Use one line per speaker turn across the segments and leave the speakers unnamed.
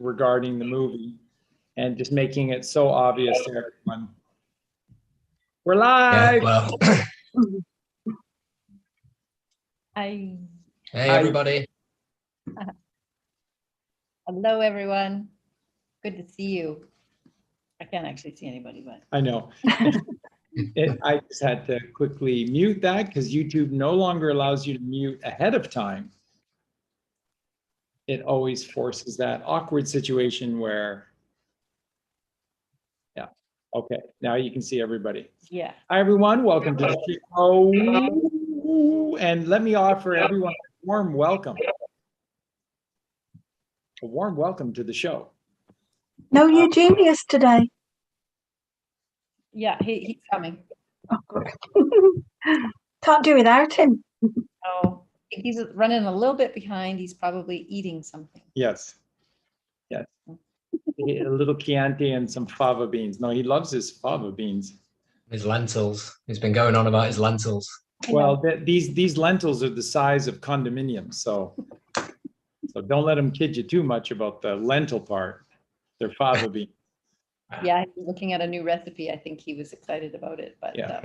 regarding the movie and just making it so obvious to everyone. We're live.
Yeah, well.
Hi.
Hey, everybody.
Hello, everyone. Good to see you. I can't actually see anybody, but
I know. I just had to quickly mute that because YouTube no longer allows you to mute ahead of time. It always forces that awkward situation where, yeah, okay, now you can see everybody.
yeah.
Hi, everyone. Welcome to the show. And let me offer everyone a warm welcome. A warm welcome to the show.
No Eugene yesterday.
Yeah, he's coming.
Oh, good. Can't do without him.
Oh, he's running a little bit behind. He's probably eating something.
Yes. Yes. A little Chianti and some fava beans. No, he loves his fava beans.
His lentils. He's been going on about his lentils.
Well, these lentils are the size of condominiums, so don't let him kid you too much about the lentil part. They're fava beans.
Yeah, he's looking at a new recipe. I think he was excited about it, but
Yeah.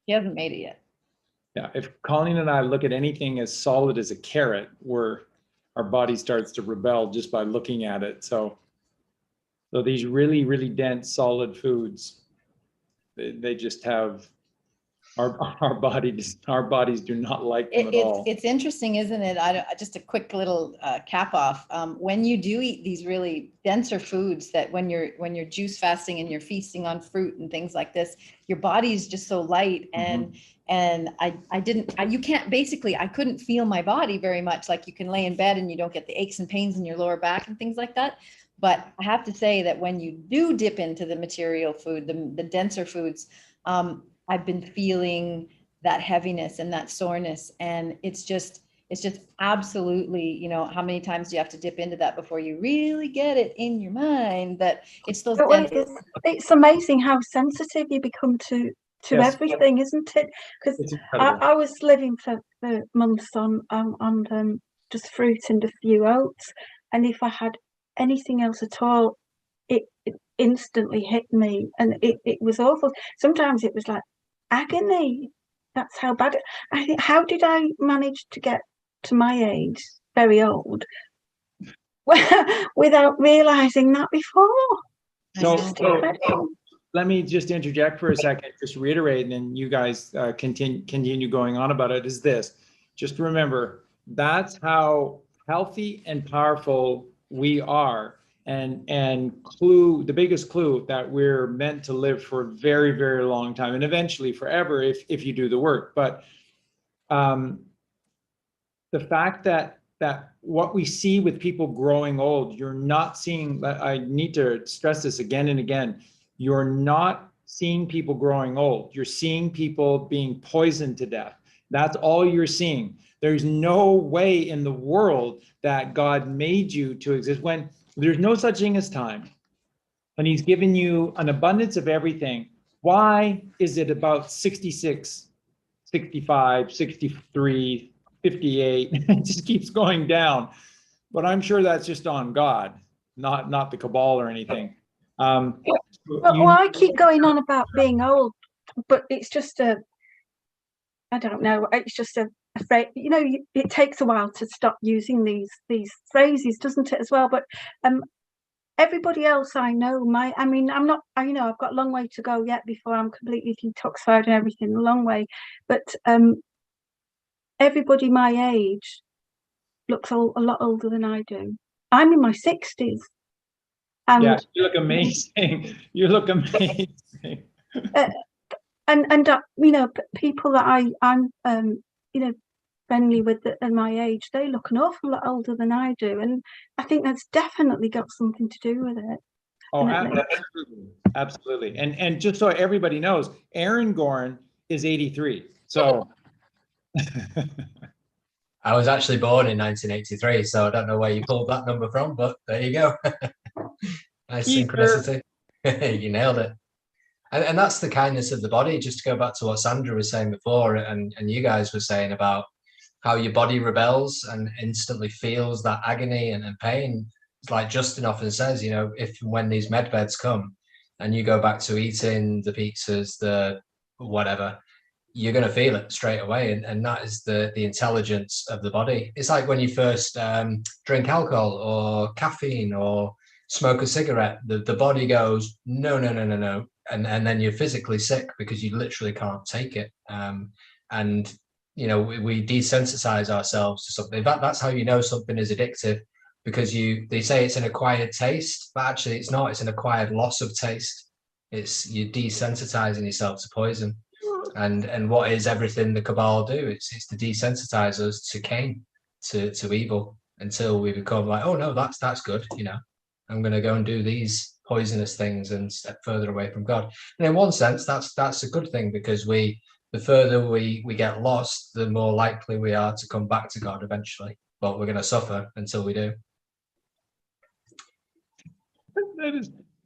He hasn't made it yet.
Yeah, if Colleen and I look at anything as solid as a carrot, our body starts to rebel just by looking at it. So these really, really dense, solid foods, they just have our bodies do not like them at all.
It's interesting, isn't it? Just a quick little cap off. When you do eat these really denser foods, that when you're juice fasting and you're feasting on fruit and things like this, your body is just so light. And I couldn't feel my body very much. Like you can lay in bed and you don't get the aches and pains in your lower back and things like that. But I have to say that when you do dip into the material food, the denser foods, I've been feeling that heaviness and that soreness, and it's just absolutely, how many times do you have to dip into that before you really get it in your mind that it's those.
It's amazing how sensitive you become to
Yes.
everything, isn't it? Because I was living for months on just fruit and a few oats, and if I had anything else at all, it instantly hit me, and it was awful. Sometimes it was like agony. That's how bad I think. How did I manage to get to my age, very old, without realizing that before?
So let me just interject for a second, just reiterate, and then you guys continue going on about it. Is this? Just remember, that's how healthy and powerful we are. And the biggest clue that we're meant to live for a very, very long time, and eventually forever if you do the work. But the fact that what we see with people growing old, you're not seeing, I need to stress this again and again, you're not seeing people growing old. You're seeing people being poisoned to death. That's all you're seeing. There's no way in the world that God made you to exist when there's no such thing as time, and he's given you an abundance of everything. Why is it about 66, 65, 63, 58? It just keeps going down. But I'm sure that's just on God, not the Cabal or anything.
Well, I keep going on about being old, but it's just I don't know. It's just a phrase. It takes a while to stop using these phrases, doesn't it, as well? But everybody else I know, I'm not. I've got a long way to go yet before I'm completely detoxified and everything. A long way, but everybody my age looks a lot older than I do. I'm in my 60s. And
yeah, you look amazing. You look amazing.
And people that I'm friendly with at my age, they look an awful lot older than I do, and I think that's definitely got something to do with it.
Oh, absolutely. And just so everybody knows, Aaron Gorn is 83. So
I was actually born in 1983, so I don't know where you pulled that number from, but there you go. Nice synchronicity. You nailed it. And that's the kindness of the body. Just to go back to what Sandra was saying before, and you guys were saying about how your body rebels and instantly feels that agony and pain. like Justin often says, you know, if and when these med beds come and you go back to eating the pizzas, the whatever, you're going to feel it straight away. And that is the intelligence of the body. It's like when you first drink alcohol or caffeine or smoke a cigarette, the body goes, no, no, no, no, no. And then you're physically sick because you literally can't take it. And, you know, we desensitize ourselves to something. That's how you know something is addictive, because they say it's an acquired taste, but actually it's not. It's an acquired loss of taste. It's you desensitizing yourself to poison. And what is everything the Cabal do? It's to desensitize us to Cain, to evil, until we become like, oh no, that's good, you know. I'm going to go and do these poisonous things and step further away from God. And in one sense, that's a good thing, because the further we get lost, the more likely we are to come back to God eventually. But we're going to suffer until we do.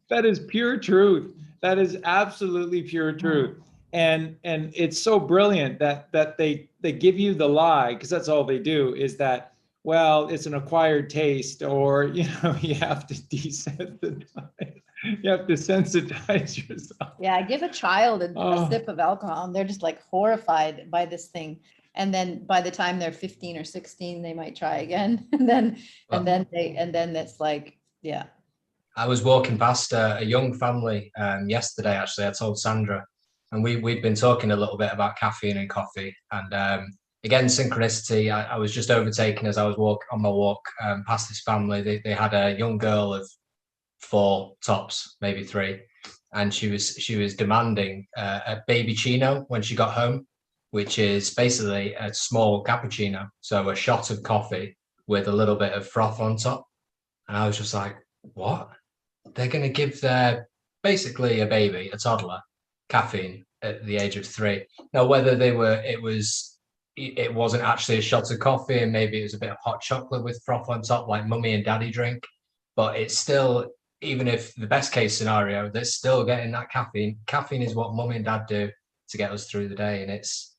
That is pure truth. That is absolutely pure truth. And it's so brilliant that they give you the lie, because that's all they do, is that, well, it's an acquired taste, or, you know, you have to desensitize. You have to sensitize yourself.
Yeah, give a child a sip of alcohol and they're just like horrified by this thing. And then by the time they're 15 or 16, they might try again. And then it's like, yeah.
I was walking past a young family yesterday, actually. I told Sandra, and we'd been talking a little bit about caffeine and coffee. And again, synchronicity. I was just overtaken as I was on my walk past this family. They had a young girl of 4 tops, maybe 3, and she was demanding a baby chino when she got home, which is basically a small cappuccino, so a shot of coffee with a little bit of froth on top. And I was just like, what? They're going to give basically a baby, a toddler, caffeine at the age of 3. Now, whether it wasn't actually a shot of coffee, and maybe it was a bit of hot chocolate with froth on top, like mummy and daddy drink, but it's still, even if the best case scenario, they're still getting that caffeine. Caffeine is what mummy and dad do to get us through the day, and it's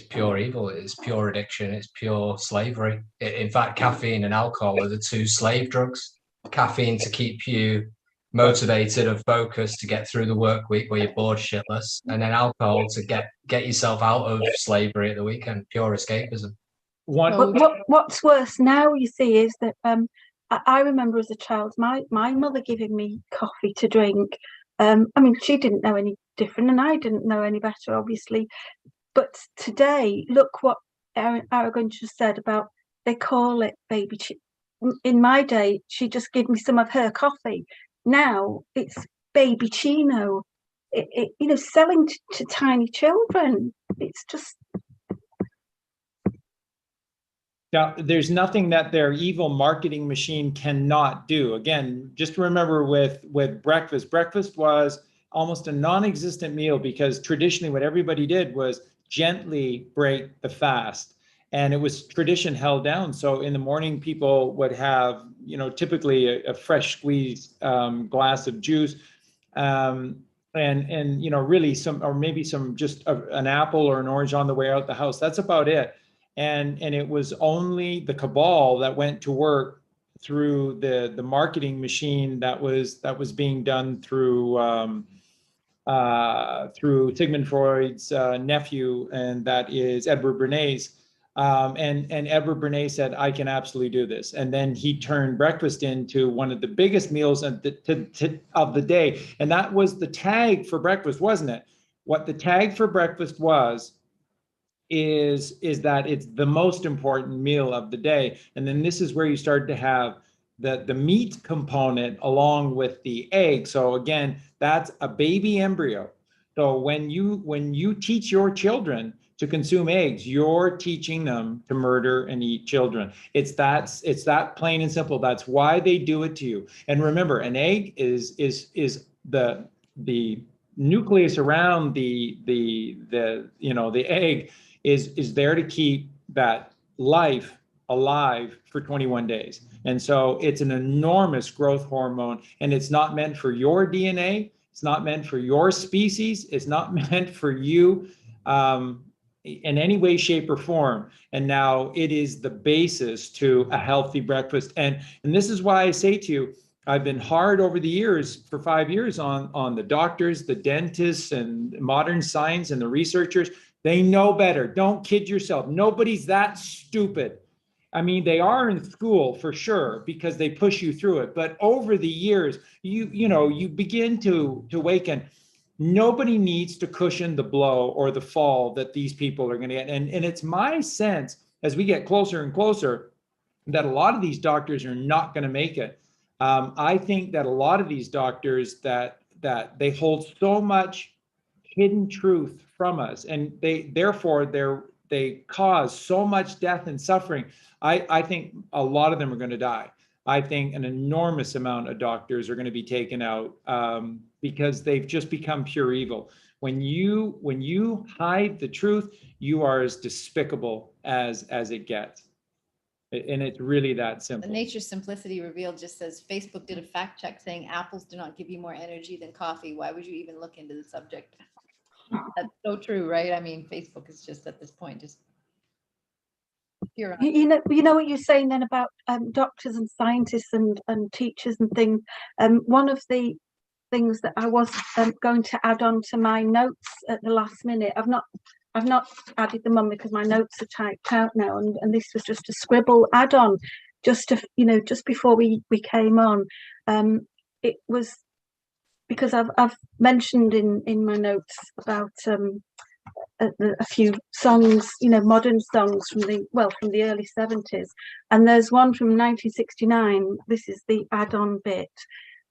pure evil. It's pure addiction. It's pure slavery. In fact, caffeine and alcohol are the 2 slave drugs. Caffeine to keep you motivated and focused to get through the work week where you're bored shitless, and then alcohol to get yourself out of slavery at the weekend. Pure escapism.
What's worse now, you see, is that I remember as a child, my mother giving me coffee to drink. I mean, she didn't know any different, and I didn't know any better, obviously. But today, look what Aragon just said about, they call it baby. In my day, she just gave me some of her coffee. Now it's baby chino. You know, selling to tiny children. It's just.
Now, there's nothing that their evil marketing machine cannot do. Again, just remember with breakfast was almost a non-existent meal, because traditionally what everybody did was gently break the fast, and it was tradition held down. So in the morning, people would have, you know, typically a fresh squeezed glass of juice, and you know, really maybe just an apple or an orange on the way out the house. That's about it. And it was only the Cabal that went to work through the marketing machine that was being done through Sigmund Freud's nephew, and that is Edward Bernays. And Edward Bernays said, I can absolutely do this. And then he turned breakfast into one of the biggest meals of the day. And that was the tag for breakfast, wasn't it? What the tag for breakfast was is that it's the most important meal of the day. And then this is where you start to have the meat component along with the egg. So again, that's a baby embryo. So when you teach your children to consume eggs, you're teaching them to murder and eat children. It's that plain and simple. That's why they do it to you. And remember, an egg is the nucleus around the egg is there to keep that life alive for 21 days. And so it's an enormous growth hormone, and it's not meant for your DNA. It's not meant for your species. It's not meant for you. in any way, shape, or form. And now it is the basis to a healthy breakfast. And this is why I say to you, I've been hard over the years, for 5 years, on the doctors, the dentists, and modern science, and the researchers. They know better. Don't kid yourself. Nobody's that stupid. I mean, they are in school for sure, because they push you through it. But over the years, you begin to awaken. Nobody needs to cushion the blow or the fall that these people are going to get. And it's my sense, as we get closer and closer, that a lot of these doctors are not going to make it. I think that a lot of these doctors, that they hold so much hidden truth from us, and they cause so much death and suffering. I think a lot of them are going to die. I think an enormous amount of doctors are going to be taken out, because they've just become pure evil. When you hide the truth, you are as despicable as it gets. And it's really that simple.
Nature's Simplicity Revealed just says, Facebook did a fact check saying apples do not give you more energy than coffee. Why would you even look into the subject? That's so true, right? I mean, Facebook is just at this point just pure.
You know what you're saying then about doctors and scientists and teachers and things. One of the things that I was going to add on to my notes at the last minute, I've not added them on because my notes are typed out now, and this was just a scribble add on, just before we came on. It was because I've mentioned in my notes about a few songs, modern songs from the early 70s, and there's one from 1969. This is the add-on bit.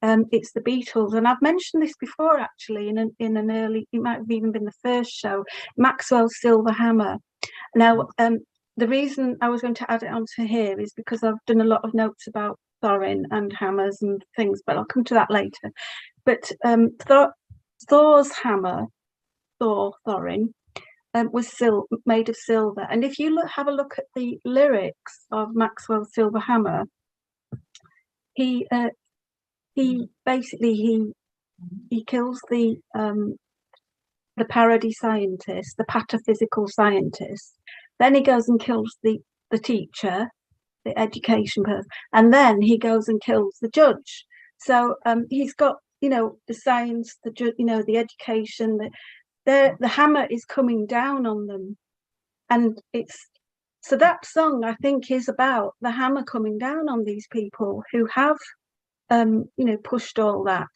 It's the Beatles, and I've mentioned this before actually in an early, it might have even been the first show, Maxwell's Silver Hammer. Now, the reason I was going to add it onto here is because I've done a lot of notes about Thorin and hammers and things, but I'll come to that later. But Thor's hammer, Thorin, was made of silver, and if you have a look at the lyrics of Maxwell's Silver Hammer, he basically kills the parody scientist, the pataphysical scientist. Then he goes and kills the teacher, the education person, and then he goes and kills the judge. So he's got the science, the education, the hammer is coming down on them, and so that song I think is about the hammer coming down on these people who have pushed all that.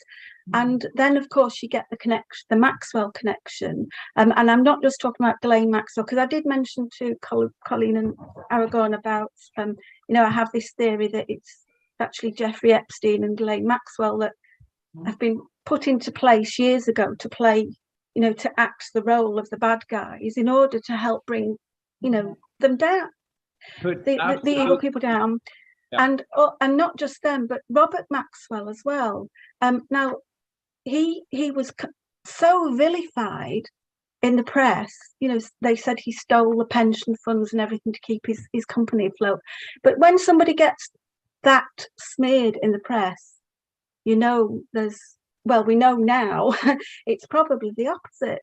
And then of course you get the connection, the Maxwell connection, and I'm not just talking about Ghislaine Maxwell, because I did mention to Colleen and Aragon about I have this theory that it's actually Jeffrey Epstein and Ghislaine Maxwell that have been put into place years ago to play, to act the role of the bad guys in order to help bring them down, the evil people down. Yeah. And not just them, but Robert Maxwell as well. Now, he was so vilified in the press. They said he stole the pension funds and everything to keep his company afloat. But when somebody gets that smeared in the press, we know now it's probably the opposite.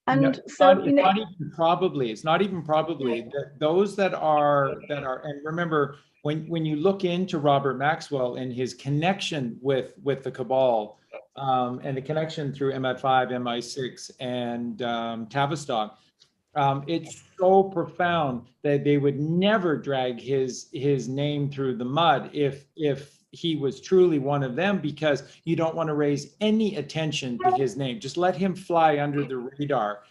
And it's not even probably.
That those that are, and remember, when you look into Robert Maxwell and his connection with the Cabal, and the connection through MI5, MI6, and Tavistock, it's so profound that they would never drag his name through the mud if he was truly one of them, because you don't want to raise any attention to his name. Just let him fly under the radar.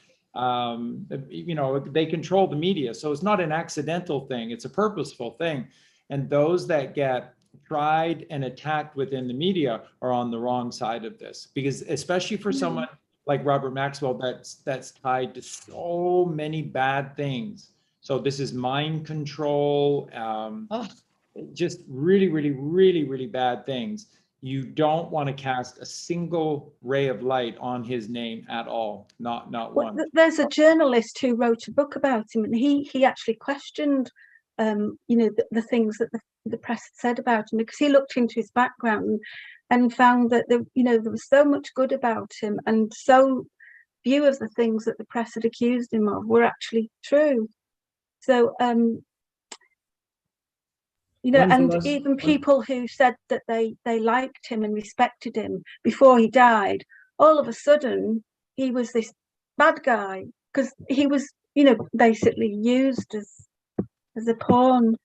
They control the media, so it's not an accidental thing, it's a purposeful thing. And those that get tried and attacked within the media are on the wrong side of this, because especially for someone like Robert Maxwell that's tied to so many bad things. So this is mind control, just really, really, really, really bad things. You don't want to cast a single ray of light on his name at all, not one.
There's a journalist who wrote a book about him, and he actually questioned the things that the press had said about him, because he looked into his background and found that there was so much good about him, and so few of the things that the press had accused him of were actually true. So, you know, and even people who said that they liked him and respected him before he died, all of a sudden he was this bad guy because he was, you know, basically used as a pawn.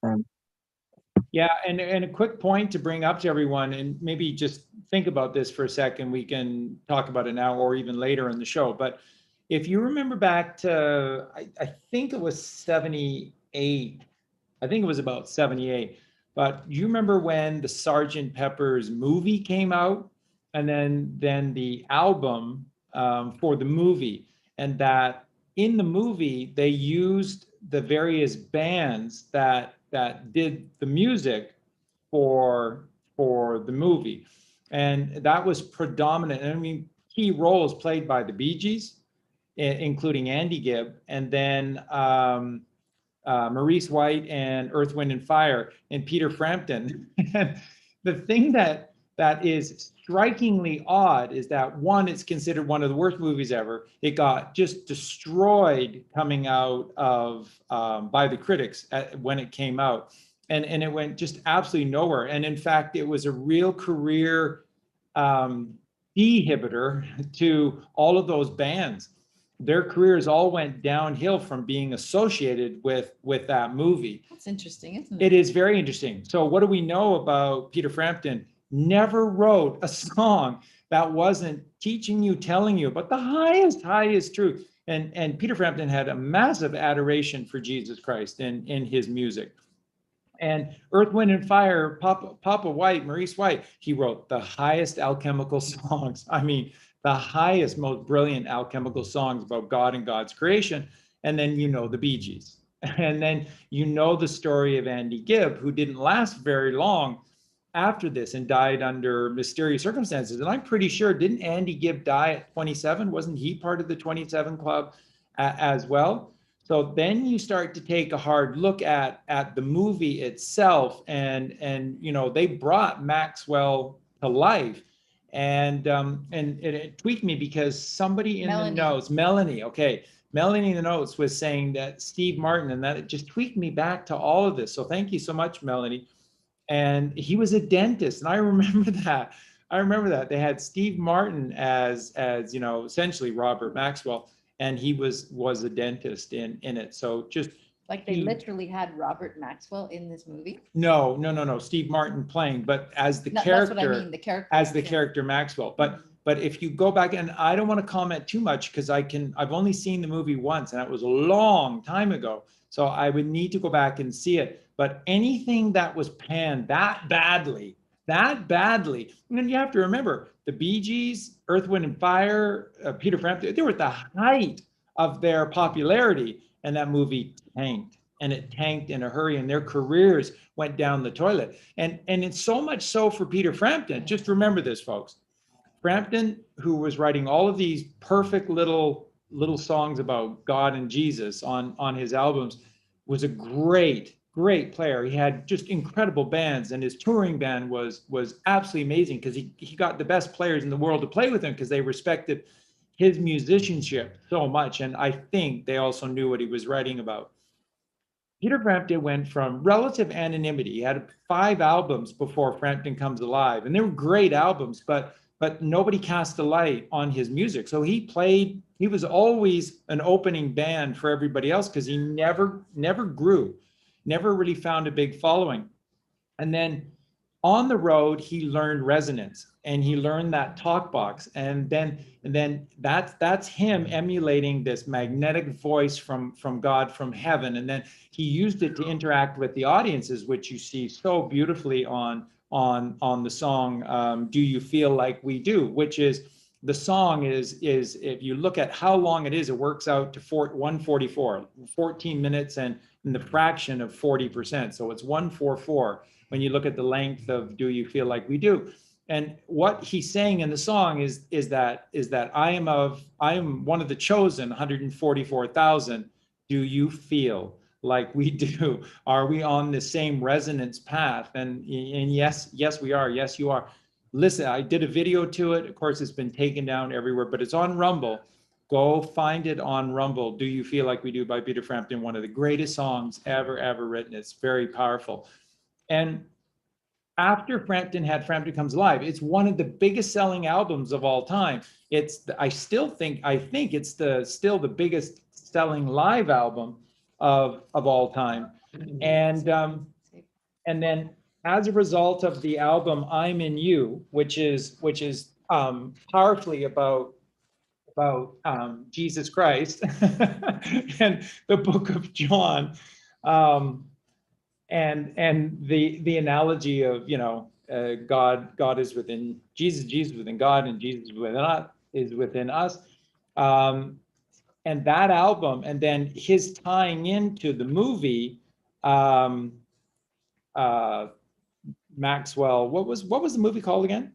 Yeah, and a quick point to bring up to everyone, and maybe just think about this for a second. We can talk about it now or even later in the show. But if you remember back to, I think it was 78. I think it was about 78. But you remember when the Sgt. Pepper's movie came out, and then the album for the movie, and that in the movie they used the various bands that did the music for the movie, and that was predominant. I mean, key roles played by the Bee Gees, including Andy Gibb, and then Maurice White and Earth, Wind and Fire, and Peter Frampton. And the thing that is strikingly odd is that, one, it's considered one of the worst movies ever. It got just destroyed coming out of by the critics when it came out, and it went just absolutely nowhere. And in fact, it was a real career dehibitor to all of those bands. Their careers all went downhill from being associated with that movie.
That's interesting, isn't it?
It is very interesting. So what do we know about Peter Frampton? Never wrote a song that wasn't teaching you, telling you about the highest truth. And Peter Frampton had a massive adoration for Jesus Christ in his music. And Earth, Wind and Fire, Papa White, Maurice White, he wrote the highest alchemical songs. I mean, the highest, most brilliant alchemical songs about God and God's creation. And then you know the Bee Gees. And then you know the story of Andy Gibb, who didn't last very long after this and died under mysterious circumstances. And I'm pretty sure, didn't Andy Gibb die at 27? Wasn't he part of the 27 Club as well? So then you start to take a hard look at the movie itself, and you know, they brought Maxwell to life. And it tweaked me because somebody in the notes, Melanie in the notes was saying that Steve Martin, and that it just tweaked me back to all of this. So thank you so much, Melanie. And he was a dentist, and I remember that. They had Steve Martin as you know, essentially Robert Maxwell, and he was a dentist in it. So just
like they literally had Robert Maxwell in this movie? No.
Steve Martin playing, but as the character.
That's what I mean, the character.
As the character Maxwell. But if you go back, and I don't want to comment too much because I've only seen the movie once, and it was a long time ago. So I would need to go back and see it. But anything that was panned that badly, and then you have to remember, the Bee Gees, Earth, Wind and Fire, Peter Frampton, they were at the height of their popularity, and that movie tanked, and it tanked in a hurry, and their careers went down the toilet. And it's so much so for Peter Frampton. Just remember this, folks. Frampton, who was writing all of these perfect little songs about God and Jesus on his albums, was a great player. He had just incredible bands, and his touring band was absolutely amazing because he got the best players in the world to play with him because they respected his musicianship so much. And I think they also knew what he was writing about. Peter Frampton went from relative anonymity. He had 5 albums before Frampton Comes Alive, and they were great albums, but nobody cast a light on his music. So he was always an opening band for everybody else because he never grew, never really found a big following. And then on the road, he learned resonance, and he learned that talk box. And then that's him emulating this magnetic voice from God, from heaven. And then he used it to interact with the audiences, which you see so beautifully on the song, Do You Feel Like We Do, which is, the song is if you look at how long it is, it works out to 144, 14 minutes and in the fraction of 40%. So it's 144 when you look at the length of Do You Feel Like We Do. And what he's saying in the song is that I am one of the chosen 144,000. Do you feel like we do? Are we on the same resonance path? And yes, we are. Yes, you are. Listen, I did a video to it. Of course, it's been taken down everywhere, but it's on Rumble. Go find it on Rumble. Do You Feel Like We Do by Peter Frampton, one of the greatest songs ever written. It's very powerful. And after Frampton had Frampton Comes Alive, it's one of the biggest selling albums of all time. I think it's still the biggest selling live album of all time. And then as a result of the album I'm in You, which is powerfully about Jesus Christ and the book of John, and the analogy of, God is within Jesus, Jesus within God, and Jesus is within us. And that album, and then his tying into the movie, Maxwell, what was the movie called again?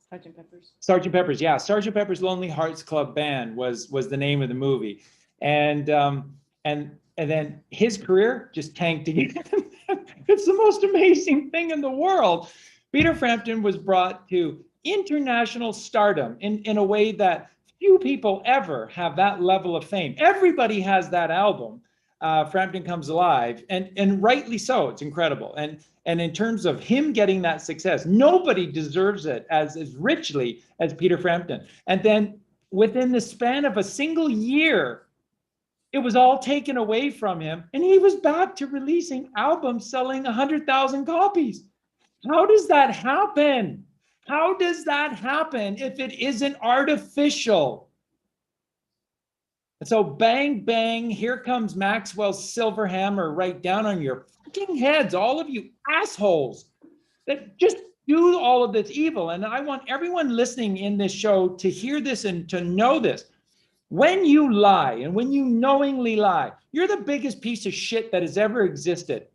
Sergeant Pepper's.
Sergeant Pepper's, yeah. Sergeant Pepper's Lonely Hearts Club Band was the name of the movie. And then his career just tanked again. It's the most amazing thing in the world. Peter Frampton was brought to international stardom in a way that few people ever have that level of fame. Everybody has that album, Frampton Comes Alive, and rightly so. It's incredible. And in terms of him getting that success, nobody deserves it as richly as Peter Frampton. And then within the span of a single year, it was all taken away from him, and he was back to releasing albums selling 100,000 copies. How does that happen? How does that happen if it isn't artificial? And so bang, bang, here comes Maxwell's silver hammer right down on your fucking heads, all of you assholes that just do all of this evil. And I want everyone listening in this show to hear this and to know this. When you lie, and when you knowingly lie, you're the biggest piece of shit that has ever existed.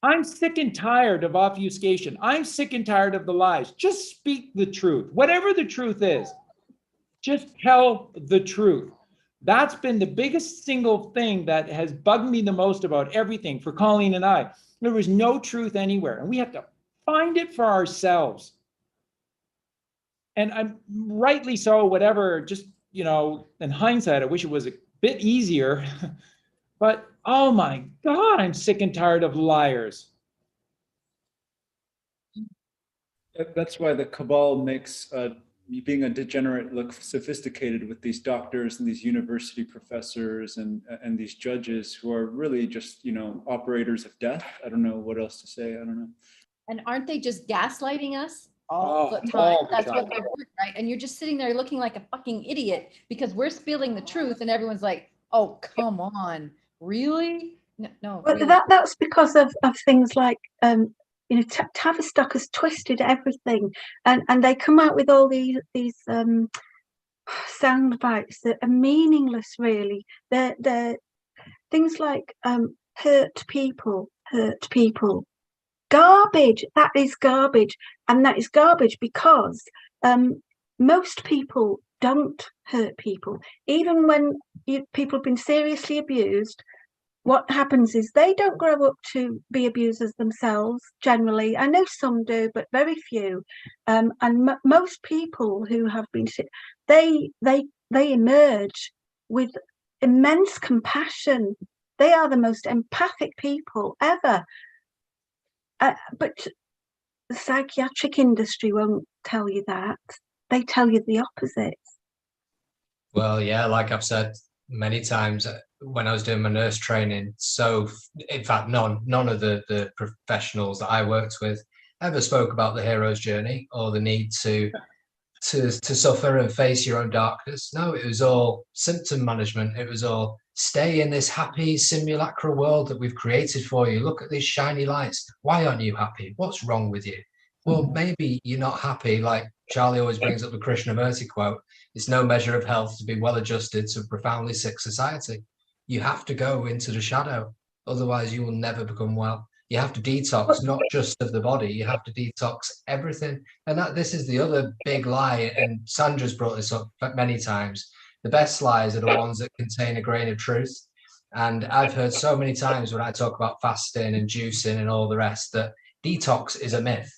I'm sick and tired of obfuscation. I'm sick and tired of the lies. Just speak the truth. Whatever the truth is, just tell the truth. That's been the biggest single thing that has bugged me the most about everything for Colleen and I. There was no truth anywhere, and we have to find it for ourselves. And I'm rightly so, whatever, just, in hindsight, I wish it was a bit easier, but oh my God, I'm sick and tired of liars.
That's why the Cabal makes being a degenerate look sophisticated with these doctors and these university professors and these judges who are really just, operators of death. I don't know what else to say. I don't know.
And aren't they just gaslighting us all the time? That's what they're doing, right? And you're just sitting there looking like a fucking idiot because we're spilling the truth and everyone's like, oh, come on. Really? No.
Well,
really.
that's because of things like, Tavistock has twisted everything, and they come out with all these sound bites that are meaningless. Really, they're things like hurt people, garbage. That is garbage, and that is garbage because most people don't hurt people, even when people have been seriously abused. What happens is they don't grow up to be abusers themselves. Generally, I know some do, but very few. And most people who have been, they emerge with immense compassion. They are the most empathic people ever. But the psychiatric industry won't tell you that. They tell you the opposite.
Well, yeah, like I've said many times when I was doing my nurse training, so in fact none of the professionals that I worked with ever spoke about the hero's journey or the need to suffer and face your own darkness. No, it was all symptom management. It was all stay in this happy simulacral world that we've created for you. Look at these shiny lights. Why aren't you happy? What's wrong with you? Well, maybe you're not happy. Like Charlie always brings up the Krishnamurti quote, it's no measure of health to be well adjusted to a profoundly sick society. You have to go into the shadow. Otherwise, you will never become well. You have to detox, not just of the body. You have to detox everything. And this is the other big lie. And Sandra's brought this up many times. The best lies are the ones that contain a grain of truth. And I've heard so many times when I talk about fasting and juicing and all the rest that detox is a myth.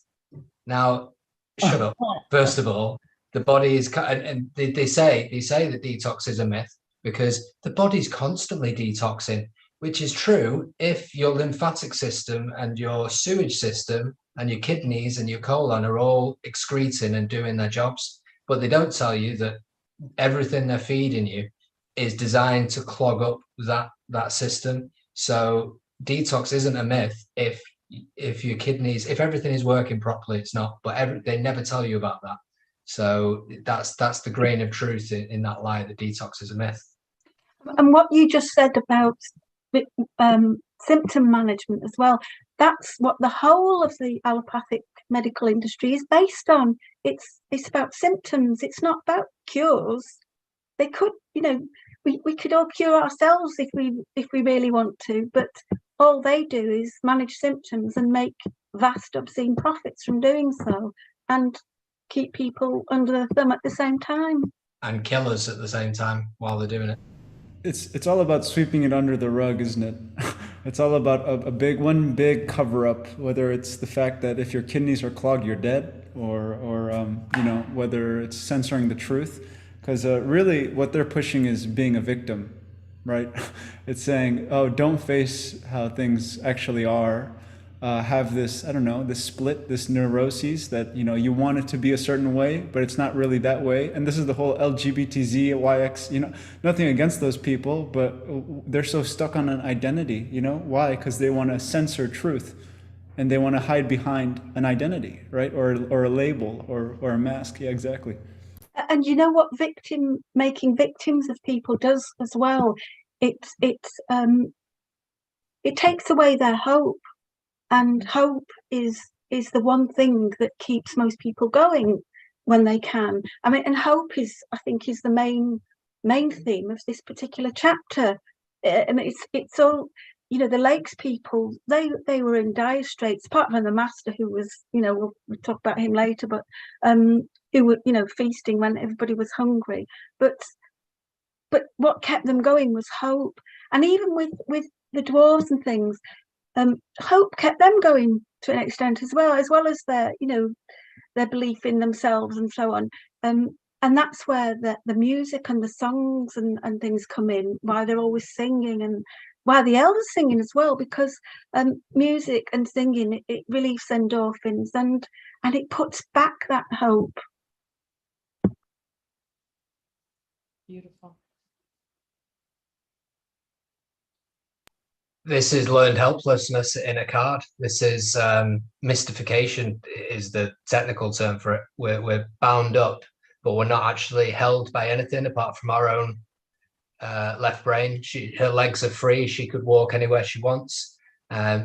Now, shut up. First of all, the body is, and they say that detox is a myth because the body's constantly detoxing, which is true if your lymphatic system and your sewage system and your kidneys and your colon are all excreting and doing their jobs. But they don't tell you that everything they're feeding you is designed to clog up that system. So detox isn't a myth if your kidneys, if everything is working properly, it's not. But they never tell you about that. So that's the grain of truth in that lie that detox is a myth.
And what you just said about symptom management as well, that's what the whole of the allopathic medical industry is based on. It's about symptoms. It's not about cures. They could, we could all cure ourselves if we really want to, but all they do is manage symptoms and make vast obscene profits from doing so, and keep people under their thumb at the same time.
And kill us at the same time while they're doing it.
It's all about sweeping it under the rug, isn't it? It's all about one big cover up, whether it's the fact that if your kidneys are clogged, you're dead, or whether it's censoring the truth. Because really what they're pushing is being a victim, right? It's saying, oh, don't face how things actually are. Have this, this split, this neuroses that, you want it to be a certain way, but it's not really that way. And this is the whole LGBTZ, YX, nothing against those people, but they're so stuck on an identity, Why? Because they want to censor truth and they want to hide behind an identity, right? Or a label or a mask. Yeah, exactly.
And you know what making victims of people does as well? It takes away their hope. And hope is the one thing that keeps most people going when they can. I mean, and hope is the main theme of this particular chapter. And it's all, the Lakes people, they were in dire straits, apart from the master who was, we'll talk about him later, but who were, feasting when everybody was hungry. But what kept them going was hope. And even with the dwarves and things, hope kept them going to an extent as well as their, their belief in themselves and so on. And that's where the music and the songs and things come in, why they're always singing, and why the elves are singing as well, because music and singing, it relieves endorphins and it puts back that hope.
Beautiful.
This is learned helplessness in a card. This is mystification is the technical term for it. We're bound up, but we're not actually held by anything apart from our own left brain. Her legs are free. She could walk anywhere she wants.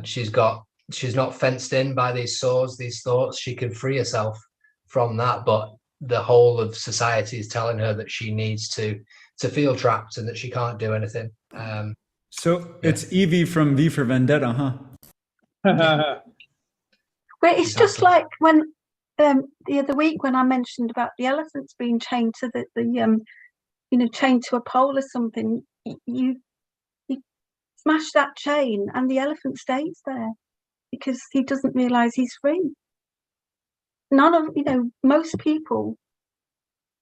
She's not fenced in by these swords, these thoughts. She can free herself from that, but the whole of society is telling her that she needs to feel trapped and that she can't do anything.
So it's Evie from V for Vendetta, huh?
Well, it's just like when the other week when I mentioned about the elephants being chained to chained to a pole or something. You smash that chain and the elephant stays there because he doesn't realize he's free. Most people,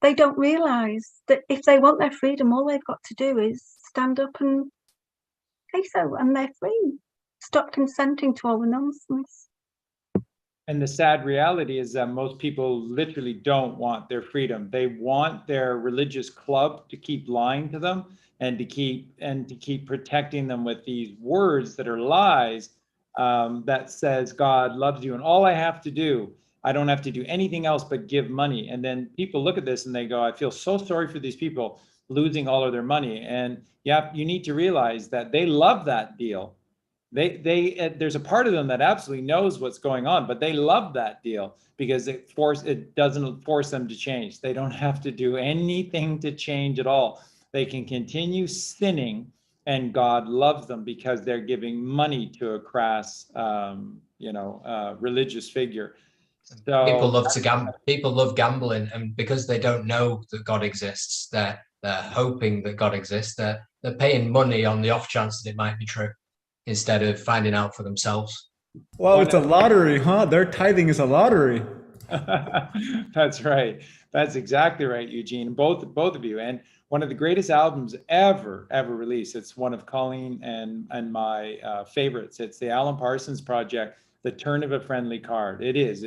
they don't realize that if they want their freedom, all they've got to do is stand up and say so, and they're free. Stop consenting to all the nonsense.
And the sad reality is that most people literally don't want their freedom. They want their religious club to keep lying to them and to keep protecting them with these words that are lies, that says God loves you and all I have to do, I don't have to do anything else but give money. And then people look at this and they go, I feel so sorry for these people losing all of their money. And yeah, you need to realize that they love that deal. There's a part of them that absolutely knows what's going on, but they love that deal because it doesn't force them to change. They don't have to do anything to change at all. They can continue sinning, and God loves them because they're giving money to a crass, religious figure. So
people love to gamble. People love gambling, and because they don't know that God exists, they're hoping that God exists. They're paying money on the off chance that it might be true, instead of finding out for themselves.
Well, it's a lottery, huh? Their tithing is a lottery.
That's right. That's exactly right, Eugene. Both of you. And one of the greatest albums ever released. It's one of Colleen and my favorites. It's the Alan Parsons Project, The Turn of a Friendly Card. It is.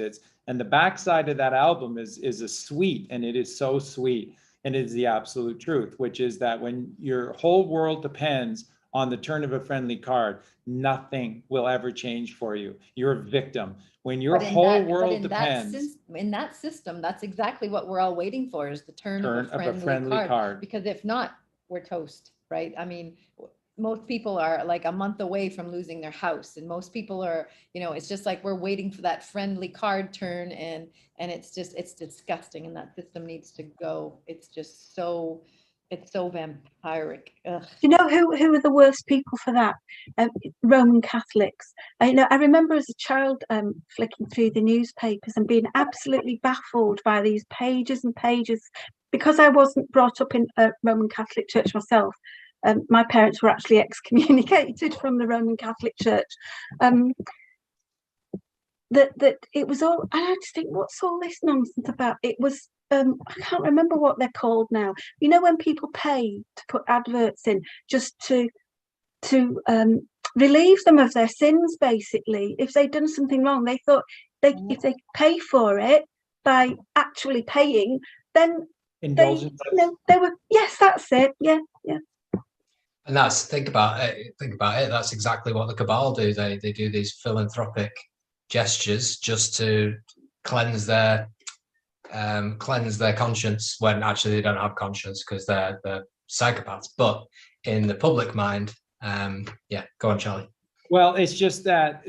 And the backside of that album is a suite, and it is so sweet. And it is the absolute truth, which is that when your whole world depends on the turn of a friendly card, nothing will ever change for you. You're a victim. When your whole world depends.
In that system, that's exactly what we're all waiting for, is the turn of a friendly card. Because if not, we're toast, right? I mean, most people are like a month away from losing their house, and most people are, it's just like we're waiting for that friendly card turn, and it's disgusting, and that system needs to go. It's just so vampiric. Ugh.
Do you know who are the worst people for that? Roman Catholics. I remember as a child flicking through the newspapers and being absolutely baffled by these pages and pages, because I wasn't brought up in a Roman Catholic church myself. My parents were actually excommunicated from the Roman Catholic Church. That it was all, and I just think, what's all this nonsense about? It was, I can't remember what they're called now. When people pay to put adverts in just to relieve them of their sins, basically. If they'd done something wrong, they thought if they pay for it by actually paying, then they were, yes, that's it, yeah.
And think about it. That's exactly what the Cabal do. They do these philanthropic gestures just to cleanse their conscience, when actually they don't have conscience because they're psychopaths. But in the public mind, go on, Charlie.
Well, it's just that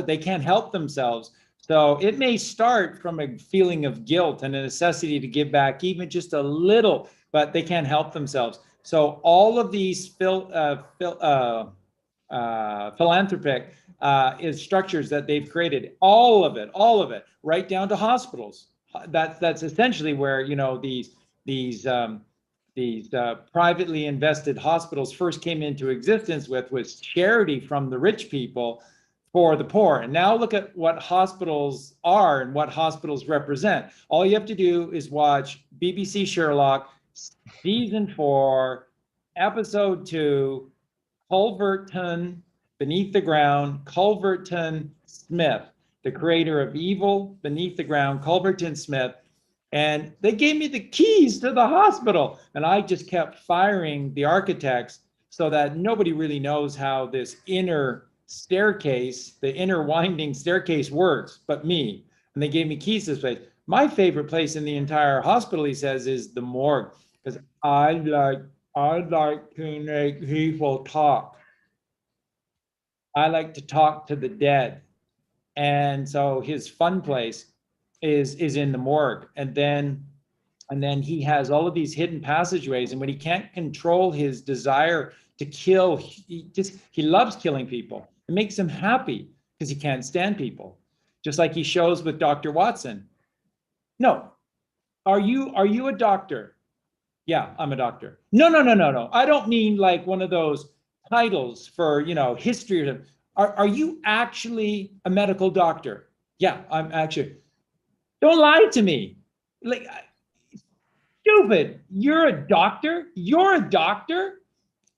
they can't help themselves. So it may start from a feeling of guilt and a necessity to give back even just a little, but they can't help themselves. So all of these philanthropic structures that they've created, all of it, right down to hospitals. That's essentially where these privately invested hospitals first came into existence was charity from the rich people for the poor. And now look at what hospitals are and what hospitals represent. All you have to do is watch BBC Sherlock, season 4, episode 2, Culverton, Beneath the Ground, Culverton Smith, the creator of Evil, Beneath the Ground, Culverton Smith. And they gave me the keys to the hospital. And I just kept firing the architects so that nobody really knows how this inner staircase, the inner winding staircase works, but me. And they gave me keys to this place. My favorite place in the entire hospital, he says, is the morgue, because I like to make people talk. I like to talk to the dead. And so his fun place is in the morgue. And then he has all of these hidden passageways. And when he can't control his desire to kill, he loves killing people. It makes him happy because he can't stand people. Just like he shows with Dr. Watson. No. Are you a doctor? Yeah, I'm a doctor. No. I don't mean like one of those titles for, history. Are you actually a medical doctor? Yeah, I'm actually. Don't lie to me. Like, stupid. You're a doctor? You're a doctor?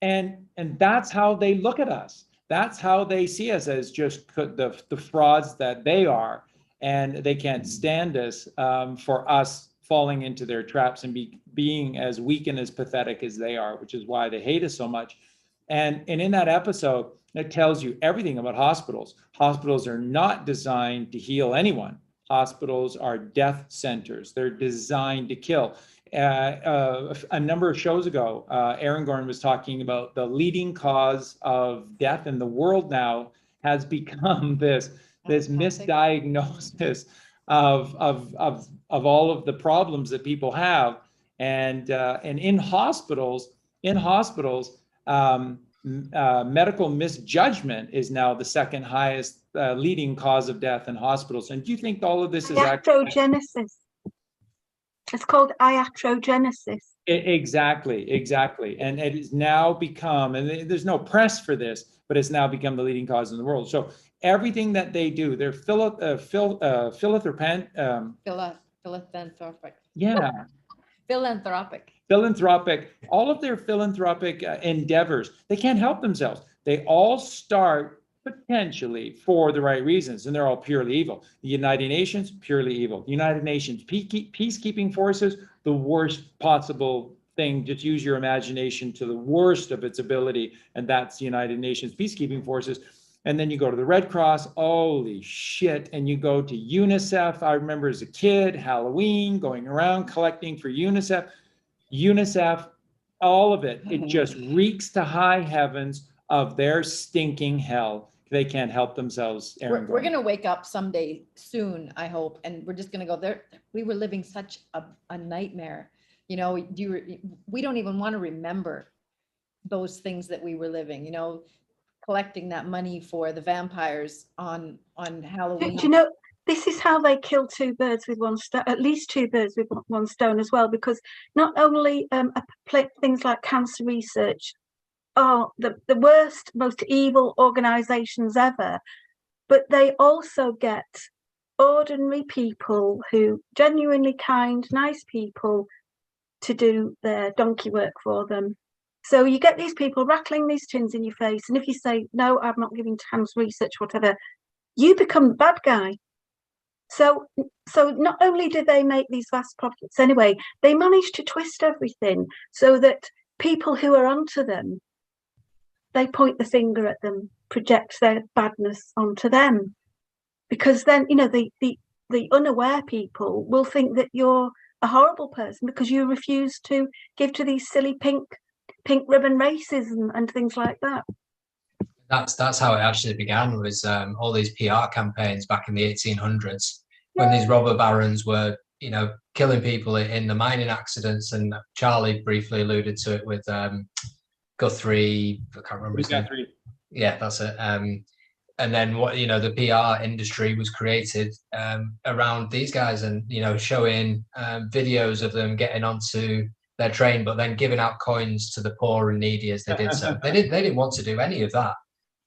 And that's how they look at us. That's how they see us, as just the frauds that they are. And they can't stand us for us falling into their traps and being as weak and as pathetic as they are, which is why they hate us so much. And in that episode, it tells you everything about hospitals. Hospitals are not designed to heal anyone. Hospitals are death centers. They're designed to kill. A number of shows ago, Aragorn was talking about the leading cause of death in the world now has become this misdiagnosis of all of the problems that people have, and in hospitals, medical misjudgment is now the second highest leading cause of death in hospitals. And do you think all of this is
iatrogenesis? It's called iatrogenesis.
Exactly. And it has now become, and there's no press for this, but it's now become the leading cause in the world. So everything that they do, they're philanthropic.
Philanthropic.
Yeah, philanthropic. All of their philanthropic endeavors, they can't help themselves. They all start potentially for the right reasons, and they're all purely evil. The United Nations, purely evil. United Nations peacekeeping forces, the worst possible thing. Just use your imagination to the worst of its ability, and that's the United Nations peacekeeping forces. And then you go to the Red Cross, holy shit, and you go to UNICEF. I remember as a kid, Halloween, going around collecting for UNICEF, all of it. It just reeks to high heavens of their stinking hell. They can't help themselves.
We're going to wake up someday soon, I hope, and we're just going to go there. We were living such a nightmare. You know, we don't even want to remember those things that we were living, you know, collecting that money for the vampires on Halloween.
Do you know, this is how they kill two birds with one stone, at least two birds with one stone as well, because not only things like cancer research are the worst, most evil organizations ever, but they also get ordinary people who genuinely kind, nice people to do their donkey work for them. So you get these people rattling these tins in your face, and if you say, no, I'm not giving cancer research, whatever, you become the bad guy. So not only do they make these vast profits anyway, they manage to twist everything so that people who are onto them, they point the finger at them, project their badness onto them. Because then, you know, the unaware people will think that you're a horrible person because you refuse to give to these silly pink ribbon races and things like that.
That's how it actually began, was all these PR campaigns back in the 1800s, when these robber barons were, you know, killing people in the mining accidents. And Charlie briefly alluded to it with Guthrie, I can't remember his name. Yeah, that's it. And then what, you know, the PR industry was created around these guys, and, you know, showing videos of them getting onto their train, but then giving out coins to the poor and needy as they did so. They didn't want to do any of that,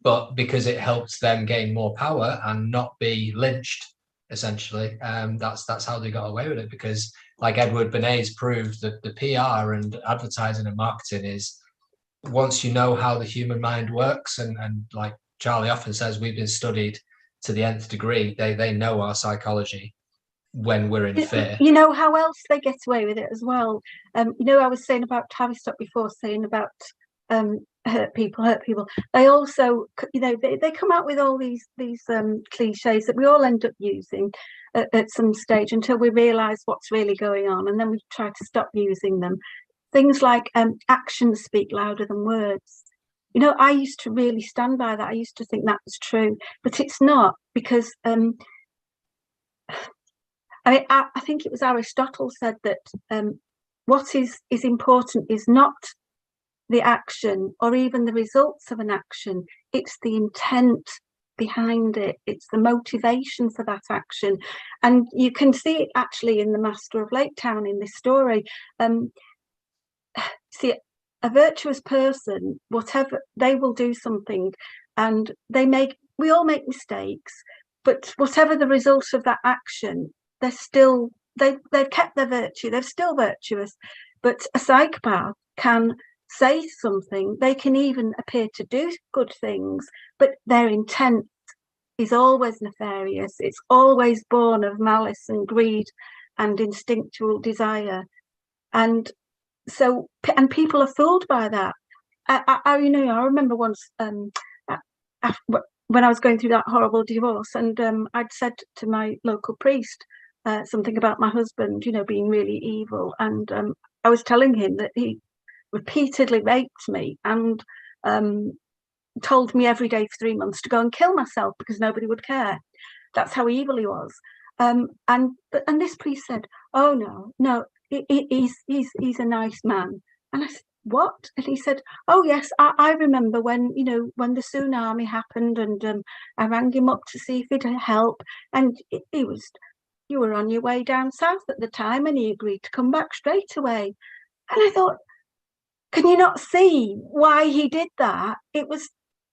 but because it helped them gain more power and not be lynched, essentially, that's how they got away with it. Because, like Edward Bernays proved, that the PR and advertising and marketing is, once you know how the human mind works, and like Charlie often says, we've been studied to the nth degree. They know our psychology when we're in fear.
You know how else they get away with it as well. You know, I was saying about Tavistock before, saying about hurt people. They also, you know, they come out with all these cliches that we all end up using at some stage until we realise what's really going on, and then we try to stop using them. Things like actions speak louder than words. You know, I used to really stand by that. I used to think that was true, but it's not, because I mean, I think it was Aristotle said that what is important is not the action or even the results of an action. It's the intent behind it. It's the motivation for that action. And you can see it actually in the Master of Laketown in this story. See, a virtuous person, whatever, they will do something, and we all make mistakes, but whatever the result of that action, they've kept their virtue, they're still virtuous. But a psychopath can say something, they can even appear to do good things, but their intent is always nefarious. It's always born of malice and greed and instinctual desire. And so, and people are fooled by that. I remember once when I was going through that horrible divorce, and I'd said to my local priest something about my husband, you know, being really evil, and I was telling him that he repeatedly raped me and told me every day for 3 months to go and kill myself because nobody would care. That's how evil he was. And this priest said, "Oh no. He's a nice man." And I said, "What?" And he said, "Oh yes, I remember when, you know, when the tsunami happened, and I rang him up to see if he'd help, and you were on your way down south at the time, and he agreed to come back straight away." And I thought, can you not see why he did that? It was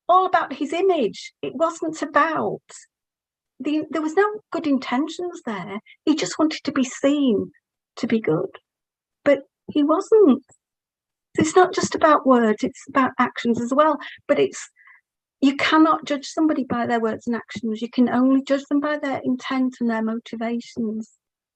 all about his image. It wasn't about there was no good intentions there. He just wanted to be seen to be good, but he wasn't. It's not just about words, it's about actions as well. But you cannot judge somebody by their words and actions. You can only judge them by their intent and their motivations.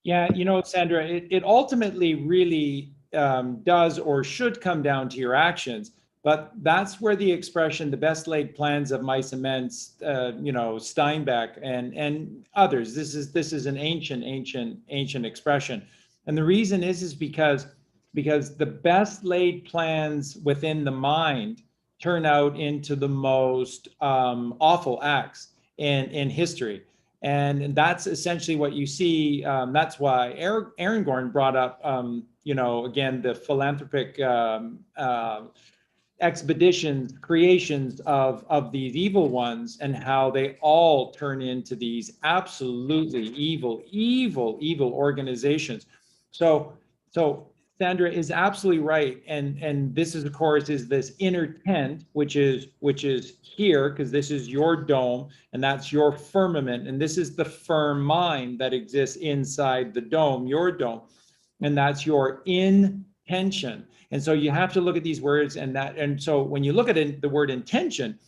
Yeah, Sandra, it ultimately really does or should come down to your actions. But that's where the expression, the best laid plans of mice and men, Steinbeck and others, this is an ancient expression. And the reason is because the best laid plans within the mind turn out into the most awful acts in history. And that's essentially what you see. That's why Aragorn brought up, again, the philanthropic expeditions, creations of these evil ones, and how they all turn into these absolutely evil organizations. So Sandra is absolutely right, and this is, of course, is this inner tent, which is here, because this is your dome, and that's your firmament, and this is the firm mind that exists inside the dome, your dome, and that's your intention. And so you have to look at these words, and so when you look at the word intention,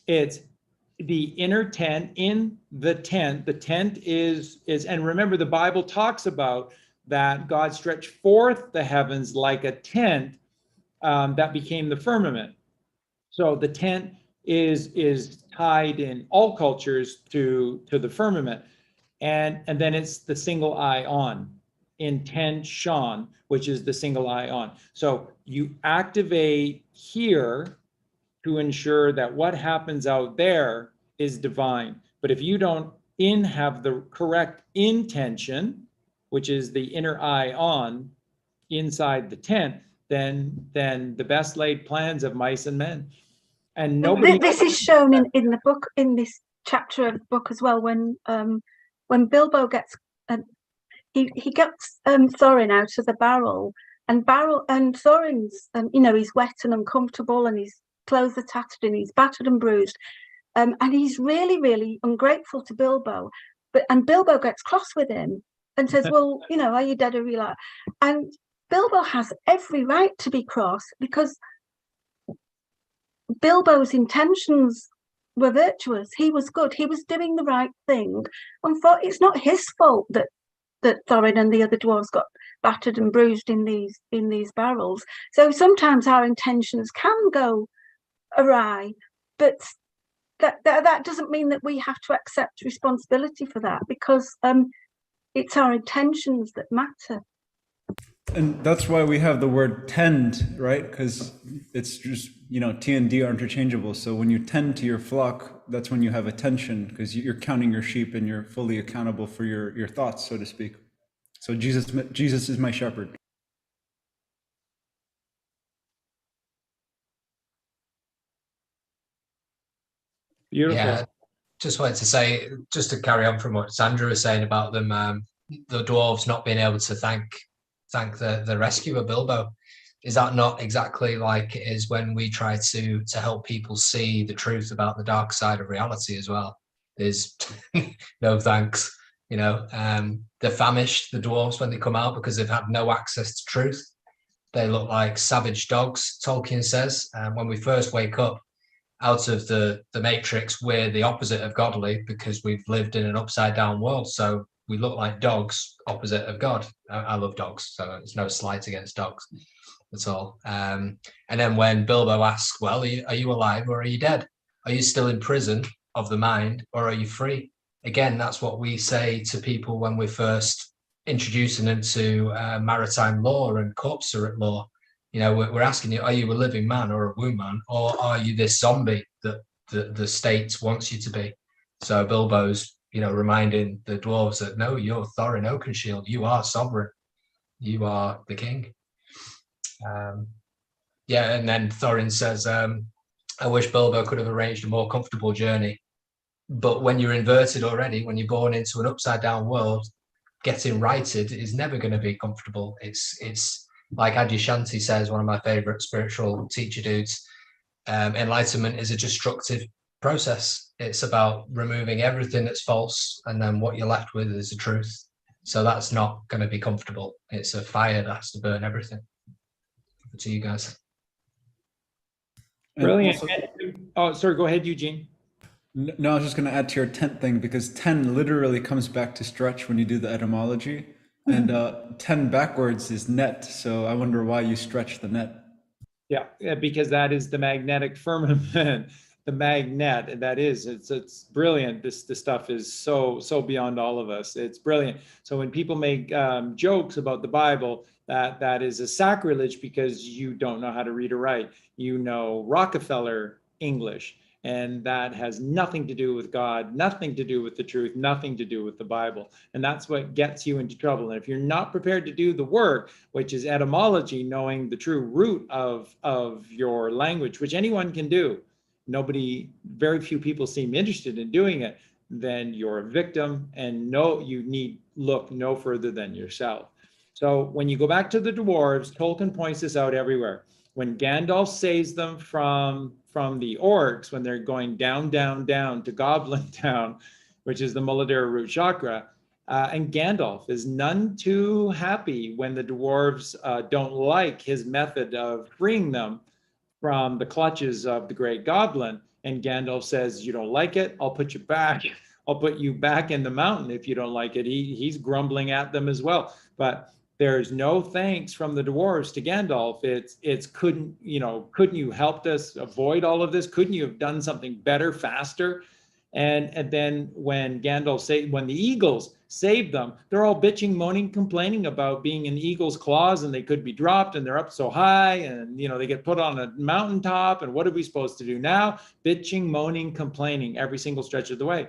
it's the inner tent in the tent. The tent is, and remember, the Bible talks about that God stretched forth the heavens like a tent that became the firmament. So the tent is tied in all cultures to the firmament, and then it's the single eye on, intention, which is the single eye on. So you activate here to ensure that what happens out there is divine. But if you don't have the correct intention, which is the inner eye on inside the tent, then the best laid plans of mice and men. And nobody.
This is shown in the book, in this chapter of the book as well, when Bilbo gets he gets Thorin out of the barrel, and Thorin's he's wet and uncomfortable, and his clothes are tattered, and he's battered and bruised, and he's really, really ungrateful to Bilbo. And Bilbo gets cross with him and says, well, are you dead or are you alive? And Bilbo has every right to be cross, because Bilbo's intentions were virtuous. He was good. He was doing the right thing. And it's not his fault that Thorin and the other dwarves got battered and bruised in these barrels. So sometimes our intentions can go awry, but that doesn't mean that we have to accept responsibility for that, because it's our intentions that matter.
And that's why we have the word tend, right? Because it's just, T and D are interchangeable. So when you tend to your flock, that's when you have attention, because you're counting your sheep and you're fully accountable for your thoughts, so to speak. So Jesus is my shepherd.
Beautiful.
Yeah, just wanted to say, just to carry on from what Sandra was saying about them, the dwarves not being able to thank the rescuer Bilbo. Is that not exactly like it is when we try to help people see the truth about the dark side of reality as well? There's no thanks, they're famished, the dwarves, when they come out, because they've had no access to truth. They look like savage dogs, Tolkien says. When we first wake up out of the matrix, we're the opposite of godly, because we've lived in an upside down world. So we look like dogs, opposite of God. I love dogs, so there's no slight against dogs at all. And then when Bilbo asks, well, are you alive or are you dead? Are you still in prison of the mind, or are you free? Again, that's what we say to people when we're first introducing them to maritime law and corpse surrogate law. We're asking you, are you a living man or a woman, or are you this zombie that the state wants you to be? So Bilbo's reminding the dwarves that, no, you're Thorin Oakenshield, you are sovereign, you are the king. And then Thorin says, I wish Bilbo could have arranged a more comfortable journey. But when you're inverted already, when you're born into an upside down world, getting righted is never going to be comfortable. It's like Adyashanti says, one of my favorite spiritual teacher dudes, enlightenment is a destructive process. It's about removing everything that's false, and then what you're left with is the truth. So that's not going to be comfortable. It's a fire that has to burn everything. Over to you guys.
Brilliant.
Also,
Oh, sorry, go ahead, Eugene.
no, I was just going to add to your tent thing, because 10 literally comes back to stretch when you do the etymology, and 10 backwards is net. So I wonder why you stretch the net.
Yeah, because that is the magnetic firmament, the magnet. That is, it's brilliant. This stuff is so beyond all of us. It's brilliant. So when people make jokes about the Bible, that is a sacrilege, because you don't know how to read or write. You know Rockefeller English, and that has nothing to do with God, nothing to do with the truth, nothing to do with the Bible. And that's what gets you into trouble. And if you're not prepared to do the work, which is etymology, knowing the true root of your language, which anyone can do, very few people seem interested in doing it, then you're a victim, and you need look no further than yourself. So when you go back to the dwarves, Tolkien points this out everywhere. When Gandalf saves them from the orcs, when they're going down to Goblin Town, which is the Muladhara root chakra, and Gandalf is none too happy when the dwarves don't like his method of freeing them from the clutches of the great goblin. And Gandalf says, "You don't like it? I'll put you back. I'll put you back in the mountain if you don't like it." He's grumbling at them as well. But there's no thanks from the dwarves to Gandalf. It's couldn't you helped us avoid all of this? Couldn't you have done something better, faster? And then when when the eagles saved them, they're all bitching, moaning, complaining about being in eagle's claws, and they could be dropped, and they're up so high, and they get put on a mountaintop, and what are we supposed to do now? Bitching, moaning, complaining every single stretch of the way.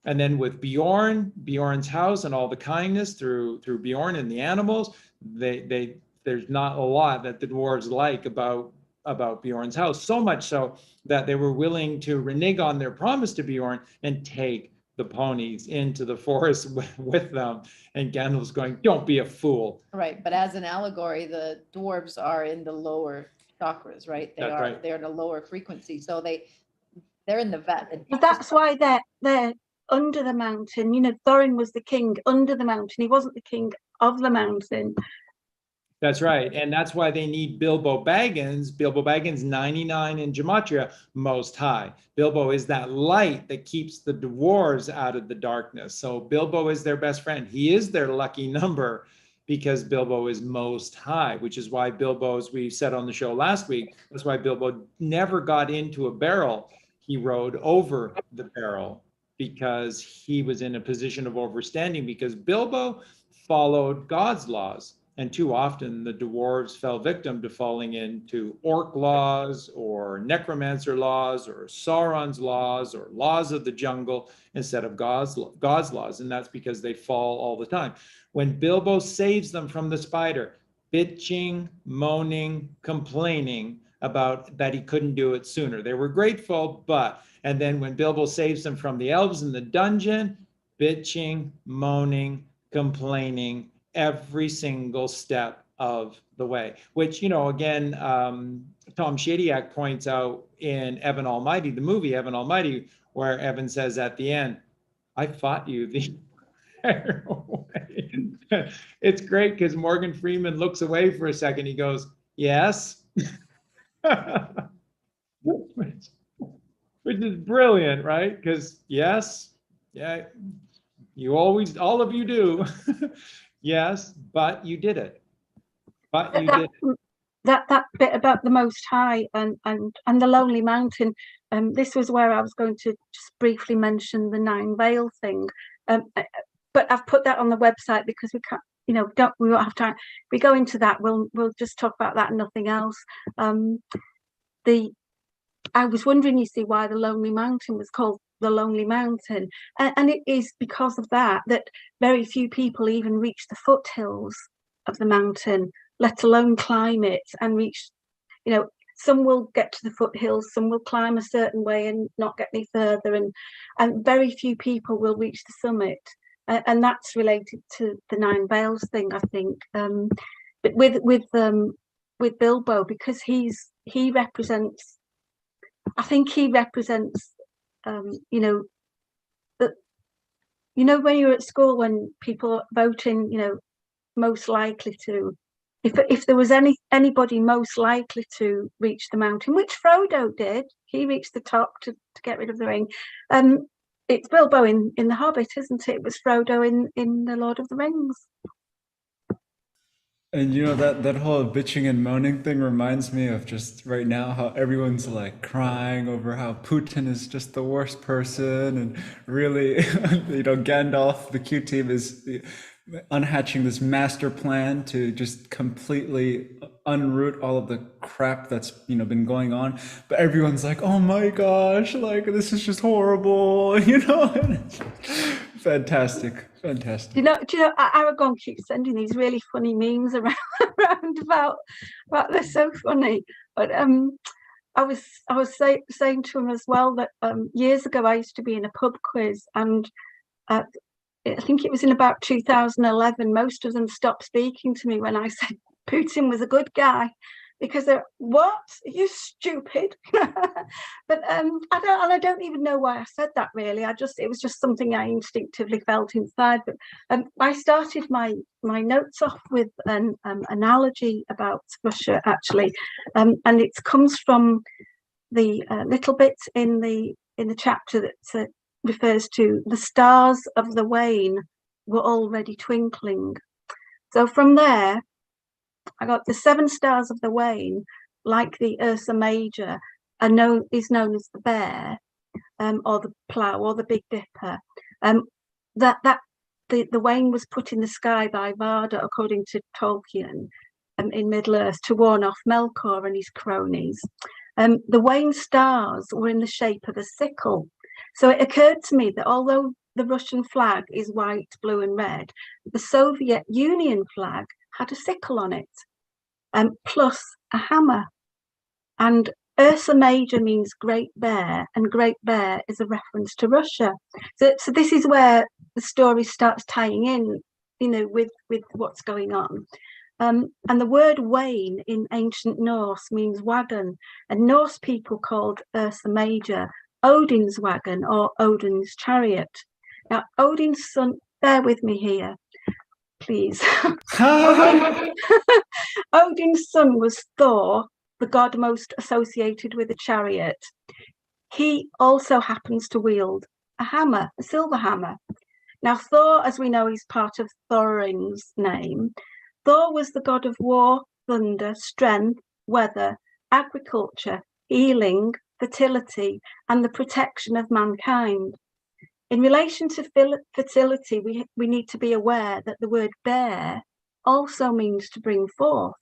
And then with Bjorn's house and all the kindness through Bjorn and the animals, there's not a lot that the dwarves like about Bjorn's house, so much so that they were willing to renege on their promise to Bjorn and take the ponies into the forest with them. And Gandalf's going, "Don't be a fool."
Right, but as an allegory, the dwarves are in the lower chakras, right? They're in a lower frequency, so they're in the vat.
But that's why they're under the mountain. Thorin was the king under the mountain. He wasn't the king of the mountain.
That's right. And that's why they need Bilbo Baggins. Bilbo Baggins, 99 in Gematria, most high. Bilbo is that light that keeps the dwarves out of the darkness. So Bilbo is their best friend. He is their lucky number, because Bilbo is most high, which is why Bilbo, as we said on the show last week, that's why Bilbo never got into a barrel. He rode over the barrel, because he was in a position of overstanding, because Bilbo followed God's laws. And too often the dwarves fell victim to falling into orc laws or necromancer laws or Sauron's laws or laws of the jungle instead of God's laws. And that's because they fall all the time. When Bilbo saves them from the spider, bitching, moaning, complaining about that he couldn't do it sooner. They were grateful, and then when Bilbo saves them from the elves in the dungeon, bitching, moaning, complaining, every single step of the way, which, again, Tom Shadyac points out in Evan Almighty, the movie Evan Almighty, where Evan says at the end, "I fought you the entire way." It's great because Morgan Freeman looks away for a second. He goes, "Yes." Which is brilliant, right? Because yes, yeah, all of you do. Yes, but you did it. But you did it.
That bit about the Most High and the Lonely Mountain. This was where I was going to just briefly mention the Nine Vale thing. But I've put that on the website because we can't, we won't have time. We go into that. We'll just talk about that and nothing else. I was wondering, you see, why the Lonely Mountain was called the Lonely Mountain, and it is because of that very few people even reach the foothills of the mountain, let alone climb it and reach. Some will get to the foothills, some will climb a certain way and not get any further, and very few people will reach the summit, and that's related to the Nine Vales thing, I think. But with Bilbo, because he represents. I think he represents you know, that, you know, when you're at school, when people are voting, you know, most likely to, if there was anybody most likely to reach the mountain, which Frodo did, he reached the top to get rid of the ring. It's Bilbo in The Hobbit, isn't it? It was Frodo in The Lord of the Rings.
And you know, that whole bitching and moaning thing reminds me of just right now how everyone's like crying over how Putin is just the worst person, and really, you know, Gandalf, the Q team, is unhatching this master plan to just completely unroot all of the crap that's, you know, been going on. But everyone's like, oh my gosh, like this is just horrible, you know. Fantastic.
Do you know Aragon keeps sending these really funny memes around about they're so funny. But I was saying to him as well that years ago I used to be in a pub quiz, and I think it was in about 2011, most of them stopped speaking to me when I said Putin was a good guy, because they're, what? Are you stupid? But I don't even know why I said that, really. It was just something I instinctively felt inside. But I started my notes off with an analogy about Russia, actually, and it comes from the little bit in the chapter that refers to the stars of the wane were already twinkling. So from there, I got the 7 stars of the wane, like the Ursa Major, is known as the bear, or the plough, or the Big Dipper. The wane was put in the sky by Varda, according to Tolkien, in Middle Earth, to warn off Melkor and his cronies. The wane stars were in the shape of a sickle. So it occurred to me that although the Russian flag is white, blue, and red, the Soviet Union flag had a sickle on it, plus a hammer. And Ursa Major means Great Bear, and Great Bear is a reference to Russia. So this is where the story starts tying in, you know, with what's going on. And the word wane in ancient Norse means wagon, and Norse people called Ursa Major Odin's wagon or Odin's chariot. Now, Odin's son, bear with me here, please. Odin's son was Thor, the god most associated with a chariot. He also happens to wield a hammer, a silver hammer. Now, Thor, as we know, is part of Thorin's name. Thor was the god of war, thunder, strength, weather, agriculture, healing, fertility, and the protection of mankind. In relation to fertility, we need to be aware that the word bear also means to bring forth.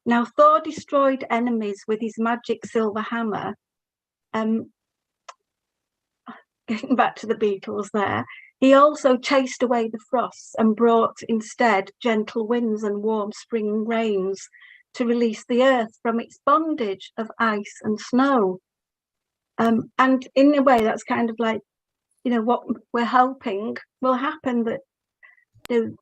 Now, Thor destroyed enemies with his magic silver hammer. Getting back to the Beatles there, he also chased away the frosts and brought instead gentle winds and warm spring rains to release the earth from its bondage of ice and snow. And in a way, that's kind of like, you know, what we're hoping will happen, that the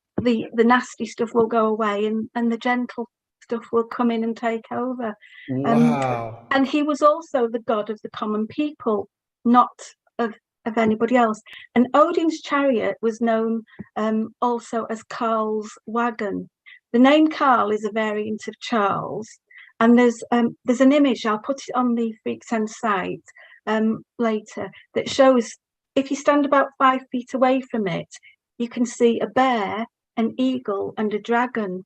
nasty stuff will go away and the gentle stuff will come in and take over.
Wow.
And he was also the god of the common people, not of anybody else. And Odin's chariot was known also as Karl's wagon. The name Karl is a variant of Charles, and there's an image, I'll put it on the Freak Sense site later, that shows, if you stand about 5 feet away from it, you can see a bear, an eagle, and a dragon.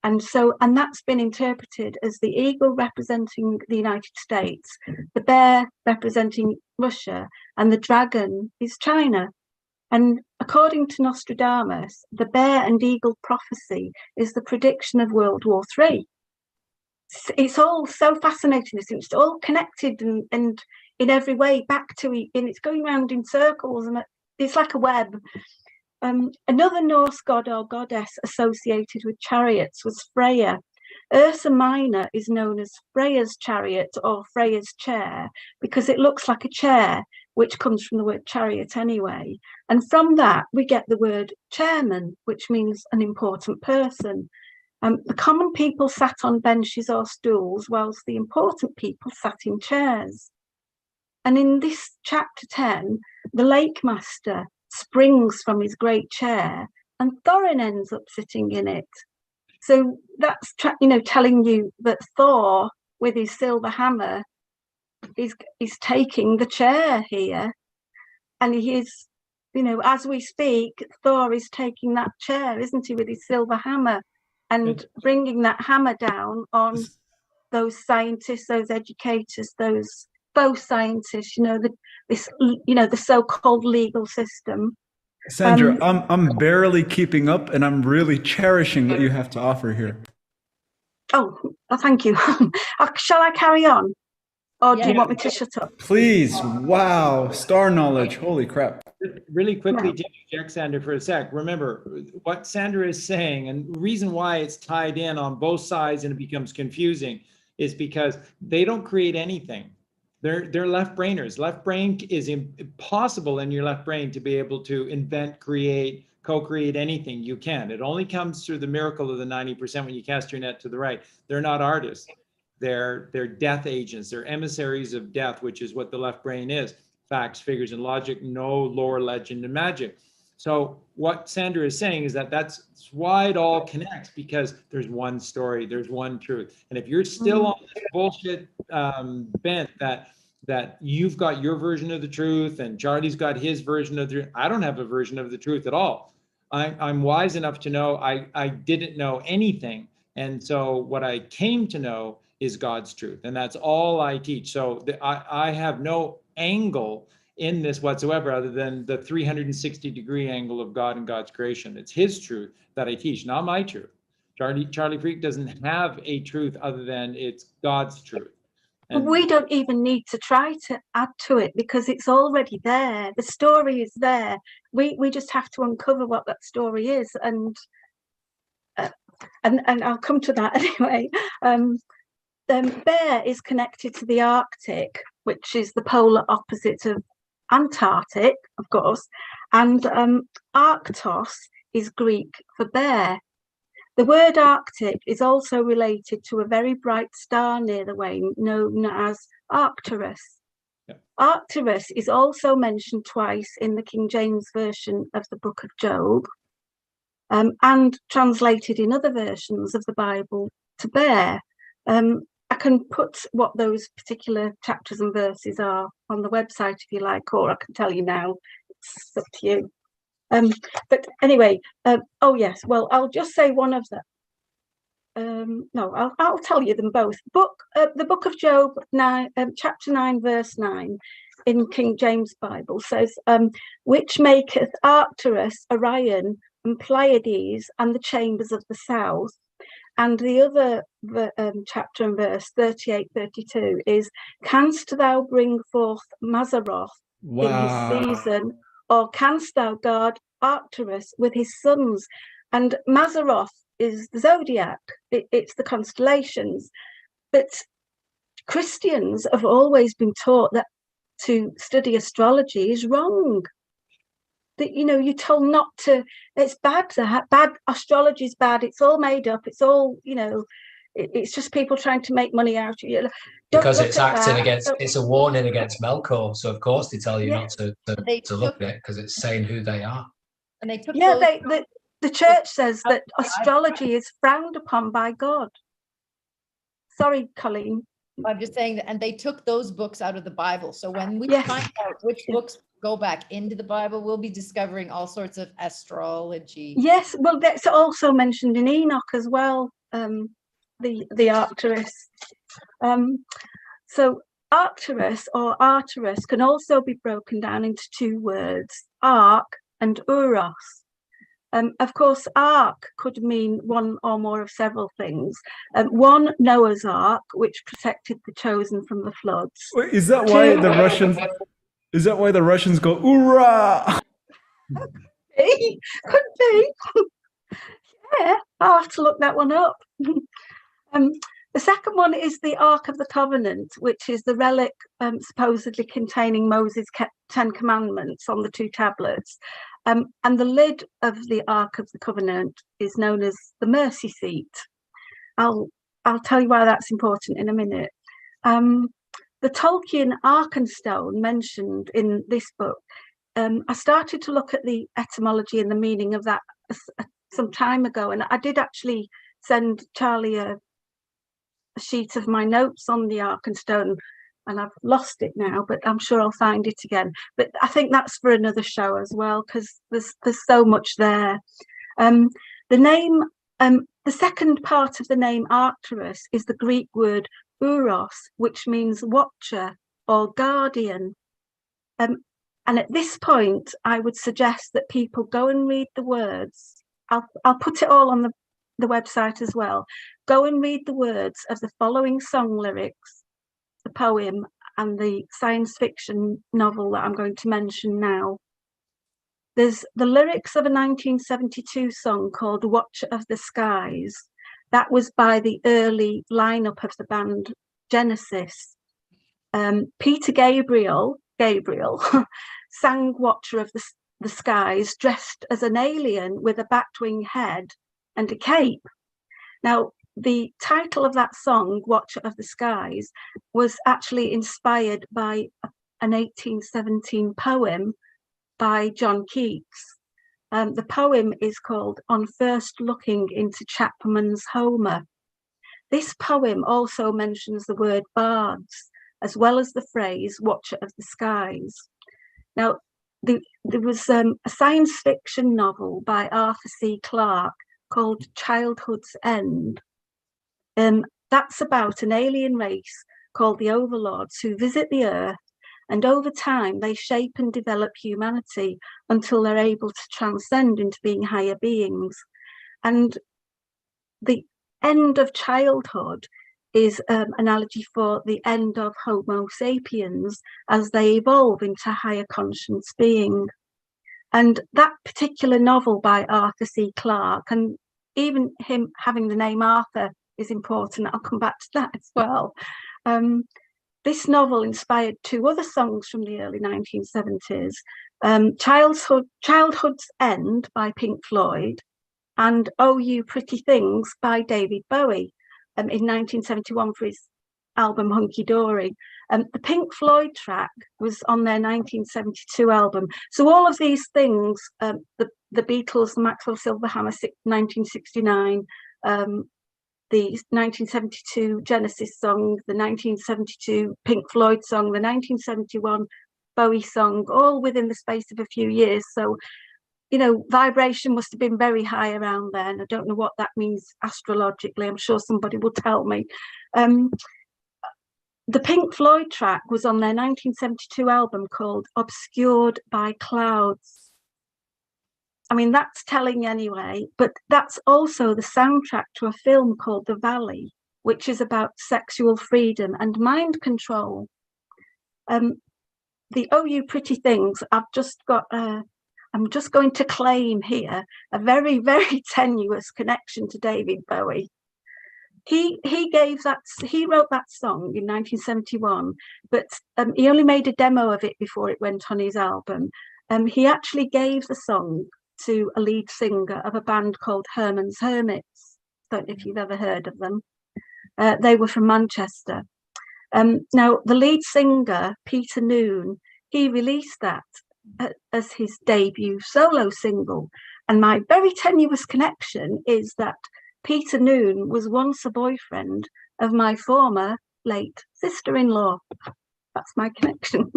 And that's been interpreted as the eagle representing the United States, the bear representing Russia, and the dragon is China. And according to Nostradamus, the bear and eagle prophecy is the prediction of World War III. It's all so fascinating. It's all connected and in every way back to it, and it's going around in circles, and it's like a web. Another Norse god or goddess associated with chariots was Freya. Ursa Minor is known as Freya's chariot or Freya's chair because it looks like a chair, which comes from the word chariot anyway. And from that, we get the word chairman, which means an important person. The common people sat on benches or stools, whilst the important people sat in chairs. And in this chapter 10, the lake master springs from his great chair and Thorin ends up sitting in it. So that's, telling you that Thor, with his silver hammer, is taking the chair here. And he is, as we speak, Thor is taking that chair, isn't he, with his silver hammer, and bringing that hammer down on those scientists, those educators, those faux scientists, the so-called legal system.
Sandra, I'm barely keeping up, and I'm really cherishing what you have to offer here.
Oh, thank you. Shall I carry on? Or do you want me to shut up?
Please. Wow. Star knowledge. Holy crap.
Really quickly to interject, Sandra, for a sec. Remember, what Sandra is saying, and the reason why it's tied in on both sides and it becomes confusing, is because they don't create anything. They're left brainers. Left brain is impossible in your left brain to be able to invent, create, co-create anything. You can. It only comes through the miracle of the 90% when you cast your net to the right. They're not artists. They're death agents. They're emissaries of death, which is what the left brain is. Facts, figures, and logic, no lore, legend, and magic. So what Sandra is saying is that's why it all connects, because there's one story, there's one truth. And if you're still on this bullshit bent that you've got your version of the truth and Charlie's got his version of the truth, I don't have a version of the truth at all. I'm wise enough to know I didn't know anything. And so what I came to know is God's truth. And that's all I teach. So I have no angle in this whatsoever other than the 360-degree angle of God and God's creation. It's his truth that I teach, not my truth. Charlie Freak doesn't have a truth other than it's God's truth. And
we don't even need to try to add to it because it's already there. The story is there. We just have to uncover what that story is, and I'll come to that anyway. Bear is connected to the Arctic, which is the polar opposite of Antarctic, of course, and Arctos is Greek for bear. The word Arctic is also related to a very bright star near the way known as Arcturus.
Yeah.
Arcturus is also mentioned twice in the King James Version of the Book of Job, and translated in other versions of the Bible to bear. I can put what those particular chapters and verses are on the website if you like, or I can tell you now. It's up to you. But anyway, oh yes, well, I'll just say one of them. No, I'll tell you them both. The Book of Job 9, chapter 9, verse 9 in King James Bible says, which maketh Arcturus, Orion, and Pleiades, and the chambers of the south. And the other chapter and verse 38-32 is, canst thou bring forth Mazzaroth in his season, or canst thou guard Arcturus with his sons? And Mazzaroth is the zodiac, it's the constellations. But Christians have always been taught that to study astrology is wrong. That, you're told not to, it's bad, bad, astrology is bad, it's all made up, it's all, it's just people trying to make money out of you.
Because it's acting against, it's a warning against Melkor, so of course they tell you not to look at it, because it's saying who they are.
And they took
the church says that astrology is frowned upon by God. Sorry, Colleen.
I'm just saying that, and they took those books out of the Bible. So when we find out which books go back into the Bible, we'll be discovering all sorts of astrology.
Yes, well, that's also mentioned in Enoch as well, the Arcturus. So Arcturus or Arcturus can also be broken down into two words, ark and uros. Of course, ark could mean one or more of several things. One, Noah's Ark, which protected the chosen from the floods.
Wait, is that why the Russians? Is that why the Russians go "Oorah"?
Could be. Yeah, I'll have to look that one up. The second one is the Ark of the Covenant, which is the relic supposedly containing Moses' 10 Commandments on the 2 tablets. And the lid of the Ark of the Covenant is known as the mercy seat. I'll tell you why that's important in a minute. The the Tolkien Arkenstone mentioned in this book, I started to look at the etymology and the meaning of that some time ago, and I did actually send Charlie a sheet of my notes on the Arkenstone, and I've lost it now, but I'm sure I'll find it again. But I think that's for another show as well, because there's so much there. The name, the second part of the name Arcturus is the Greek word uros, which means watcher or guardian. And at this point, I would suggest that people go and read the words. I'll put it all on the website as well. Go and read the words of the following song lyrics, the poem and the science fiction novel that I'm going to mention now. There's the lyrics of a 1972 song called Watcher of the Skies. That was by the early lineup of the band Genesis. Peter Gabriel sang Watcher of the Skies dressed as an alien with a bat-wing head and a cape. Now, the title of that song, Watcher of the Skies, was actually inspired by an 1817 poem by John Keats. The poem is called On First Looking into Chapman's Homer. This poem also mentions the word bards, as well as the phrase Watcher of the Skies. Now, there was a science fiction novel by Arthur C. Clarke called Childhood's End. That's about an alien race called the Overlords who visit the Earth, and over time they shape and develop humanity until they're able to transcend into being higher beings. And the end of childhood is an analogy for the end of Homo sapiens as they evolve into higher conscience being. And that particular novel by Arthur C. Clarke, and even him having the name Arthur is important, I'll come back to that as well. This novel inspired two other songs from the early 1970s, Childhood's End by Pink Floyd and Oh You Pretty Things by David Bowie in 1971 for his album Hunky Dory. The Pink Floyd track was on their 1972 album. So all of these things, the Beatles, the Maxwell Silverhammer 1969, the 1972 Genesis song, the 1972 Pink Floyd song, the 1971 Bowie song, all within the space of a few years. So, you know, vibration must have been very high around then. I don't know what that means astrologically. I'm sure somebody will tell me. The Pink Floyd track was on their 1972 album called Obscured by Clouds. I mean, that's telling anyway, but that's also the soundtrack to a film called The Valley, which is about sexual freedom and mind control. The Oh You Pretty Things, I'm just going to claim here a very, very tenuous connection to David Bowie. He wrote that song in 1971, but he only made a demo of it before it went on his album. He actually gave the song to a lead singer of a band called Herman's Hermits. Don't know if you've ever heard of them. They were from Manchester. Now, the lead singer, Peter Noone, he released that as his debut solo single. And my very tenuous connection is that Peter Noone was once a boyfriend of my former late sister-in-law. That's my connection.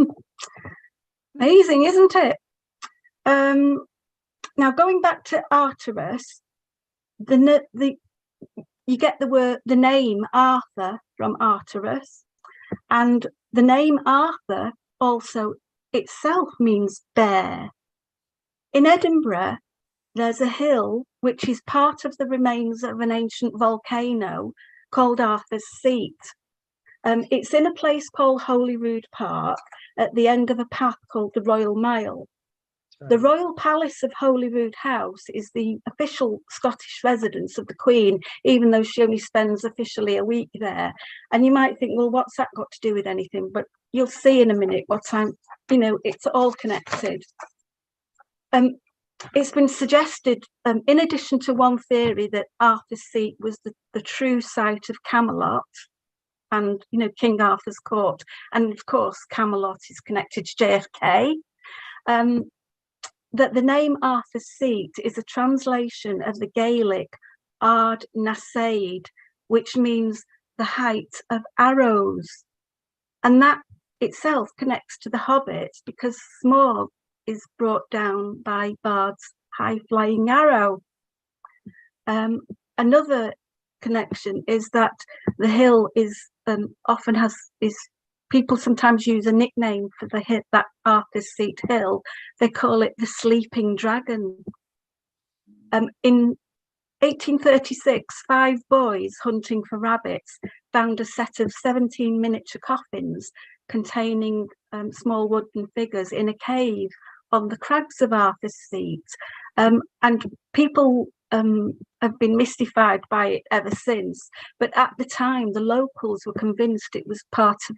Amazing, isn't it? Now, going back to Arcturus, you get the name Arthur from Arcturus, and the name Arthur also itself means bear. In Edinburgh, there's a hill which is part of the remains of an ancient volcano called Arthur's Seat. It's in a place called Holyrood Park at the end of a path called the Royal Mile. The Royal Palace of Holyrood House is the official Scottish residence of the Queen, even though she only spends officially a week there. And you might think, well, what's that got to do with anything? But you'll see in a minute it's all connected. It's been suggested, in addition to one theory, that Arthur's Seat was the true site of Camelot. and, you know, King Arthur's court. And of course, Camelot is connected to JFK. That the name Arthur's Seat is a translation of the Gaelic Ard Nasaid, which means the height of arrows. And that itself connects to the Hobbits, because Smaug is brought down by Bard's high-flying arrow. Another connection is that the hill is often has people sometimes use a nickname for the hit, that Arthur's Seat Hill. They call it the Sleeping Dragon. In 1836, 5 boys hunting for rabbits found a set of 17 miniature coffins containing small wooden figures in a cave on the crags of Arthur's Seat. And people have been mystified by it ever since. But at the time, the locals were convinced it was part of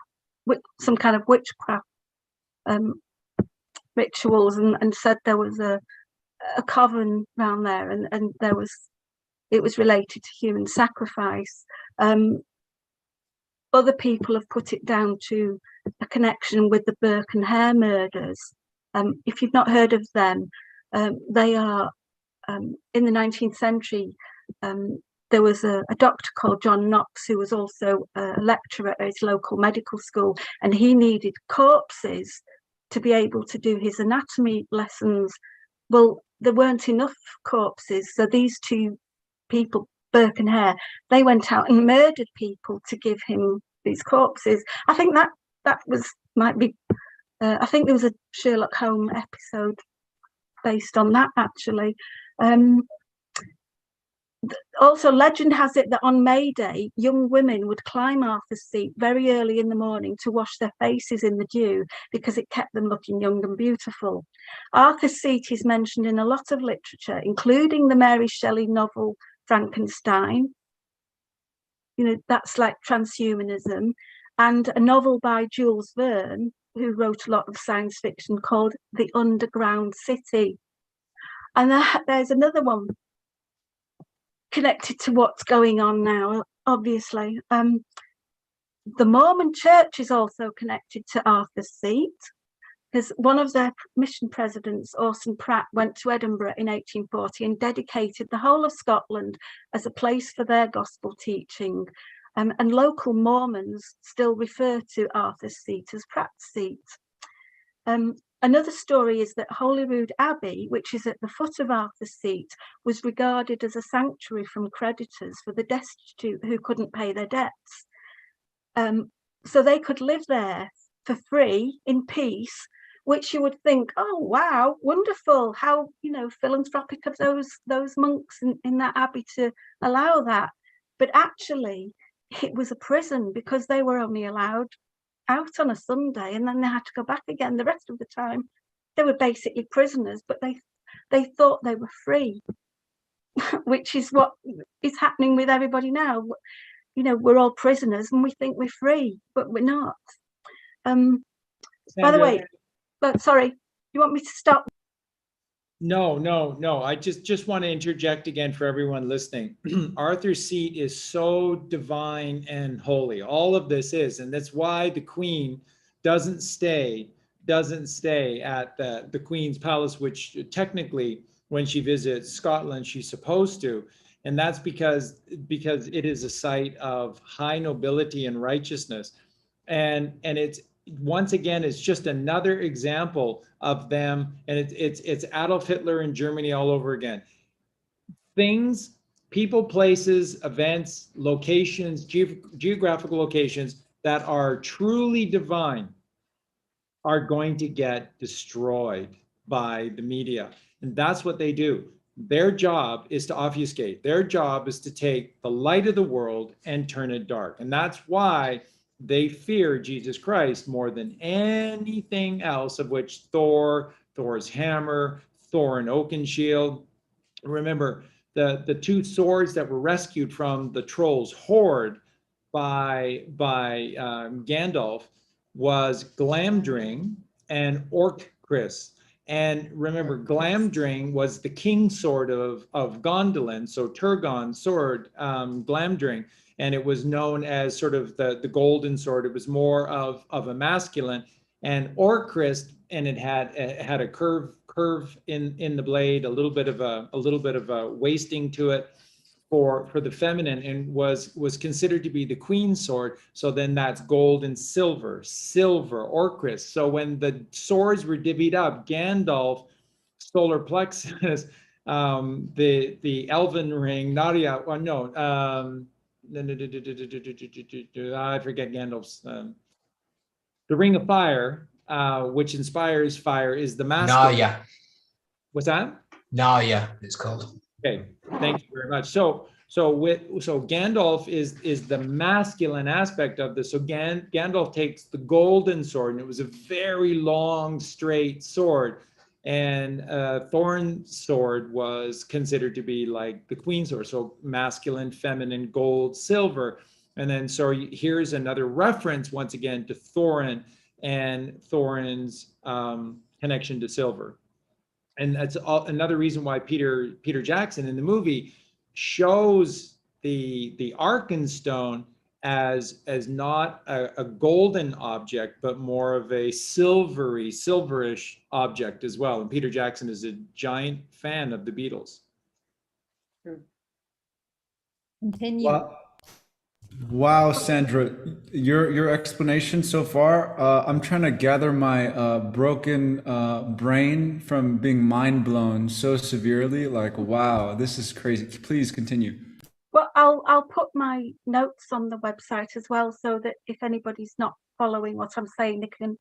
some kind of witchcraft rituals, and said there was a coven around there, and it was related to human sacrifice. Other people have put it down to a connection with the Birken hair murders. If you've not heard of them, they are in the 19th century. There was a doctor called John Knox, who was also a lecturer at his local medical school, and he needed corpses to be able to do his anatomy lessons. Well, there weren't enough corpses, so these 2 people, Birken hair, they went out and murdered people to give him these corpses. I think that might be. I think there was a Sherlock Holmes episode based on that, actually. Also, legend has it that on May Day, young women would climb Arthur's Seat very early in the morning to wash their faces in the dew, because it kept them looking young and beautiful. Arthur's Seat is mentioned in a lot of literature, including the Mary Shelley novel Frankenstein. You know, that's like transhumanism, and a novel by Jules Verne, who wrote a lot of science fiction, called The Underground City. And there's another one connected to what's going on now, obviously. The Mormon Church is also connected to Arthur's Seat, because one of their mission presidents, Orson Pratt, went to Edinburgh in 1840 and dedicated the whole of Scotland as a place for their gospel teaching. And local Mormons still refer to Arthur's Seat as Pratt's Seat. Another story is that Holyrood Abbey, which is at the foot of Arthur's Seat, was regarded as a sanctuary from creditors for the destitute who couldn't pay their debts. So they could live there for free in peace, which you would think, oh wow, wonderful, how, you know, philanthropic of those monks in that abbey to allow that. But actually, it was a prison, because they were only allowed out on a Sunday, and then they had to go back again the rest of the time. They were basically prisoners, but they thought they were free, which is what is happening with everybody now. You know, we're all prisoners and we think we're free, but we're not.
Sandra,
by the way, but sorry, you want me to stop?
No. I just want to interject again for everyone listening. Arthur's Seat is so divine and holy. All of this is, and that's why the Queen doesn't stay at the Queen's Palace, which technically, when she visits Scotland, she's supposed to. And that's because it is a site of high nobility and righteousness. And it's, once again, it's just another example of them, and it's Adolf Hitler in Germany all over again. Things, people, places, events, locations, geographical locations that are truly divine are going to get destroyed by the media, and that's what they do. Their job is to obfuscate. Their job is to take the light of the world and turn it dark, and that's why they fear Jesus Christ more than anything else, of which Thor's hammer, Thor and Oakenshield. Remember, the 2 swords that were rescued from the trolls' horde by Gandalf was Glamdring and Orcchris. And remember, Glamdring was the king sword of Gondolin, so Turgon's sword, Glamdring, and it was known as sort of the golden sword. It was more of a masculine. And Orcrist, and it had a curve in the blade, a little bit of a wasting to it for the feminine, and was considered to be the queen's sword. So then that's gold and silver, Orcrist. So when the swords were divvied up, Gandalf, solar plexus, the elven ring, Nadia, well, no, I forget Gandalf's, the ring of fire, which inspires fire, is the master.
Narya.
What's that?
Narya, it's called.
Okay, thank you very much. So Gandalf is the masculine aspect of this. So Gandalf takes the golden sword, and it was a very long, straight sword. And Thorin's sword was considered to be like the queen's sword, so masculine, feminine, gold, silver. And then so here's another reference once again to Thorin and Thorin's connection to silver. And that's another reason why Peter Jackson in the movie shows the Arkenstone as not a golden object, but more of a silverish object as well. And Peter Jackson is a giant fan of the Beatles.
Continue.
Wow, Sandra, your explanation so far, I'm trying to gather my broken brain from being mind blown so severely. Like, wow, this is crazy. Please continue.
Well, I'll put my notes on the website as well, so that if anybody's not following what I'm saying, they can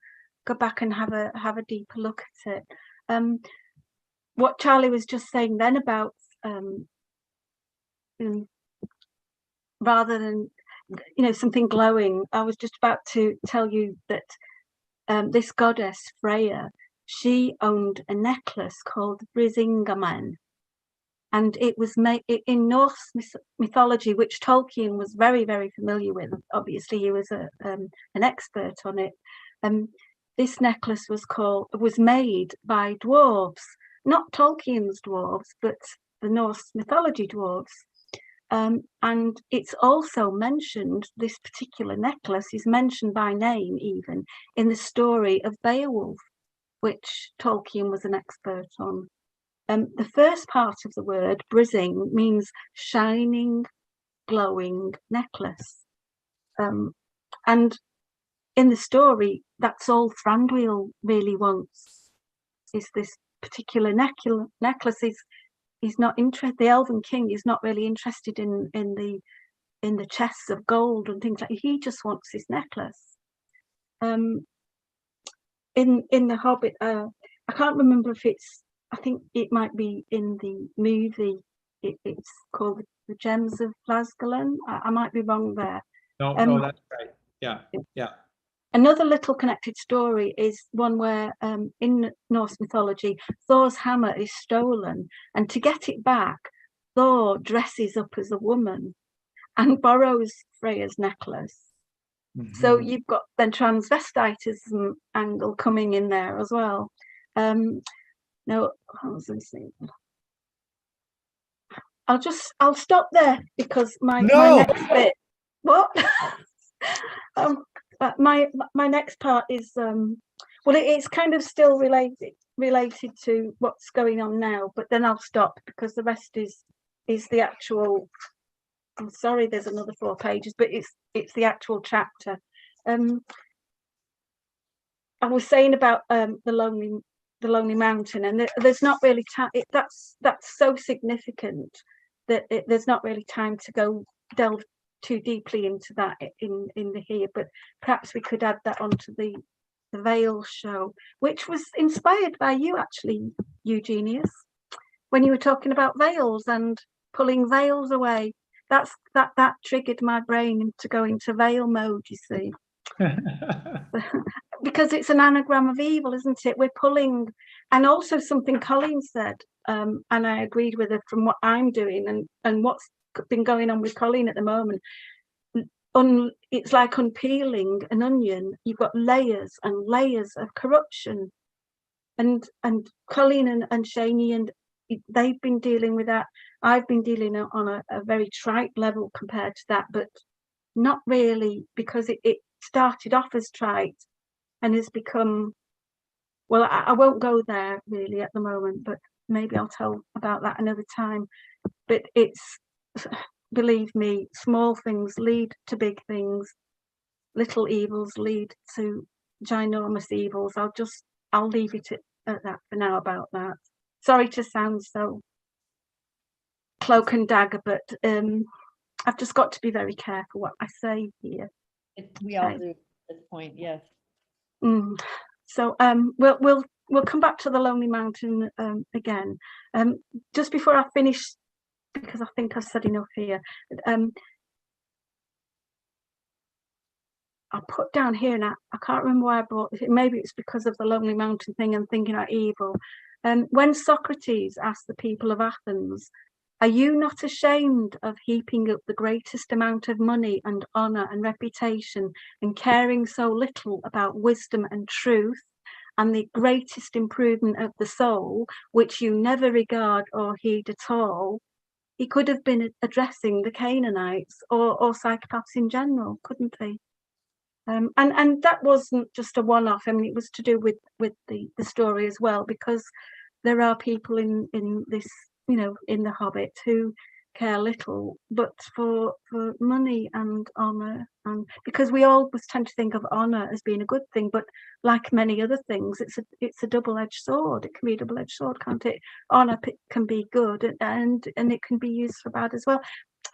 go back and have a deeper look at it. What Charlie was just saying then about rather than something glowing, I was just about to tell you that this goddess Freya, she owned a necklace called Brisingamen, and it was made in Norse mythology, which Tolkien was very, very familiar with. Obviously, he was an expert on it. This necklace was made by dwarves, not Tolkien's dwarves, but the Norse mythology dwarves. And it's also mentioned, this particular necklace is mentioned by name even in the story of Beowulf, which Tolkien was an expert on. The first part of the word, brising, means shining, glowing necklace. And in the story, that's all Thranduil really wants, is this particular necklace. He's not interested. The Elven King is not really interested in the chests of gold and things like that. He just wants this necklace. In the Hobbit, I can't remember if I think it might be in the movie. It's called The Gems of Lasgalen. I might be wrong there.
No, that's right. Yeah.
Another little connected story is one where in Norse mythology, Thor's hammer is stolen, and to get it back, Thor dresses up as a woman and borrows Freya's necklace. Mm-hmm. So you've got then transvestitism angle coming in there as well. No, what was I saying? I'll stop there because my next bit. What? My next part is it's kind of still related to what's going on now, but then I'll stop because the rest is the actual. I'm sorry, there's another 4 pages, but it's the actual chapter. I was saying about the lonely mountain, and there's not really time. That's so significant that there's not really time to delve too deeply into that in the here, but perhaps we could add that onto the Veil show, which was inspired by you actually, Eugenius, when you were talking about veils and pulling veils away. That triggered my brain to go into veil mode, you see. Because it's an anagram of evil, isn't it? We're pulling, and also something Colleen said, and I agreed with her from what I'm doing and what's been going on with Colleen at the moment. It's like unpeeling an onion. You've got layers and layers of corruption and Colleen and Shaney, and they've been dealing with that. I've been dealing on a very trite level compared to that, but not really, because it started off as trite and has become, well, I won't go there really at the moment, but maybe I'll tell about that another time. But it's, believe me, small things lead to big things. Little evils lead to ginormous evils. I'll leave it at that for now about that. Sorry to sound so cloak and dagger, but I've just got to be very careful what I say here.
We all do at this point, yes.
So we'll come back to the Lonely Mountain again. Just before I finish, because I think I've said enough here. I put down here, and I can't remember why I brought it. Maybe it's because of the Lonely Mountain thing and thinking about evil. When Socrates asked the people of Athens, "Are you not ashamed of heaping up the greatest amount of money and honor and reputation and caring so little about wisdom and truth and the greatest improvement of the soul, which you never regard or heed at all?" He could have been addressing the Canaanites or psychopaths in general, couldn't he? And that wasn't just a one-off. I mean, it was to do with the story as well, because there are people in this, you know, in the Hobbit who care little, but for money and honor, and because we always tend to think of honor as being a good thing, but like many other things, it's a double-edged sword. It can be a double-edged sword, can't it? Honor can be good, and it can be used for bad as well.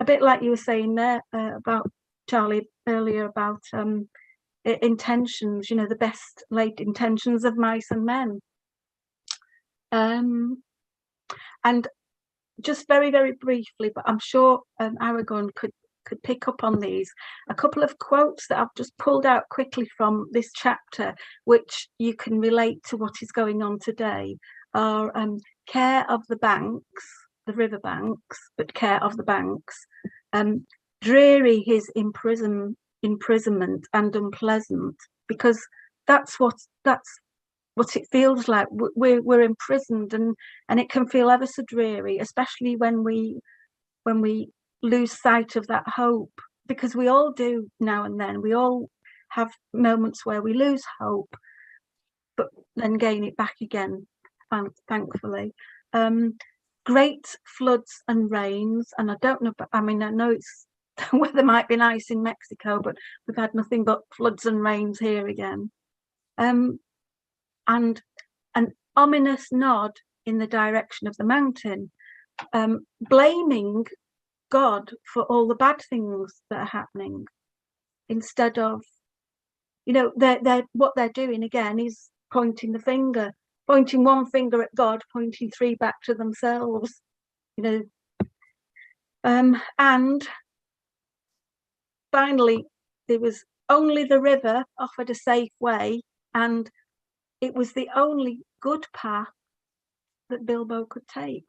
A bit like you were saying there about Charlie earlier about intentions, you know, the best laid intentions of mice and men. And just very, very briefly, but I'm sure Aragorn could pick up on these. A couple of quotes that I've just pulled out quickly from this chapter, which you can relate to what is going on today, are care of the banks, the river banks, but care of the banks. Dreary his imprisonment and unpleasant, because that's what it feels like. We're imprisoned, and it can feel ever so dreary, especially when we lose sight of that hope, because we all do now and then. We all have moments where we lose hope, but then gain it back again, thankfully. Great floods and rains, and I don't know, but I mean, I know it's the weather might be nice in Mexico, but we've had nothing but floods and rains here again. And an ominous nod in the direction of the mountain, blaming God for all the bad things that are happening, instead of, you know, what they're doing again is pointing one finger at God, pointing three back to themselves, you know. And finally, there was only the river offered a safe way, and it was the only good path that Bilbo could take.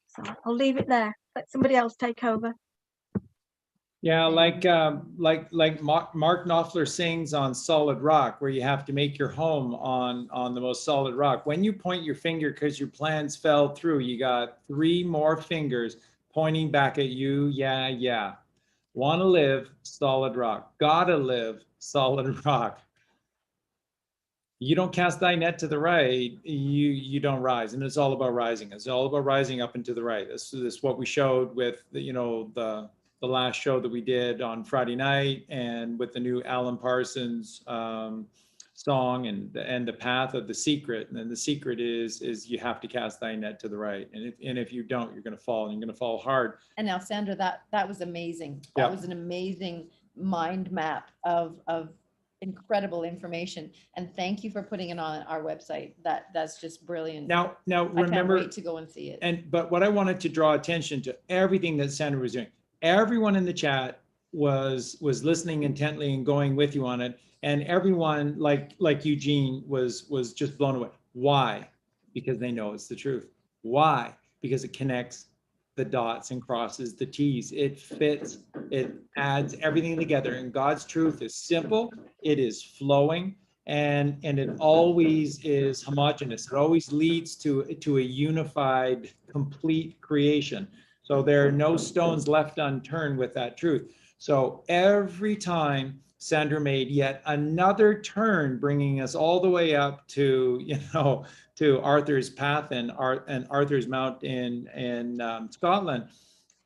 So I'll leave it there. Let somebody else take over.
Yeah, like Mark Knopfler sings on Solid Rock, where you have to make your home on the most solid rock. When you point your finger because your plans fell through, you got three more fingers pointing back at you. Yeah. Want to live, solid rock. Gotta live, solid rock. You don't cast thy net to the right, you don't rise. And it's all about rising. It's all about rising up and to the right. This is what we showed with the last show that we did on Friday night, and with the new Alan Parsons song and the path of the secret. And then the secret is you have to cast thy net to the right. And if you don't, you're going to fall, and you're going to fall hard.
And now, Sandra, that was amazing. That was an amazing mind map of incredible information. And thank you for putting it on our website. That's just brilliant. Now remember, I can't wait to go and see it.
But what I wanted to draw attention to, everything that Sandra was doing, everyone in the chat was listening intently and going with you on it. And everyone, like Eugene, was just blown away. Why? Because they know it's the truth. Why? Because it connects the dots and crosses the T's. It fits, it adds everything together. And God's truth is simple, it is flowing, and it always is homogeneous. It always leads to a unified, complete creation. So there are no stones left unturned with that truth. So every time Sandra made yet another turn, bringing us all the way up to, to Arthur's Path and Arthur's Mount in Scotland,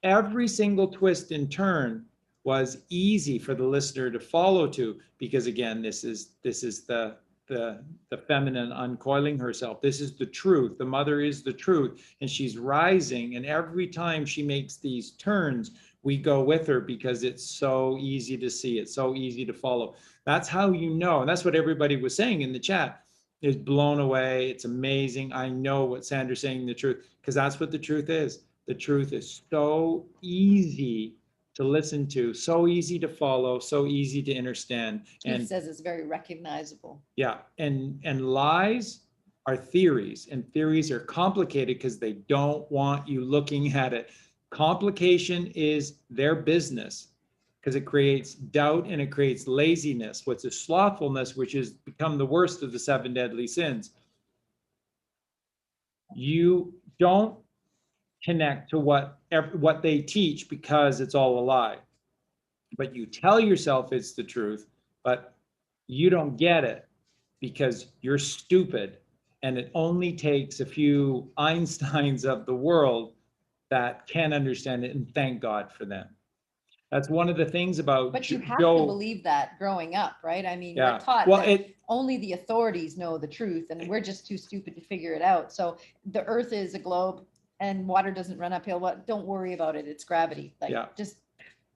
every single twist and turn was easy for the listener to follow to, because again, this is the feminine uncoiling herself. This is the truth. The mother is the truth, and she's rising. And every time she makes these turns, we go with her because it's so easy to see. It's so easy to follow. That's how you know. And that's what everybody was saying in the chat, is blown away. It's amazing. I know what Sandra's saying, the truth, because that's what the truth is. The truth is so easy to listen to, so easy to follow, so easy to understand.
And says it's very recognizable.
Yeah, and lies are theories, and theories are complicated because they don't want you looking at it. Complication is their business because it creates doubt and it creates laziness, which is slothfulness, which has become the worst of the 7 deadly sins. You don't connect to what they teach because it's all a lie, but you tell yourself it's the truth, but you don't get it because you're stupid, and it only takes a few Einsteins of the world that can understand it, and thank God for them. That's one of the things about
But you have
Joe.
to believe that growing up, right? I mean,
Yeah.
we're taught
Well,
that only the authorities know the truth, and we're just too stupid to figure it out. So the earth is a globe and water doesn't run uphill. What? Don't worry about it. It's gravity. Like,
Yeah.
just,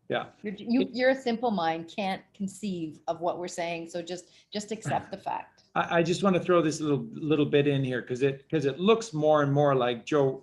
Yeah.
you're a simple mind, can't conceive of what we're saying. So just accept the fact.
I just want to throw this little bit in here because it looks more and more like Joe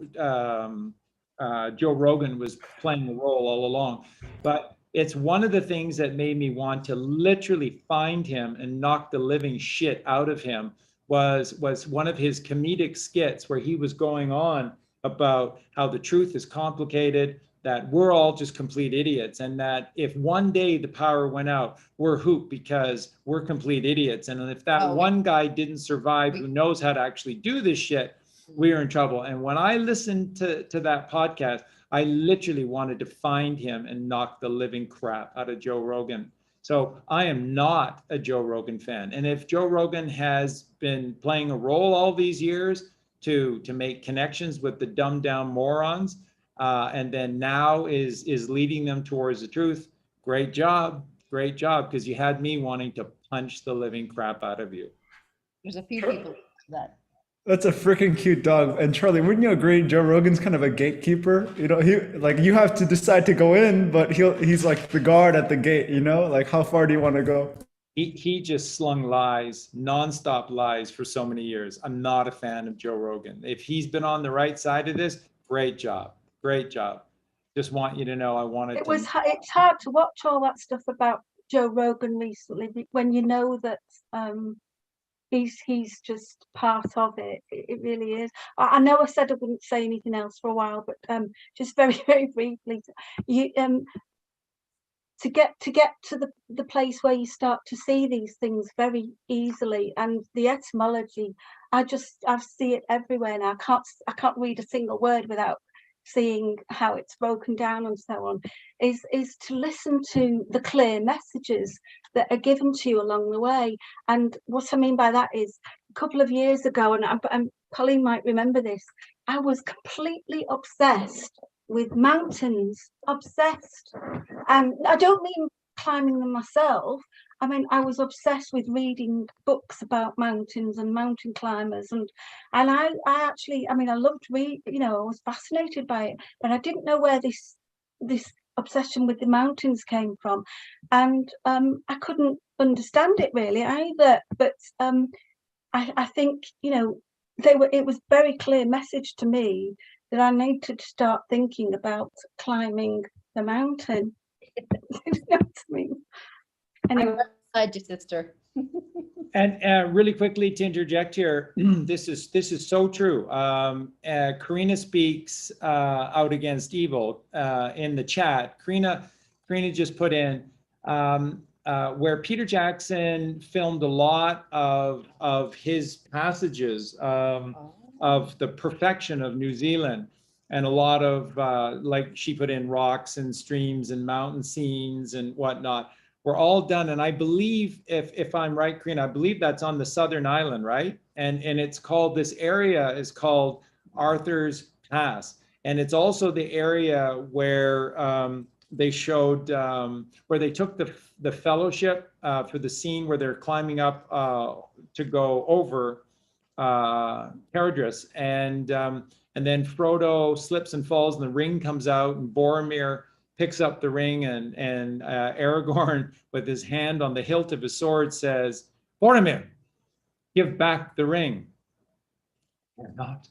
Rogan was playing the role all along, but it's one of the things that made me want to literally find him and knock the living shit out of him was one of his comedic skits where he was going on about how the truth is complicated, that we're all just complete idiots, and that if one day the power went out, we're hooped because we're complete idiots. And if that one guy didn't survive who knows how to actually do this shit, we're in trouble. And when I listened to that podcast, I literally wanted to find him and knock the living crap out of Joe Rogan. So I am not a Joe Rogan fan. And if Joe Rogan has been playing a role all these years to make connections with the dumbed down morons, and then now is leading them towards the truth, great job, because you had me wanting to punch the living crap out of you.
There's a few people that.
That's a freaking cute dog. And Charlie, wouldn't you agree Joe Rogan's kind of a gatekeeper? You have to decide to go in, but he's like the guard at the gate, like how far do you want to go?
He just slung lies, nonstop lies for so many years. I'm not a fan of Joe Rogan. If he's been on the right side of this, great job. Just want you to know I wanted to.
It's hard to watch all that stuff about Joe Rogan recently when you know that he's just part of it. It really is. I know I said I wouldn't say anything else for a while, but just very, very briefly, you to get to the place where you start to see these things very easily, and the etymology, I see it everywhere now. I can't read a single word without seeing how it's broken down and so on, is to listen to the clear messages that are given to you along the way. And what I mean by that is, a couple of years ago, and Colleen might remember this, I was completely obsessed with mountains, obsessed. And I don't mean climbing them myself. I mean, I was obsessed with reading books about mountains and mountain climbers, and I actually, I loved reading. I was fascinated by it, but I didn't know where this obsession with the mountains came from, and I couldn't understand it really either. But I think it was very clear message to me that I needed to start thinking about climbing the mountain. You know what I mean? Anyway.
Beside your sister.
And really quickly to interject here, this is so true. Karina speaks out against evil in the chat. Karina just put in, where Peter Jackson filmed a lot of his passages of the perfection of New Zealand, and a lot of like she put in rocks and streams and mountain scenes and whatnot, were all done. And I believe, if I'm right, Karina, I believe that's on the Southern Island, right? And it's called, this area is called Arthur's Pass. And it's also the area where they showed, where they took the fellowship for the scene where they're climbing up to go over Caradhras, and then Frodo slips and falls, and the ring comes out, and Boromir picks up the ring, and Aragorn, with his hand on the hilt of his sword, says, "Boromir, give back the ring." Or not.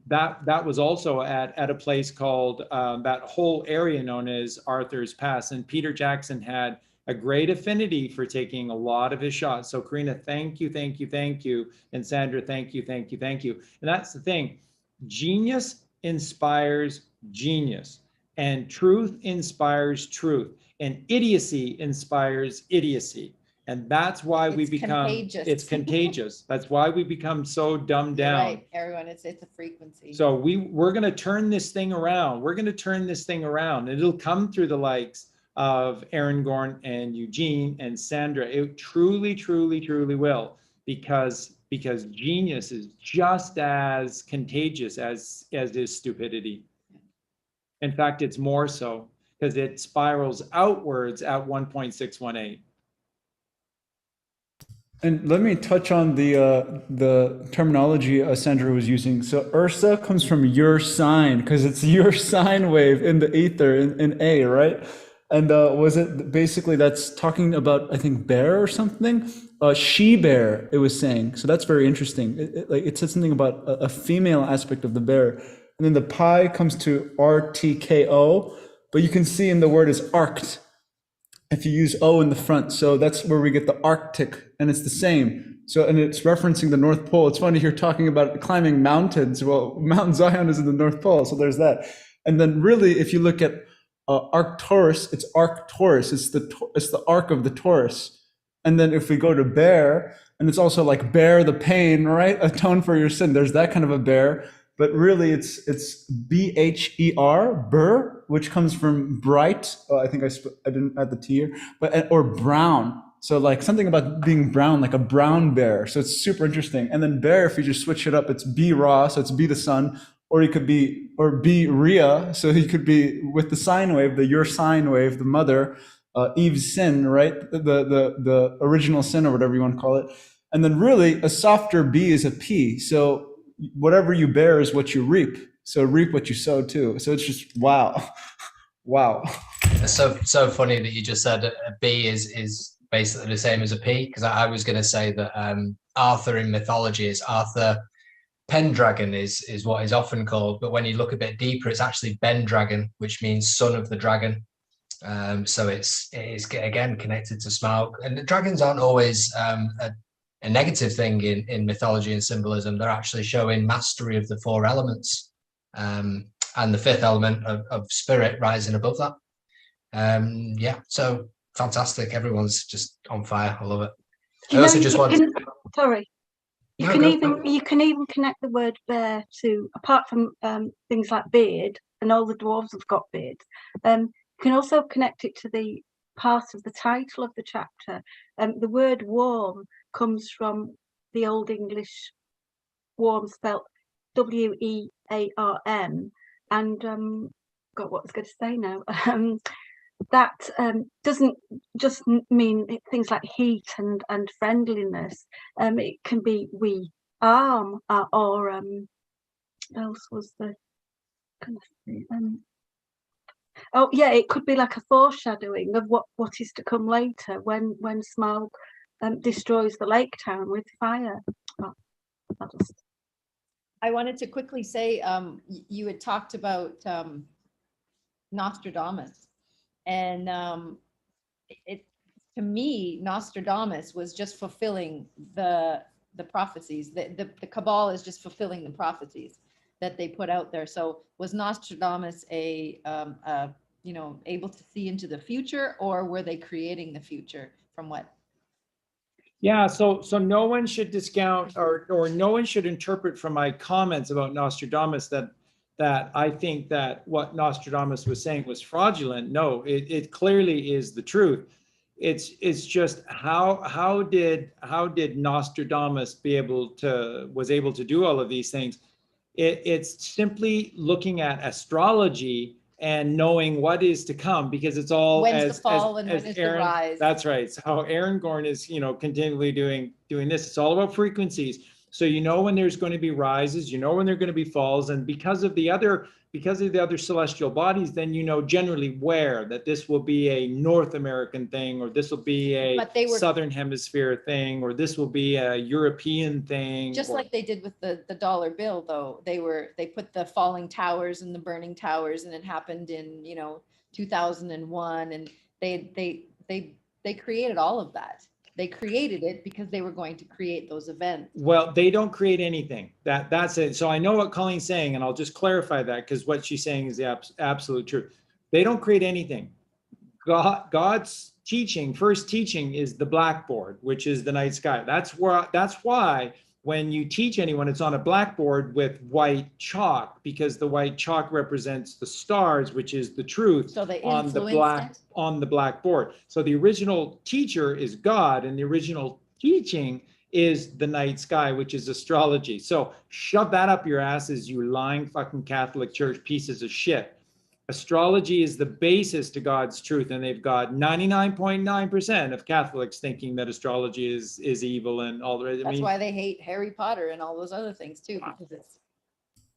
That was also at a place called, that whole area known as Arthur's Pass. And Peter Jackson had a great affinity for taking a lot of his shots. So Karina, thank you, thank you, thank you. And Sandra, thank you, thank you, thank you. And that's the thing. Genius inspires genius, and truth inspires truth, and idiocy inspires idiocy. And that's why we become, it's contagious. That's why we become so dumbed down.
Right, everyone, it's a frequency.
So we're going to turn this thing around. We're going to turn this thing around. It'll come through the likes of Aragorn and Eugene and Sandra. It truly, truly, truly will, because genius is just as contagious as is stupidity. In fact, it's more so, because it spirals outwards at 1.618.
And let me touch on the terminology Sandra was using. So Ursa comes from your sign, because it's your sine wave in the ether in A, right? And was it basically, that's talking about, I think, bear or something? She bear, it was saying. So that's very interesting. It said something about a female aspect of the bear. And then the pi comes to RTKO, but you can see in the word is arced if you use O in the front. So that's where we get the Arctic, and it's the same. So, and it's referencing the North Pole. It's funny, you're talking about climbing mountains. Well, Mount Zion is in the North Pole, so there's that. And then really, if you look at Arcturus, it's Arcturus. It's the arc of the Taurus. And then if we go to bear, and it's also like bear the pain, right? Atone for your sin. There's that kind of a bear. But really, it's BHER, burr, which comes from bright. I think I didn't add the T here, but or brown. So like something about being brown, like a brown bear. So it's super interesting. And then bear, if you just switch it up, it's B Ra, so it's B the sun, or you could be, or B Rhea, so you could be with the sine wave, your sine wave, the mother, Eve's sin, right? The original sin, or whatever you want to call it. And then really, a softer B is a P. So whatever you bear is what you reap. So reap what you sow too. So it's just wow. Wow.
It's so funny that you just said a B is basically the same as a P, because I was going to say that Arthur in mythology is Arthur Pendragon is what is often called, but when you look a bit deeper, it's actually Bendragon, which means son of the dragon. So it is again connected to Smaug, and the dragons aren't always a negative thing in mythology and symbolism. They're actually showing mastery of the four elements, and the fifth element of spirit rising above that. Yeah, so fantastic. Everyone's just on fire. I love it. I also just want.
Sorry. You can even connect the word bear to, apart from things like beard, and all the dwarves have got beards. You can also connect it to the part of the title of the chapter. The word warm comes from the Old English warm, spelt WEARM, and God, what I was going to say now. That doesn't just mean things like heat and friendliness. It can be we arm, or else was the oh yeah, it could be like a foreshadowing of what is to come later when Smaug destroys the Laketown with fire. Oh,
I wanted to quickly say, you had talked about Nostradamus, and to me, Nostradamus was just fulfilling the prophecies. The Cabal is just fulfilling the prophecies that they put out there. So was Nostradamus a you know, able to see into the future, or were they creating the future from what?
Yeah, so no one should discount or no one should interpret from my comments about Nostradamus that I think that what Nostradamus was saying was fraudulent. No, it clearly is the truth. It's just how did Nostradamus was able to do all of these things? It's simply looking at astrology and knowing what is to come, because it's all
When's the fall and when is the
Aaron,
rise?
that's right. So how Aaron Gorn is, you know, continually doing this. It's all about frequencies. So you know when there's going to be rises, you know when there are going to be falls, and because of the other celestial bodies, then you know generally where that this will be a North American thing, or this will be a Southern Hemisphere thing, or this will be a European thing.
Just like they did with the dollar bill, though. They put the falling towers and the burning towers, and it happened in, you know, 2001, and they created all of that. They created it because they were going to create those events.
Well, they don't create anything. That's it. So I know what Colleen's saying, and I'll just clarify that, because what she's saying is the absolute truth. They don't create anything. God's teaching, first teaching, is the blackboard, which is the night sky. That's why when you teach anyone, it's on a blackboard with white chalk, because the white chalk represents the stars, which is the truth,
So they
on the blackboard. So the original teacher is God, and the original teaching is the night sky, which is astrology. So shove that up your asses, you lying fucking Catholic Church pieces of shit. Astrology is the basis to God's truth, and they've got 99.9% of Catholics thinking that astrology is evil and all the rest.
That's why they hate Harry Potter and all those other things too, because it's.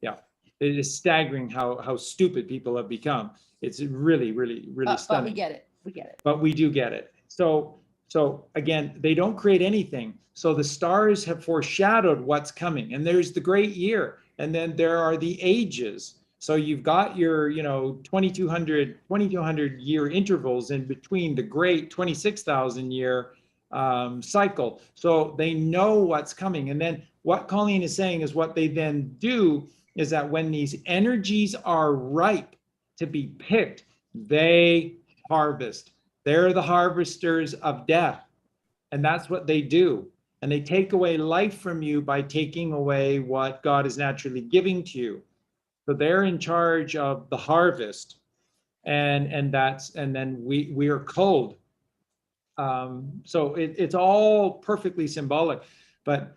Yeah, it is staggering how stupid people have become. It's really stunning.
But we get it.
But we do get it. So again, they don't create anything. So the stars have foreshadowed what's coming, and there's the great year, and then there are the ages. So you've got your, you know, 2200 year intervals in between the great 26,000 year cycle. So they know what's coming. And then what Colleen is saying is what they then do is that when these energies are ripe to be picked, they harvest. They're the harvesters of death. And that's what they do. And they take away life from you by taking away what God is naturally giving to you. So they're in charge of the harvest, and then we are cold. So it's all perfectly symbolic, but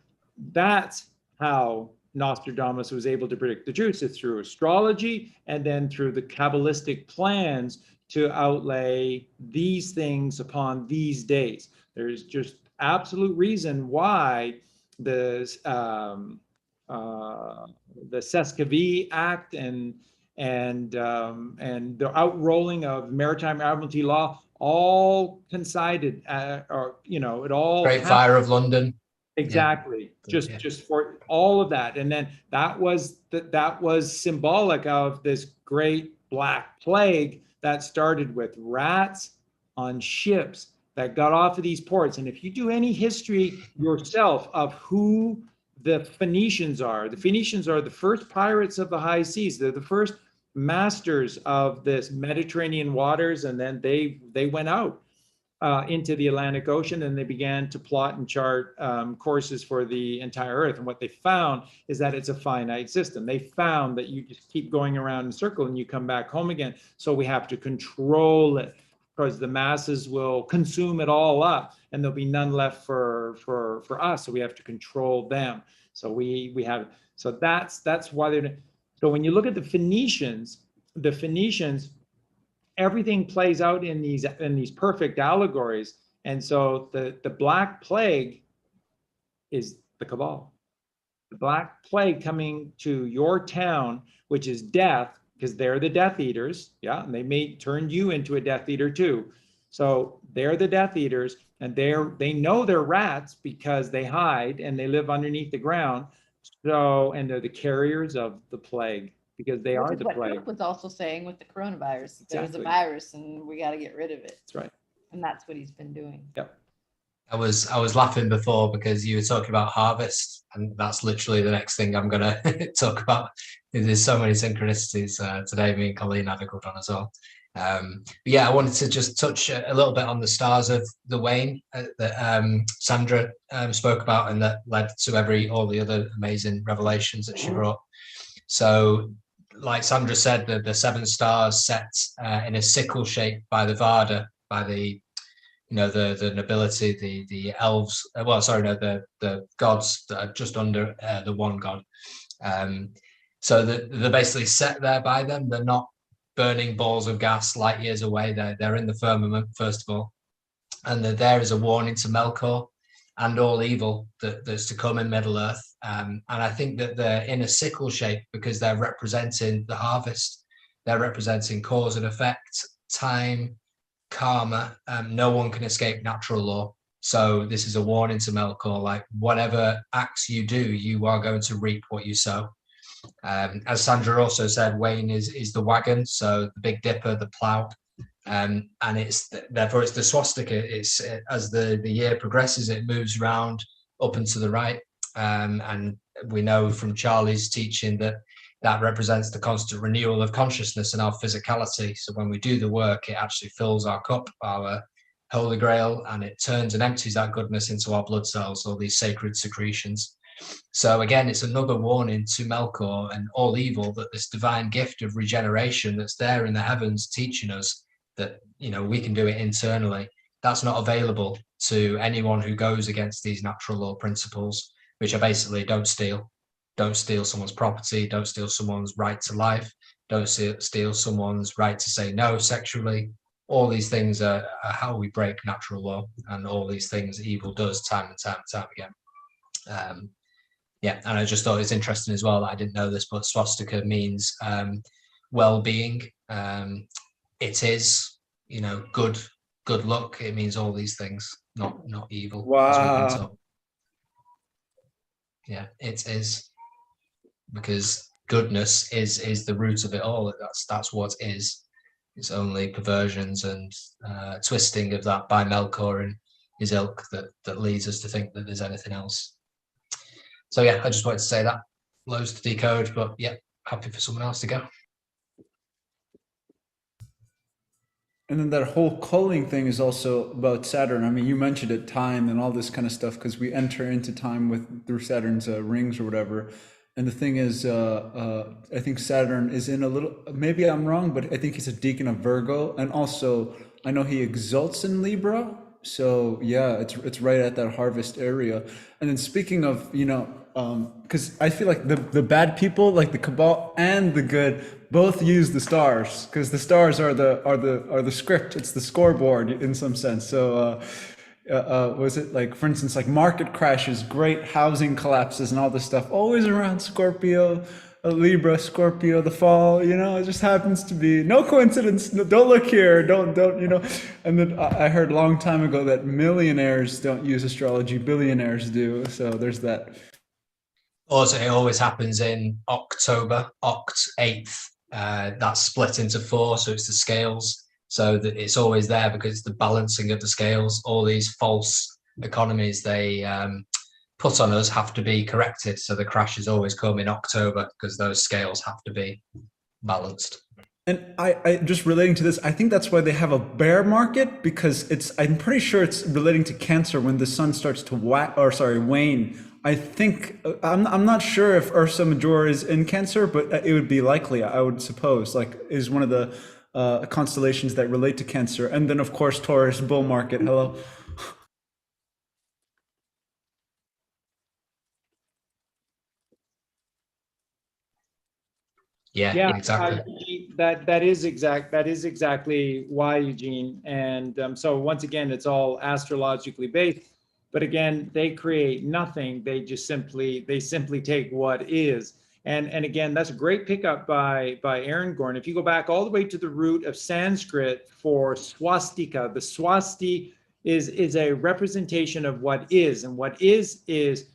that's how Nostradamus was able to predict the truth. It's through astrology, and then through the Kabbalistic plans to outlay these things upon these days. There's just absolute reason why the Sesquivi Act and the outrolling of Maritime Admiralty Law all coincided, or you know, it all.
Great
happened.
Fire of London.
Exactly.
Yeah.
Just for all of that, and then that was symbolic of this great Black Plague that started with rats on ships that got off of these ports. And if you do any history yourself of who the Phoenicians are the first pirates of the high seas. They're the first masters of this Mediterranean waters, and then they went out into the Atlantic Ocean, and they began to plot and chart courses for the entire Earth. And what they found is that it's a finite system. They found that you just keep going around in a circle and you come back home again. So we have to control it, because the masses will consume it all up, and there'll be none left for us. So we have to control them. So that's why they're. So when you look at the Phoenicians, everything plays out in these perfect allegories. And so the Black Plague is the Cabal. The Black Plague coming to your town, which is death, because they're the Death Eaters, yeah, and they may turn you into a Death Eater too. So they're the Death Eaters, and they know they're rats because they hide and they live underneath the ground. So, and they're the carriers of the plague, because they are the plague.
Trump was also saying with the coronavirus,
Exactly.
there's a virus and we got to get rid of it.
That's right.
And that's what he's been doing.
Yep.
I was laughing before because you were talking about harvest, and that's literally the next thing I'm going to talk about. There's so many synchronicities today. Me and Colleen had a good one as well. But yeah, I wanted to just touch a little bit on the stars of the Wayne that Sandra spoke about, and that led to all the other amazing revelations that she brought. So, like Sandra said, the 7 stars set in a sickle shape by the Varda, by the the nobility, the elves. The gods that are just under the one god. So they're basically set there by them. They're not burning balls of gas light years away. They're in the firmament, first of all, and they're there as a warning to Melkor and all evil that's to come in Middle Earth. And I think that they're in a sickle shape because they're representing the harvest. They're representing cause and effect, time, karma. No one can escape natural law. So this is a warning to Melkor, like whatever acts you do, you are going to reap what you sow. As Sandra also said, Wayne is the wagon, so the Big Dipper, the plough, and therefore it's the swastika. It's as the year progresses, it moves around up and to the right, and we know from Charlie's teaching that represents the constant renewal of consciousness and our physicality. So when we do the work, it actually fills our cup, our Holy Grail, and it turns and empties that goodness into our blood cells, all these sacred secretions. So again, it's another warning to Melkor and all evil that this divine gift of regeneration that's there in the heavens teaching us that, we can do it internally. That's not available to anyone who goes against these natural law principles, which are basically don't steal someone's property, don't steal someone's right to life, don't steal someone's right to say no sexually. All these things are how we break natural law, and all these things evil does time and time again. And I just thought it was interesting as well that I didn't know this, but swastika means well-being. It is, good luck. It means all these things, not evil.
Wow.
Yeah, it is, because goodness is the root of it all. That's what is. It's only perversions and twisting of that by Melkor and his ilk that leads us to think that there's anything else. So yeah, I just wanted to say that. Loads to decode, but yeah, happy for someone else to go.
And then that whole culling thing is also about Saturn. I mean, you mentioned it, time and all this kind of stuff, because we enter into time through Saturn's rings or whatever. And the thing is, I think Saturn is in a little, maybe I'm wrong, but I think he's a deacon of Virgo. And also, I know he exalts in Libra. So yeah, it's right at that harvest area. And then speaking of, because I feel like the bad people, like the Cabal and the good, both use the stars, because the stars are the script. It's the scoreboard in some sense. So was it like, for instance, like market crashes, great housing collapses, and all this stuff, always around Scorpio, Libra, Scorpio, the fall, it just happens to be no coincidence. No, don't look here, don't, and then I heard a long time ago that millionaires don't use astrology, billionaires do. So there's that.
Also, it always happens in October, Oct 8th. That's split into 4, so it's the scales. So that it's always there because it's the balancing of the scales. All these false economies they put on us have to be corrected. So the crashes always come in October because those scales have to be balanced.
And I just relating to this, I think that's why they have a bear market, because I'm pretty sure it's relating to Cancer when the sun starts to wane. I think, I'm not sure if Ursa Major is in Cancer, but it would be likely, I would suppose, like is one of the constellations that relate to Cancer. And then of course, Taurus, bull market, hello.
Yeah, exactly.
That is exactly why, Eugene. And so once again, it's all astrologically based. But again, they create nothing. They simply take what is. And again, that's a great pickup by Aaron Gorn. If you go back all the way to the root of Sanskrit for swastika, the swasti is a representation of what is, and what is this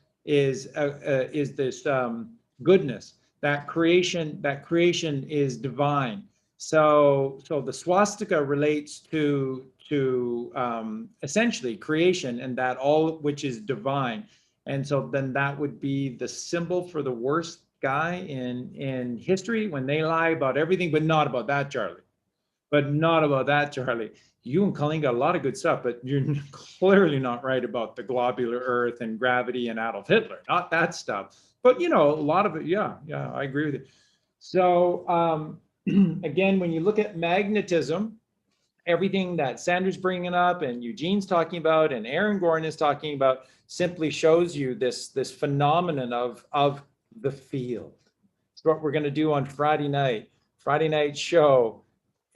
goodness. That creation is divine. So the swastika relates to essentially creation, and that all which is divine. And so then that would be the symbol for the worst guy in history when they lie about everything, but not about that, Charlie. but not about that, Charlie. You and Colleen got a lot of good stuff, but you're clearly not right about the globular Earth and gravity and Adolf Hitler. Not that stuff. But a lot of it, yeah, I agree with you. So again, when you look at magnetism, everything that Sandra's bringing up and Eugene's talking about and Aaron Gordon is talking about simply shows you this phenomenon of the field. It's what we're going to do on Friday night show,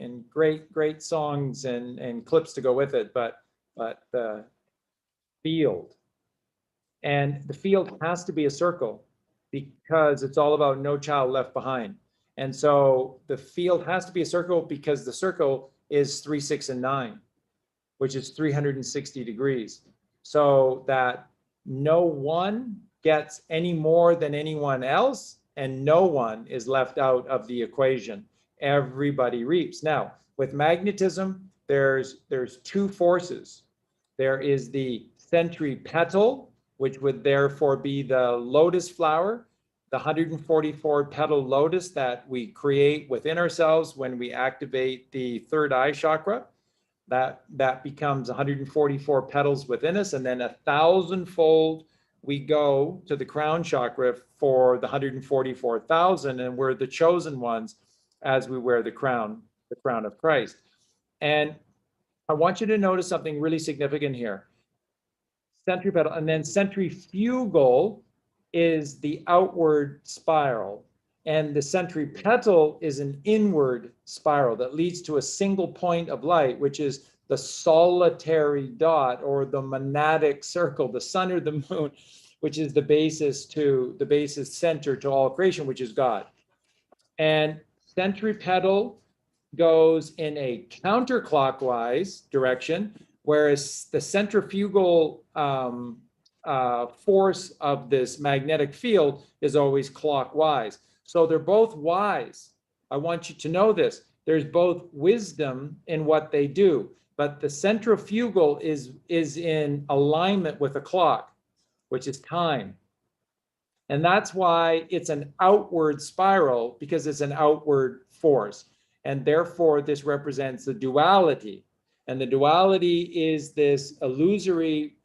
and great songs and clips to go with it, but the field. And the field has to be a circle because it's all about no child left behind. And so the field has to be a circle because the circle is 3, 6, and 9, which is 360 degrees. So that no one gets any more than anyone else, and no one is left out of the equation. Everybody reaps. Now, with magnetism, there's 2 forces. There is the centripetal, which would therefore be the lotus flower, the 144 petal lotus that we create within ourselves when we activate the third eye chakra. That becomes 144 petals within us, and then 1,000-fold we go to the crown chakra for the 144,000, and we're the chosen ones as we wear the crown of Christ. And I want you to notice something really significant here. Centripetal, and then centrifugal is the outward spiral, and the centripetal is an inward spiral that leads to a single point of light, which is the solitary dot or the monadic circle, the sun or the moon, which is the basis center to all creation, which is God. And centripetal goes in a counterclockwise direction, whereas the centrifugal force of this magnetic field is always clockwise. So they're both wise. I want you to know this. There's both wisdom in what they do, but the centrifugal is in alignment with a clock, which is time. And that's why it's an outward spiral, because it's an outward force. And therefore, this represents the duality. And the duality is this illusory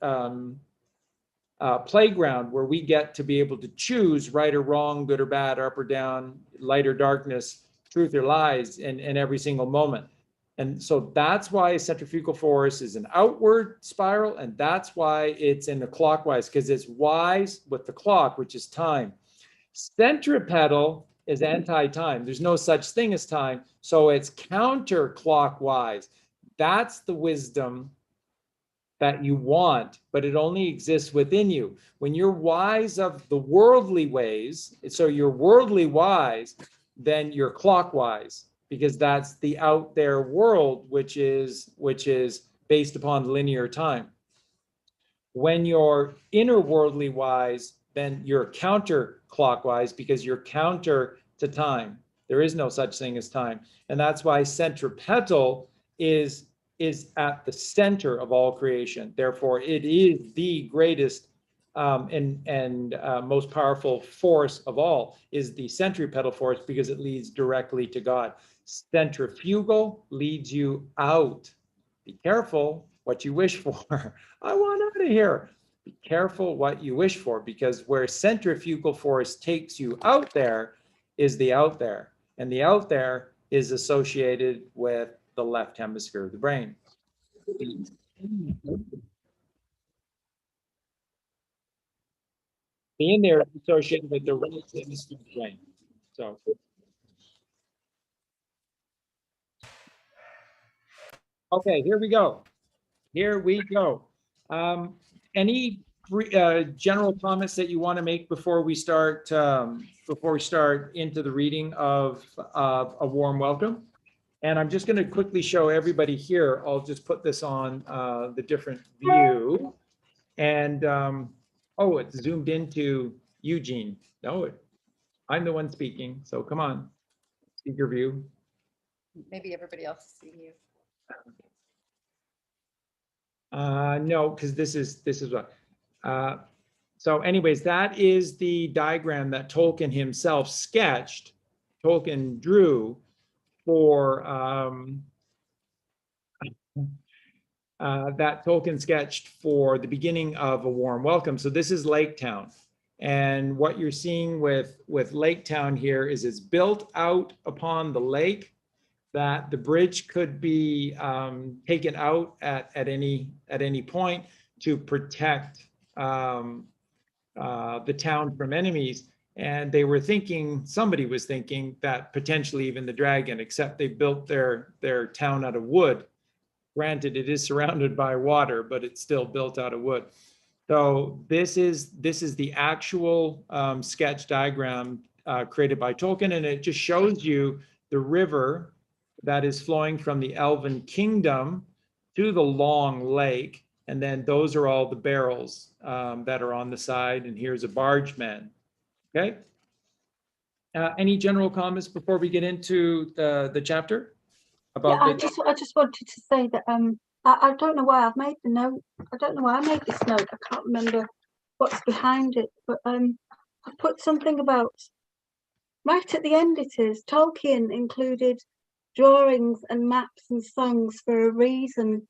playground where we get to be able to choose right or wrong, good or bad, up or down, light or darkness, truth or lies in every single moment. And so that's why centrifugal force is an outward spiral, and that's why it's in the clockwise, because it's wise with the clock, which is time. Centripetal is anti-time. There's no such thing as time, so it's counterclockwise. That's the wisdom that you want, but it only exists within you. When you're wise of the worldly ways, so you're worldly wise, then you're clockwise, because that's the out there world, which is based upon linear time. When you're inner worldly wise, then you're counterclockwise, because you're counter to time. There is no such thing as time. And that's why centripetal is at the center of all creation. Therefore, it is the greatest and most powerful force of all, is the centripetal force, because it leads directly to God. Centrifugal leads you out. Be careful what you wish for. I want out of here. Be careful what you wish for, because where centrifugal force takes you out there is the out there. And the out there is associated with the left hemisphere of the brain. The in there is associated with the right hemisphere of the brain. So. Okay, here we go. Any general comments that you want to make before we start into the reading of A Warm Welcome? And I'm just going to quickly show everybody here. I'll just put this on the different view. And oh, it's zoomed into Eugene. No, I'm the one speaking. So come on, speaker view.
Maybe everybody else is seeing you.
No, because this is what. So anyways, that is the diagram that Tolkien himself sketched, Tolkien drew for that Tolkien sketched for the beginning of A Warm Welcome. So this is Laketown. And what you're seeing with Laketown here is it's built out upon the lake, that the bridge could be taken out at any point to protect the town from enemies. And they were thinking, somebody was thinking that potentially even the dragon, except they built their town out of wood. Granted, it is surrounded by water, but it's still built out of wood. So this is the actual sketch diagram created by Tolkien, and it just shows you the river that is flowing from the Elven Kingdom to the long lake. And then those are all the barrels that are on the side. And here's a bargeman. Okay. Any general comments before we get into the chapter? About
I just wanted to say that I don't know why I've made the note. I don't know why I made this note. I can't remember what's behind it. But I put something about, right at the end it is, Tolkien included drawings and maps and songs for a reason.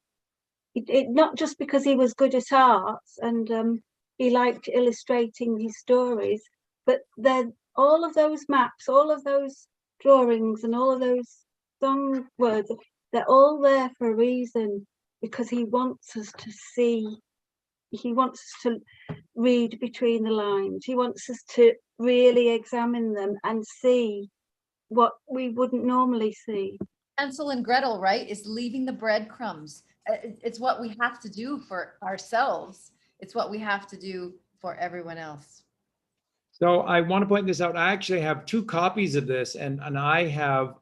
It not just because he was good at arts and he liked illustrating his stories, but then all of those maps, all of those drawings and all of those song words, they're all there for a reason, because he wants us to see, he wants us to read between the lines, he wants us to really examine them and see what we wouldn't normally see.
Hansel and Gretel, right, is leaving the breadcrumbs. It's what we have to do for ourselves. It's what we have to do for everyone else.
So I want to point this out. I actually have 2 copies of this, and I have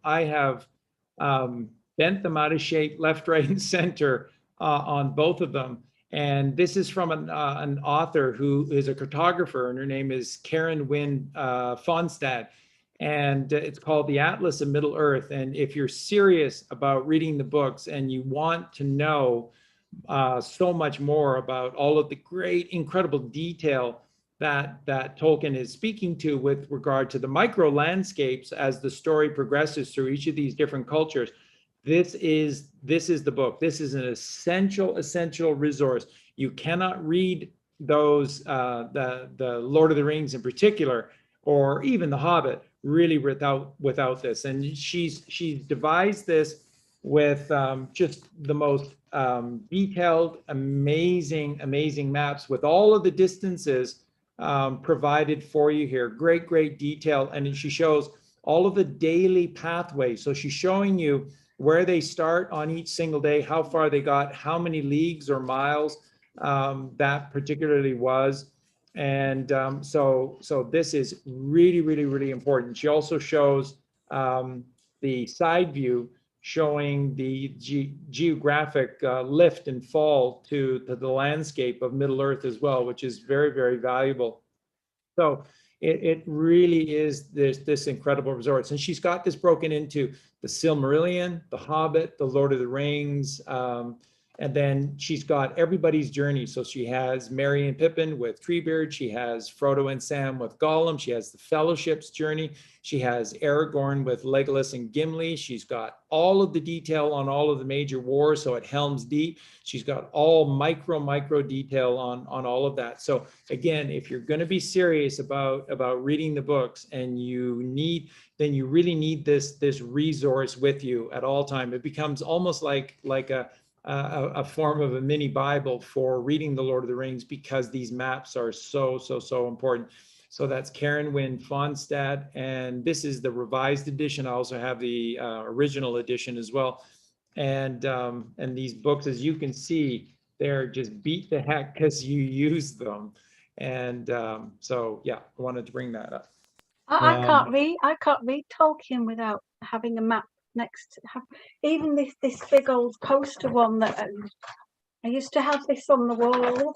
bent them out of shape, left, right, and center on both of them. And this is from an author who is a cartographer, and her name is Karen Wynne Fonstad. And it's called The Atlas of Middle Earth. And if you're serious about reading the books and you want to know so much more about all of the great, incredible detail that Tolkien is speaking to with regard to the micro landscapes as the story progresses through each of these different cultures, this is the book. This is an essential resource. You cannot read those, the Lord of the Rings in particular, or even The Hobbit, really without this. And she's devised this with just the most detailed, amazing maps with all of the distances provided for you here. Great detail. And she shows all of the daily pathways. So she's showing you where they start on each single day, how far they got, how many leagues or miles that particularly was. And so this is really important. She also shows the side view showing the geographic lift and fall to the landscape of Middle Earth as well, which is very valuable. So it really is this incredible resource. And she's got this broken into the Silmarillion, the Hobbit, the Lord of the Rings, and then she's got everybody's journey. So she has Merry and Pippin with Treebeard. She has Frodo and Sam with Gollum. She has the Fellowship's journey. She has Aragorn with Legolas and Gimli. She's got all of the detail on all of the major wars. So at Helm's Deep, she's got all micro detail on all of that. So again, if you're going to be serious about reading the books, and then you really need this resource with you at all time. It becomes almost like a form of a mini Bible for reading the Lord of the Rings, because these maps are so important. So that's Karen Wynne Fonstad, and this is the revised edition. I also have the original edition as well. And these books, as you can see, they're just beat the heck because you use them. And so yeah, I wanted to bring that up.
I can't read Tolkien without having a map next to even this big old poster one that I used to have this on the wall.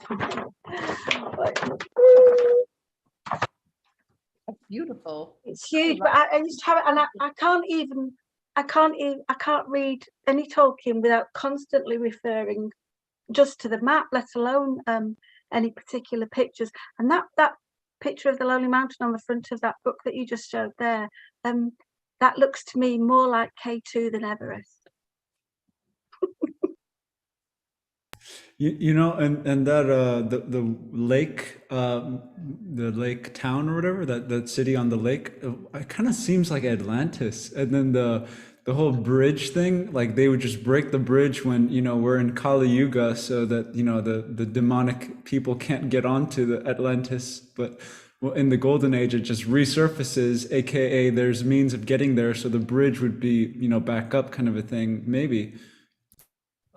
That's beautiful.
It's huge, but I used to have it, and I can't read any Tolkien without constantly referring just to the map, let alone any particular pictures. And that picture of the Lonely Mountain on the front of that book that you just showed there, that looks to me more like K2 than Everest.
You know, and that the lake, the lake town or whatever, that city on the lake, it kind of seems like Atlantis. And then the whole bridge thing, like they would just break the bridge when, you know, we're in Kali Yuga, so that, you know, the demonic people can't get onto the Atlantis. But well, in the Golden Age, it just resurfaces, aka there's means of getting there, so the bridge would be, you know, back up, kind of a thing, maybe.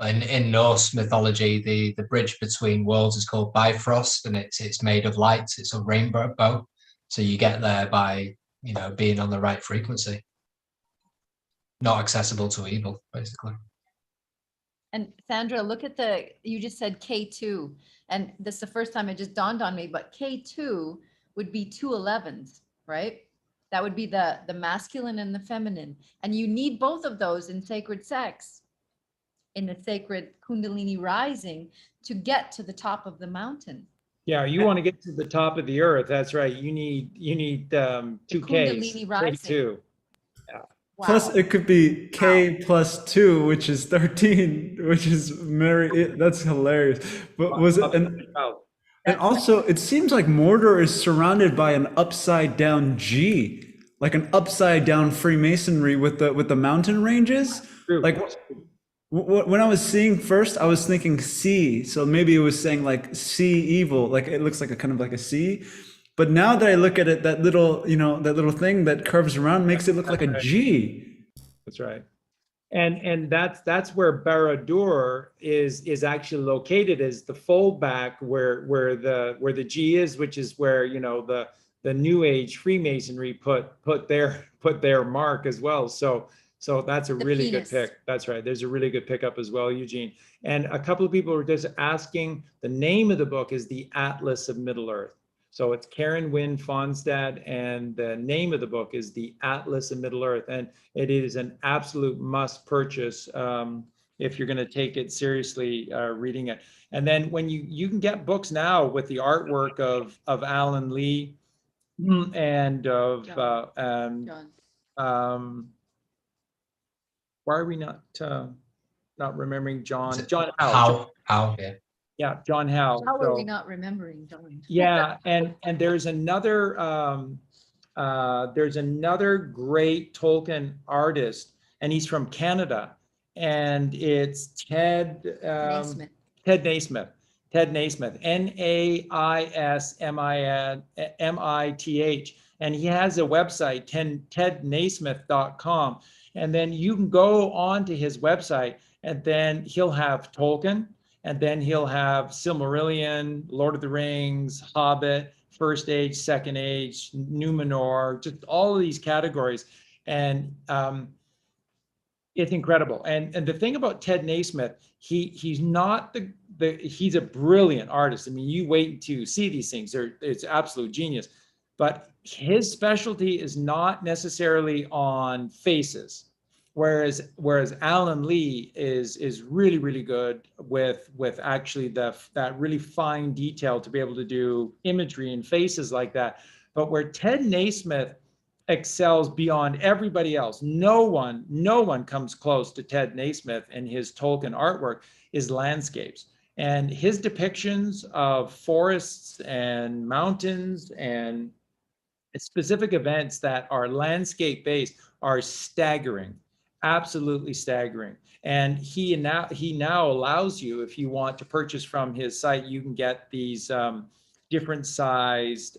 In Norse mythology, the bridge between worlds is called Bifrost, and it's made of light. It's a rainbow bow, so you get there by, you know, being on the right frequency, not accessible to evil, basically.
And Sandra, look at you just said K2, and this is the first time it just dawned on me, but K2 would be 2 11s, right? That would be the masculine and the feminine. And you need both of those in sacred sex, in the sacred Kundalini rising, to get to the top of the mountain.
Yeah, you want to get to the top of the earth. That's right. You need 2 Ks.
Kundalini rising.
K2.
Wow.
Plus, it could be K plus 2, which is 13, which is that's hilarious. But was it? And also, it seems like Mordor is surrounded by an upside down G, like an upside down Freemasonry with the mountain ranges.
True.
Like when I was seeing first, I was thinking C, so maybe it was saying like C evil, like it looks like a kind of like a C. But now that I look at it, that little, you know, that little thing that curves around makes it look like a G.
That's right. And that's where Barad-dûr is actually located, as the fold back where the G is, which is where, you know, the New Age Freemasonry put their mark as well. So that's a really good pick. That's right. There's a really good pickup as well, Eugene. And a couple of people were just asking, the name of the book is The Atlas of Middle-earth. So it's Karen Wynne Fonstad, and the name of the book is The Atlas of Middle-earth. And it is an absolute must purchase if you're going to take it seriously, reading it. And then when you can get books now with the artwork of Alan Lee and of
John.
Why are we not remembering John
Howe, yeah.
Yeah, John Howe.
How are we not remembering John?
Yeah, and there's another great Tolkien artist, and he's from Canada, and it's Ted
Naismith.
Ted Naismith, Naismith, and he has a website, tednaismith.com, and then you can go on to his website, and then he'll have Tolkien. And then he'll have Silmarillion, Lord of the Rings, Hobbit, First Age, Second Age, Numenor, just all of these categories. And it's incredible. And the thing about Ted Naismith, he's not he's a brilliant artist. I mean, you wait to see these things. It's absolute genius. But his specialty is not necessarily on faces. Whereas Alan Lee is really, really good with actually that really fine detail to be able to do imagery and faces like that. But where Ted Naismith excels beyond everybody else, no one comes close to Ted Naismith and his Tolkien artwork, is landscapes. And his depictions of forests and mountains and specific events that are landscape based are staggering. Absolutely staggering. And he now allows you, if you want to purchase from his site, you can get these different sized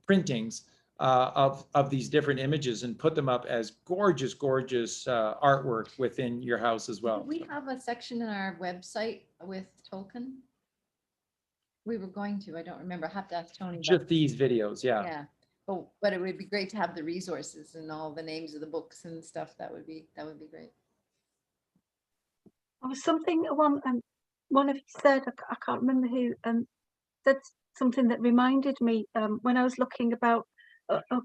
printings of these different images and put them up as gorgeous artwork within your house as well.
Do we have a section in our website with Tolkien? We were going to, I don't remember. I have to ask Tony.
Just these videos, yeah.
Yeah. But it would be great to have the resources and all the names of the books and stuff. That would be great.
There was something one of you said, I can't remember who, said something that reminded me when I was looking about up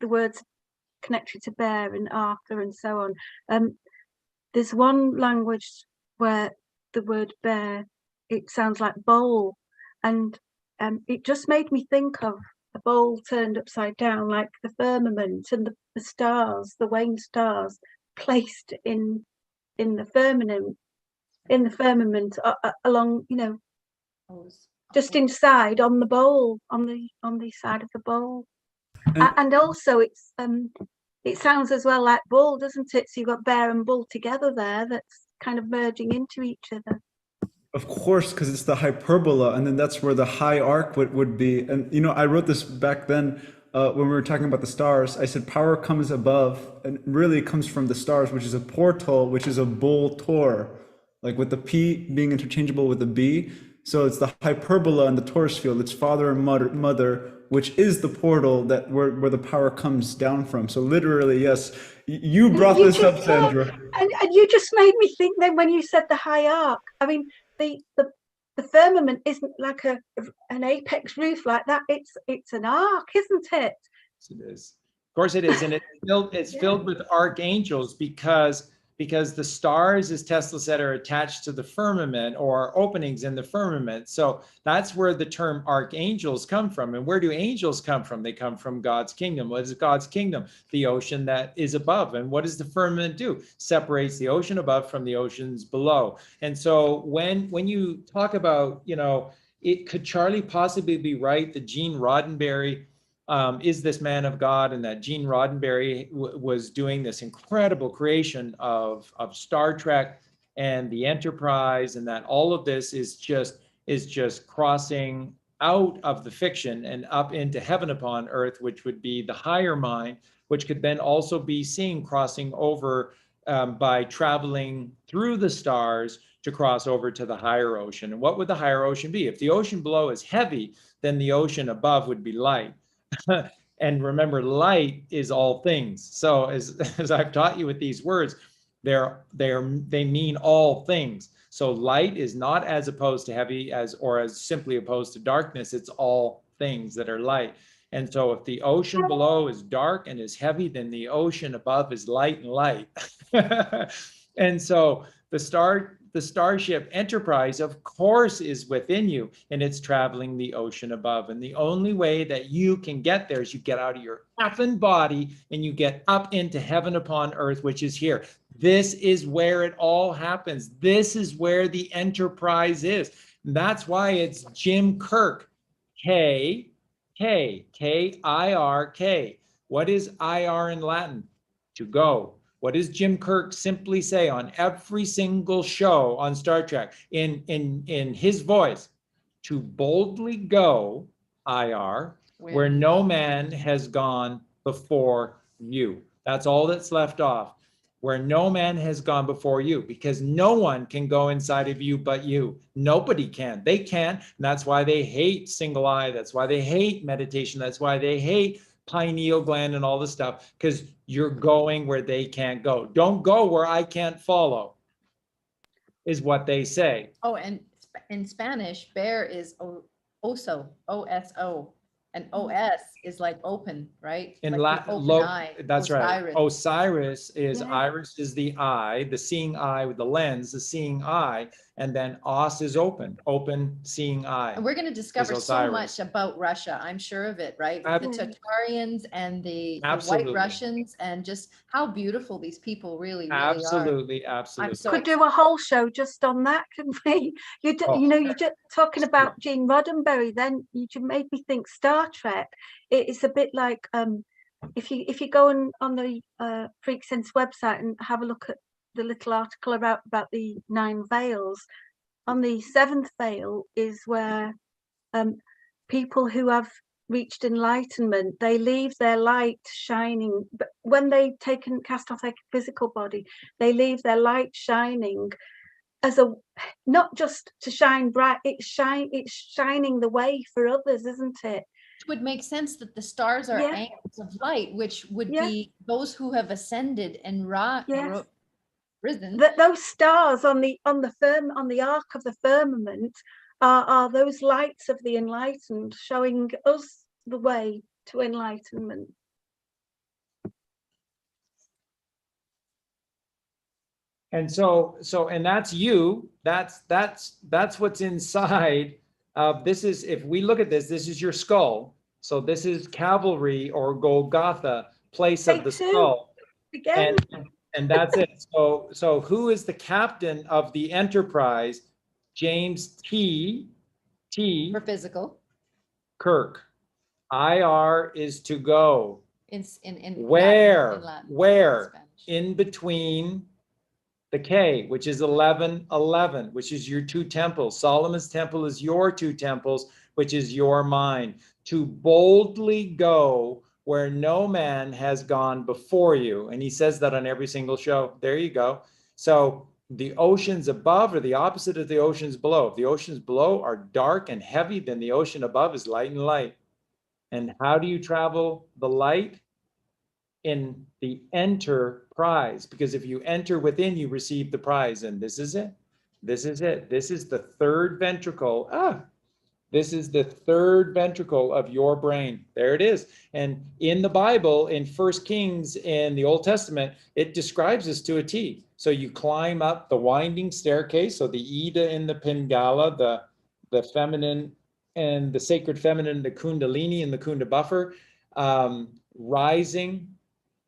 the words connected to bear and Arthur and so on. There's one language where the word bear, it sounds like bowl, and it just made me think of a bowl turned upside down, like the firmament and the stars, the wane stars placed in the firmament, in the firmament along,
Those-
just inside on the bowl, on the side of the bowl. And also it sounds as well like bull, doesn't it? So you've got bear and bull together there, that's kind of merging into each other.
Of course, because it's the hyperbola, and then that's where the high arc would be. And I wrote this back then when we were talking about the stars. I said power comes above, and really comes from the stars, which is a portal, which is a bull tor, like with the P being interchangeable with the B. So it's the hyperbola and the torus field. It's father and mother, which is the portal that where the power comes down from. So literally, yes, you brought this up, Sandra.
And you just made me think then when you said the high arc. I mean, the firmament isn't like an apex roof like that. It's an arc, isn't it?
Yes, it is. Of course it is, and it's filled with archangels because the stars, as Tesla said, are attached to the firmament or openings in the firmament. So that's where the term archangels come from. And where do angels come from? They come from God's kingdom. What is God's kingdom? The ocean that is above. And what does the firmament do? Separates the ocean above from the oceans below. And so when you talk about, could Charlie possibly be right that Gene Roddenberry is this man of God, and that Gene Roddenberry was doing this incredible creation of Star Trek and the Enterprise, and that all of this is just crossing out of the fiction and up into heaven upon earth, which would be the higher mind, which could then also be seen crossing over by traveling through the stars to cross over to the higher ocean. And what would the higher ocean be? If the ocean below is heavy, then the ocean above would be light. And remember, light is all things. So as I've taught you with these words, they mean all things. So light is not as opposed to heavy as simply opposed to darkness. It's all things that are light. And so if the ocean below is dark and is heavy, then the ocean above is light and light. And so the Starship Enterprise, of course, is within you, and it's traveling the ocean above. And the only way that you can get there is you get out of your effing body and you get up into heaven upon earth, which is here. This is where it all happens. This is where the Enterprise is. And that's why it's Jim Kirk, K-I-R-K. What is I-R in Latin? To go. What does Jim Kirk simply say on every single show on Star Trek in his voice? To boldly go, IR, where no man has gone before you. That's all that's left off. Where no man has gone before you, because no one can go inside of you but you. Nobody can. They can't. And that's why they hate single eye. That's why they hate meditation. That's why they hate pineal gland and all this stuff, because you're going where they can't go. Don't go where I can't follow, is what they say.
Oh, and in Spanish, bear is oso, O-S-O, and O-S is like open, right?
In
like
Latin,
open eye,
that's
Osiris.
right. Osiris is
Yeah.
iris is the eye, the seeing eye with the lens, the seeing eye, and then os is open seeing eye.
And we're going to discover so
Osiris.
much about Russia. I'm sure of it, right?
Ab-
The Tatarians and the
Absolutely.
White Russians, and just how beautiful these people really are.
Absolutely.
I'm so
Could do a whole show just on that, couldn't we? You're just talking about Gene Roddenberry. Then you just made me think Star Trek. It's a bit like if you go on the Freak Sense website and have a look at the little article about the 9 veils. On the 7th veil is where people who have reached enlightenment, they leave their light shining. But when they cast off their physical body, they leave their light shining as not just to shine bright. It's shining the way for others, isn't it?
It would make sense that the stars are angels of light, which would be those who have ascended and risen.
Those stars on the arc of the firmament are those lights of the enlightened, showing us the way to enlightenment.
And so and that's you. That's what's inside. This is, if we look at this is your skull. So this is Cavalry or Golgotha, place of the skull.
Again.
And that's it. So who is the captain of the Enterprise? James T.
For physical.
Kirk. IR is to go.
In
Where?
Latin,
Where?
Spanish.
In between the K, which is 11:11, which is your two temples. Solomon's temple is your two temples, which is your mind. To boldly go where no man has gone before you. And he says that on every single show. There you go. So the oceans above are the opposite of the oceans below. If the oceans below are dark and heavy, then the ocean above is light and light. And how do you travel the light? In the enterprise, because if you enter within, you receive the prize. And this is it. This is it. This is the third ventricle. This is the third ventricle of your brain. There it is. And in the Bible, in 1 Kings, in the Old Testament, it describes this to a T. So you climb up the winding staircase. So the Ida in the Pingala, the feminine and the sacred feminine, the Kundalini and the Kunda buffer, rising.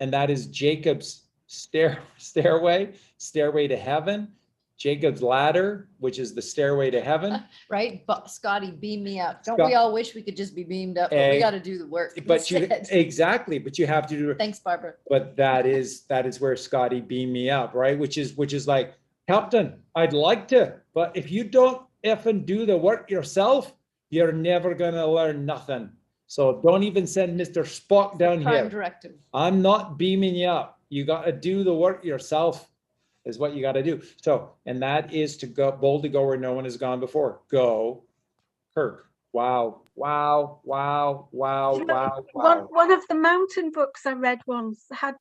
And that is Jacob's stairway to heaven. Jacob's ladder, which is the stairway to heaven.
Right, but Scotty, beam me up. Don't
Scott-
we all wish we could just be beamed up? But we got to do the work.
But you
instead.
exactly, but you have to do.
Thanks, Barbara.
But that is where Scotty beamed me up, right? Which is like, Captain, I'd like to, but if you don't effing do the work yourself, you're never gonna learn nothing. So don't even send Mr. Spock down
Prime
here.
directive.
I'm not beaming you up. You got to do the work yourself is what you got to do. So, and that is to go boldly go where no one has gone before. Go, Kirk. Wow, wow, wow, wow,
You know,
wow, wow.
One of the mountain books I read once had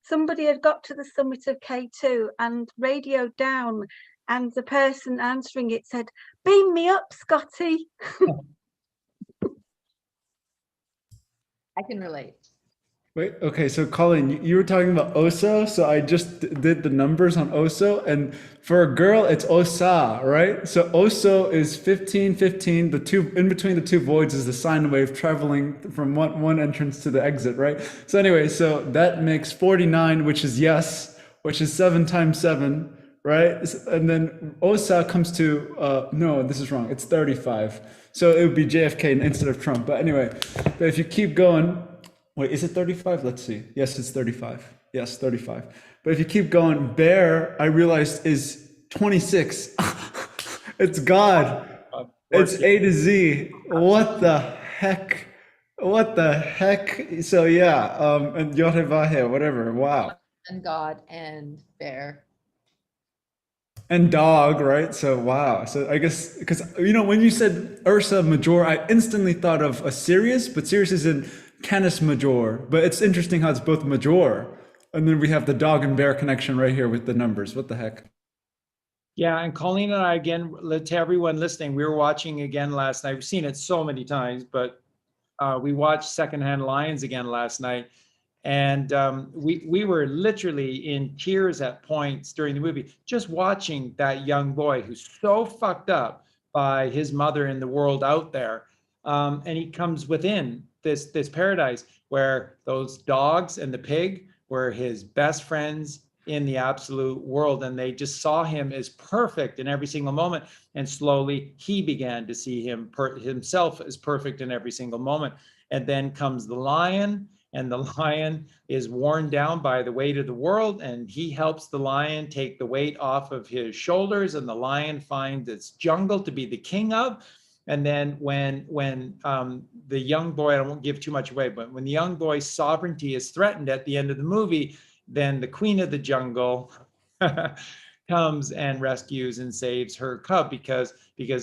somebody had got to the summit of K2 and radioed down, and the person answering it said, "Beam me up, Scotty."
I can relate.
Wait, okay, so Colleen, you were talking about Oso, so I just did the numbers on Oso, and for a girl, it's Osa, right? So Oso is 15, 15, the two, in between the two voids is the sine wave traveling from one entrance to the exit, right? So anyway, so that makes 49, which is yes, which is 7 times 7, right? And then Osa comes to, no, this is wrong, it's 35. So it would be JFK instead of Trump, but anyway, but if you keep going, wait, is it 35? Let's see. Yes, it's 35. Yes, 35. But if you keep going, bear, I realized, is 26. It's God. It's A to Z. What the heck? What the heck? So yeah, and Yotevahe, whatever. Wow.
And God and bear.
And dog, right? So wow. So I guess because when you said Ursa Major, I instantly thought of a Sirius, but Sirius is in Canis Major. But it's interesting how it's both Major, and then we have the dog and bear connection right here with the numbers. What the heck?
Yeah, and Colleen and I, again, to everyone listening, we were watching again last night. We've seen it so many times, but we watched Secondhand Lions again last night. And we were literally in tears at points during the movie, just watching that young boy who's so fucked up by his mother in the world out there. And he comes within this paradise where those dogs and the pig were his best friends in the absolute world. And they just saw him as perfect in every single moment. And slowly he began to see himself as perfect in every single moment. And then comes the lion. And the lion is worn down by the weight of the world, and he helps the lion take the weight off of his shoulders, and the lion finds its jungle to be the king of. And then when the young boy, I won't give too much away, but when the young boy's sovereignty is threatened at the end of the movie, then the queen of the jungle comes and rescues and saves her cub, because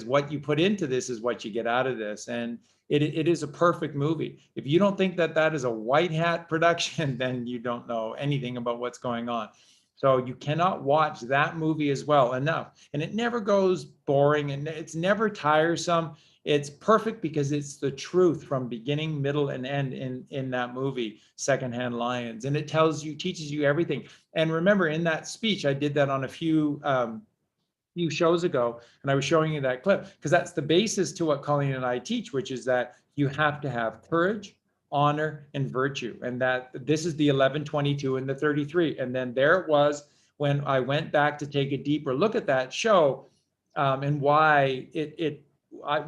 what you put into this is what you get out of this. And it is a perfect movie. If you don't think that is a white hat production, then you don't know anything about what's going on. So you cannot watch that movie as well enough. And it never goes boring, and it's never tiresome. It's perfect because it's the truth from beginning, middle, and end in that movie, Secondhand Lions. And it teaches you everything. And remember, in that speech, I did that on a few shows ago, and I was showing you that clip because that's the basis to what Colleen and I teach, which is that you have to have courage, honor, and virtue. And that this is the 1122 and the 33. And then there it was when I went back to take a deeper look at that show, and why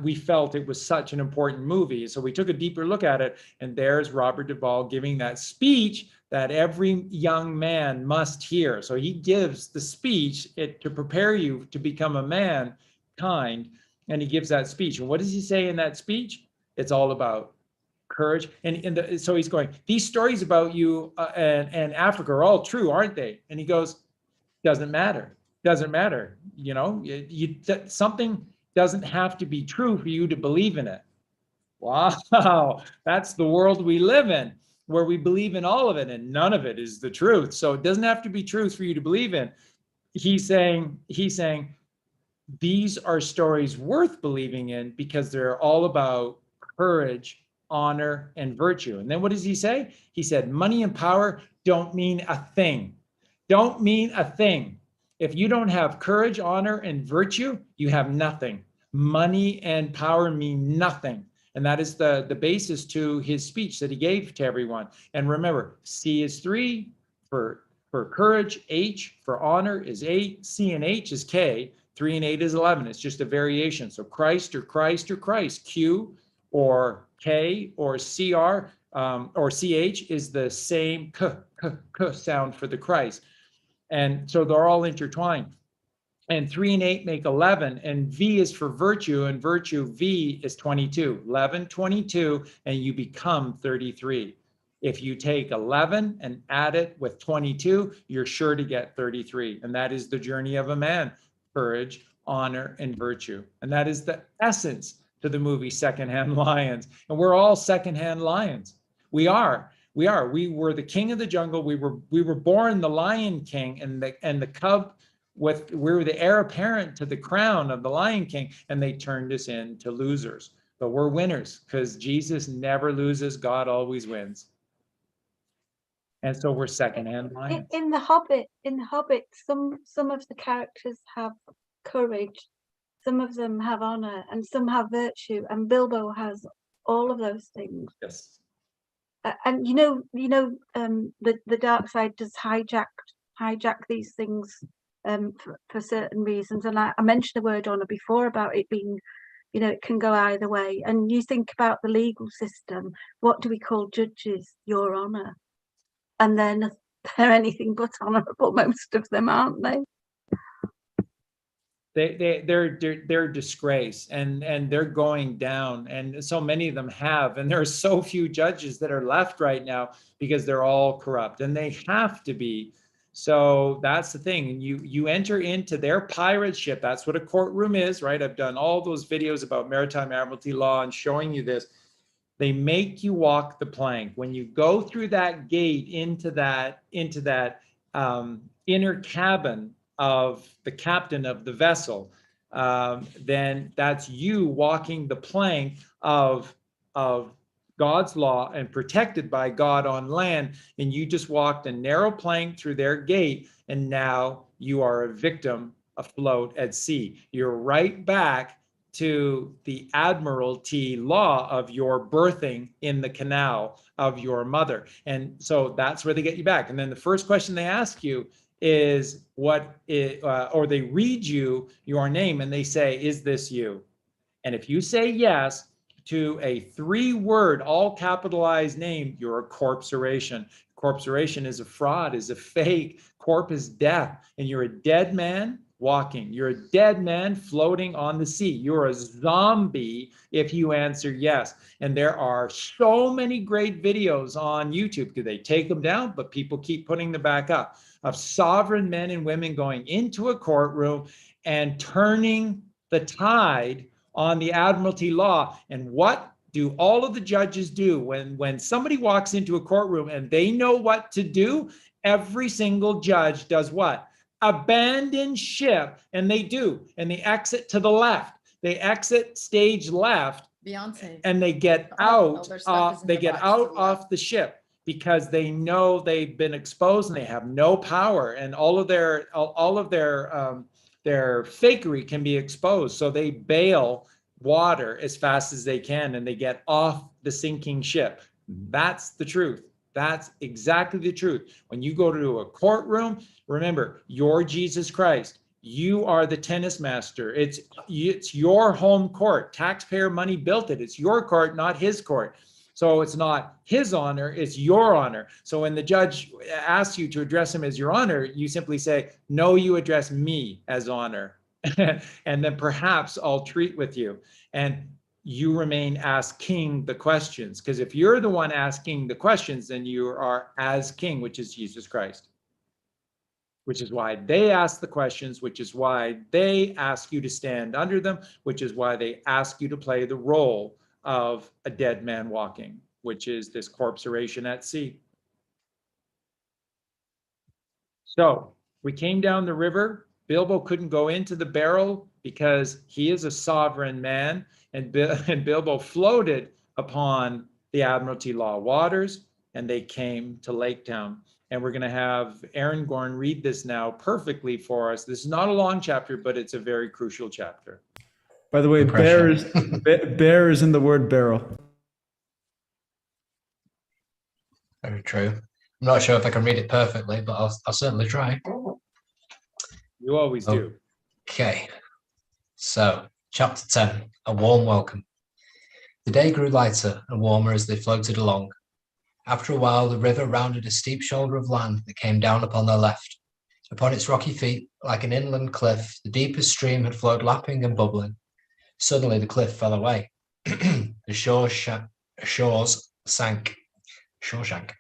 we felt it was such an important movie. So we took a deeper look at it, and there's Robert Duvall giving that speech that every young man must hear. So he gives the speech to prepare you to become a man kind, and he gives that speech. And what does he say in that speech? It's all about courage. And so he's going, these stories about you and Africa are all true, aren't they? And he goes, doesn't matter. Doesn't matter. You know, something doesn't have to be true for you to believe in it. Wow, that's the world we live in, where we believe in all of it and none of it is the truth. So it doesn't have to be truth for you to believe in. He's saying these are stories worth believing in because they're all about courage, honor, and virtue. And then what does he say? He said, money and power don't mean a thing. Don't mean a thing. If you don't have courage, honor, and virtue, you have nothing. Money and power mean nothing. And that is the basis to his speech that he gave to everyone. And remember, C is 3 for courage, H for honor is 8, C and H is K, 3 and 8 is 11. It's just a variation. So Christ or Christ or Christ, Q or K or CR or CH is the same k sound for the Christ. And so they're all intertwined. And 3 and 8 make 11, and V is for virtue, and virtue V is 22. 11, 22, and you become 33. If you take 11 and add it with 22, you're sure to get 33. And that is the journey of a man: courage, honor, and virtue. And that is the essence to the movie Secondhand Lions. And we're all secondhand lions. We are. We were the king of the jungle. We were born the Lion King, and the cub. We were the heir apparent to the crown of the Lion King, and they turned us into losers. But we're winners because Jesus never loses. God always wins. And so we're secondhand lions.
In the Hobbit, some of the characters have courage, some of them have honor, and some have virtue. And Bilbo has all of those things.
Yes.
And the dark side does hijack these things for certain reasons. And I mentioned the word honor before about it being, it can go either way. And you think about the legal system, what do we call judges? Your honor. And then they're anything but honorable, most of them, aren't they?
They're a disgrace, and they're going down, and so many of them have, and there are so few judges that are left right now because they're all corrupt, and they have to be. So that's the thing. And you enter into their pirate ship. That's what a courtroom is, right? I've done all those videos about Maritime Admiralty Law and showing you this. They make you walk the plank. When you go through that gate into that inner cabin of the captain of the vessel, then that's you walking the plank of God's law and protected by God on land. And you just walked a narrow plank through their gate, and now you are a victim afloat at sea. You're right back to the admiralty law of your birthing in the canal of your mother. And so that's where they get you back. And then the first question they ask you is or they read you your name and they say, is this you? And if you say yes to a 3-word, all capitalized name, you're a corpsoration. Corpsoration is a fraud, is a fake. Corp is death, and you're a dead man walking. You're a dead man floating on the sea. You're a zombie if you answer yes. And there are so many great videos on YouTube, because they take them down, but people keep putting them back up, of sovereign men and women going into a courtroom and turning the tide on the Admiralty law. And what do all of the judges do when somebody walks into a courtroom and they know what to do? Every single judge does what? Abandon ship. And they do. And they exit to the left. They exit stage left.
Beyonce.
And they get out. They get out off the ship, because they know they've been exposed and they have no power, and all of their fakery can be exposed. So they bail water as fast as they can, and they get off the sinking ship. That's the truth. That's exactly the truth. When you go to a courtroom, remember, you're Jesus Christ. You are the tennis master. It's your home court. Taxpayer money built it. It's your court, not his court. So it's not his honor, it's your honor. So when the judge asks you to address him as your honor, you simply say, no, you address me as honor. And then perhaps I'll treat with you. And you remain asking the questions. Because if you're the one asking the questions, then you are as king, which is Jesus Christ. Which is why they ask the questions, which is why they ask you to stand under them, which is why they ask you to play the role of a dead man walking, which is this corpse oration at sea. So we came down the river. Bilbo couldn't go into the barrel because he is a sovereign man, and Bilbo floated upon the Admiralty Law waters, and they came to Laketown. And we're going to have Aragorn read this now perfectly for us. This is not a long chapter, but it's a very crucial chapter.
By the way, bear is in the word barrel.
Very true. I'm not sure if I can read it perfectly, but I'll certainly try.
You always do.
Okay. So, chapter 10, A Warm Welcome. The day grew lighter and warmer as they floated along. After a while, the river rounded a steep shoulder of land that came down upon their left. Upon its rocky feet, like an inland cliff, the deepest stream had flowed lapping and bubbling. Suddenly, the cliff fell away. The shores sank. Shawshank.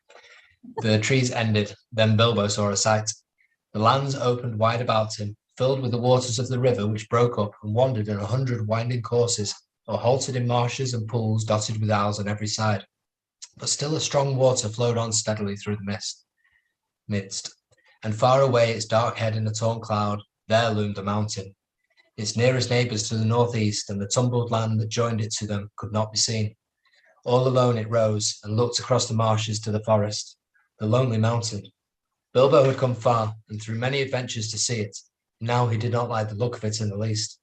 The trees ended. Then Bilbo saw a sight. The lands opened wide about him, filled with the waters of the river, which broke up and wandered in 100 winding courses, or halted in marshes and pools dotted with isles on every side. But still a strong water flowed on steadily through the midst, and far away, its dark head in a torn cloud, there loomed a mountain. Its nearest neighbours to the northeast and the tumbled land that joined it to them could not be seen. All alone it rose and looked across the marshes to the forest, the lonely mountain. Bilbo had come far and through many adventures to see it. Now he did not like the look of it in the least.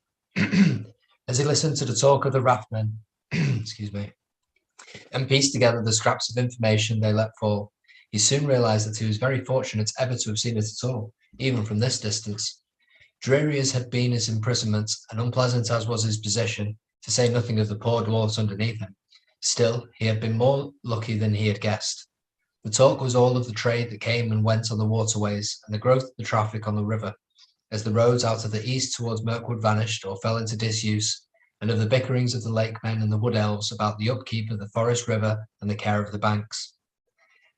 As he listened to the talk of the raftmen, and pieced together the scraps of information they let fall, he soon realized that he was very fortunate ever to have seen it at all, even from this distance. Dreary as had been his imprisonment, and unpleasant as was his position, to say nothing of the poor dwarfs underneath him, still he had been more lucky than he had guessed. The talk was all of the trade that came and went on the waterways, and the growth of the traffic on the river, as the roads out of the east towards Mirkwood vanished or fell into disuse, and of the bickerings of the lakemen and the wood elves about the upkeep of the forest river and the care of the banks.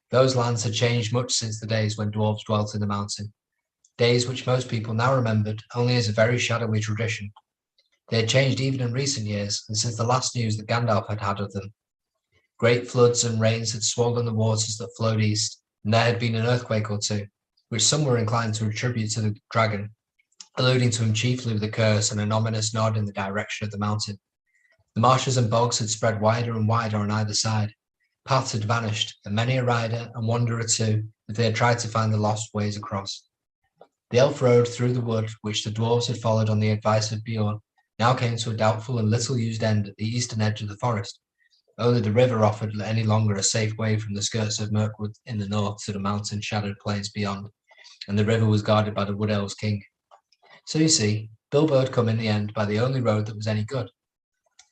Those lands had changed much since the days when dwarves dwelt in the mountain, days which most people now remembered only as a very shadowy tradition. They had changed even in recent years, and since the last news that Gandalf had had of them. Great floods and rains had swollen the waters that flowed east, and there had been an earthquake or two, which some were inclined to attribute to the dragon, alluding to him chiefly with a curse and an ominous nod in the direction of the mountain. The marshes and bogs had spread wider and wider on either side. Paths had vanished, and many a rider and wanderer too, if they had tried to find the lost ways across. The elf road through the wood, which the dwarves had followed on the advice of Bjorn, now came to a doubtful and little-used end at the eastern edge of the forest. Only the river offered any longer a safe way from the skirts of Mirkwood in the north to the mountain-shadowed plains beyond, and the river was guarded by the Wood Elves' king. So you see, Bilbo had come in the end by the only road that was any good.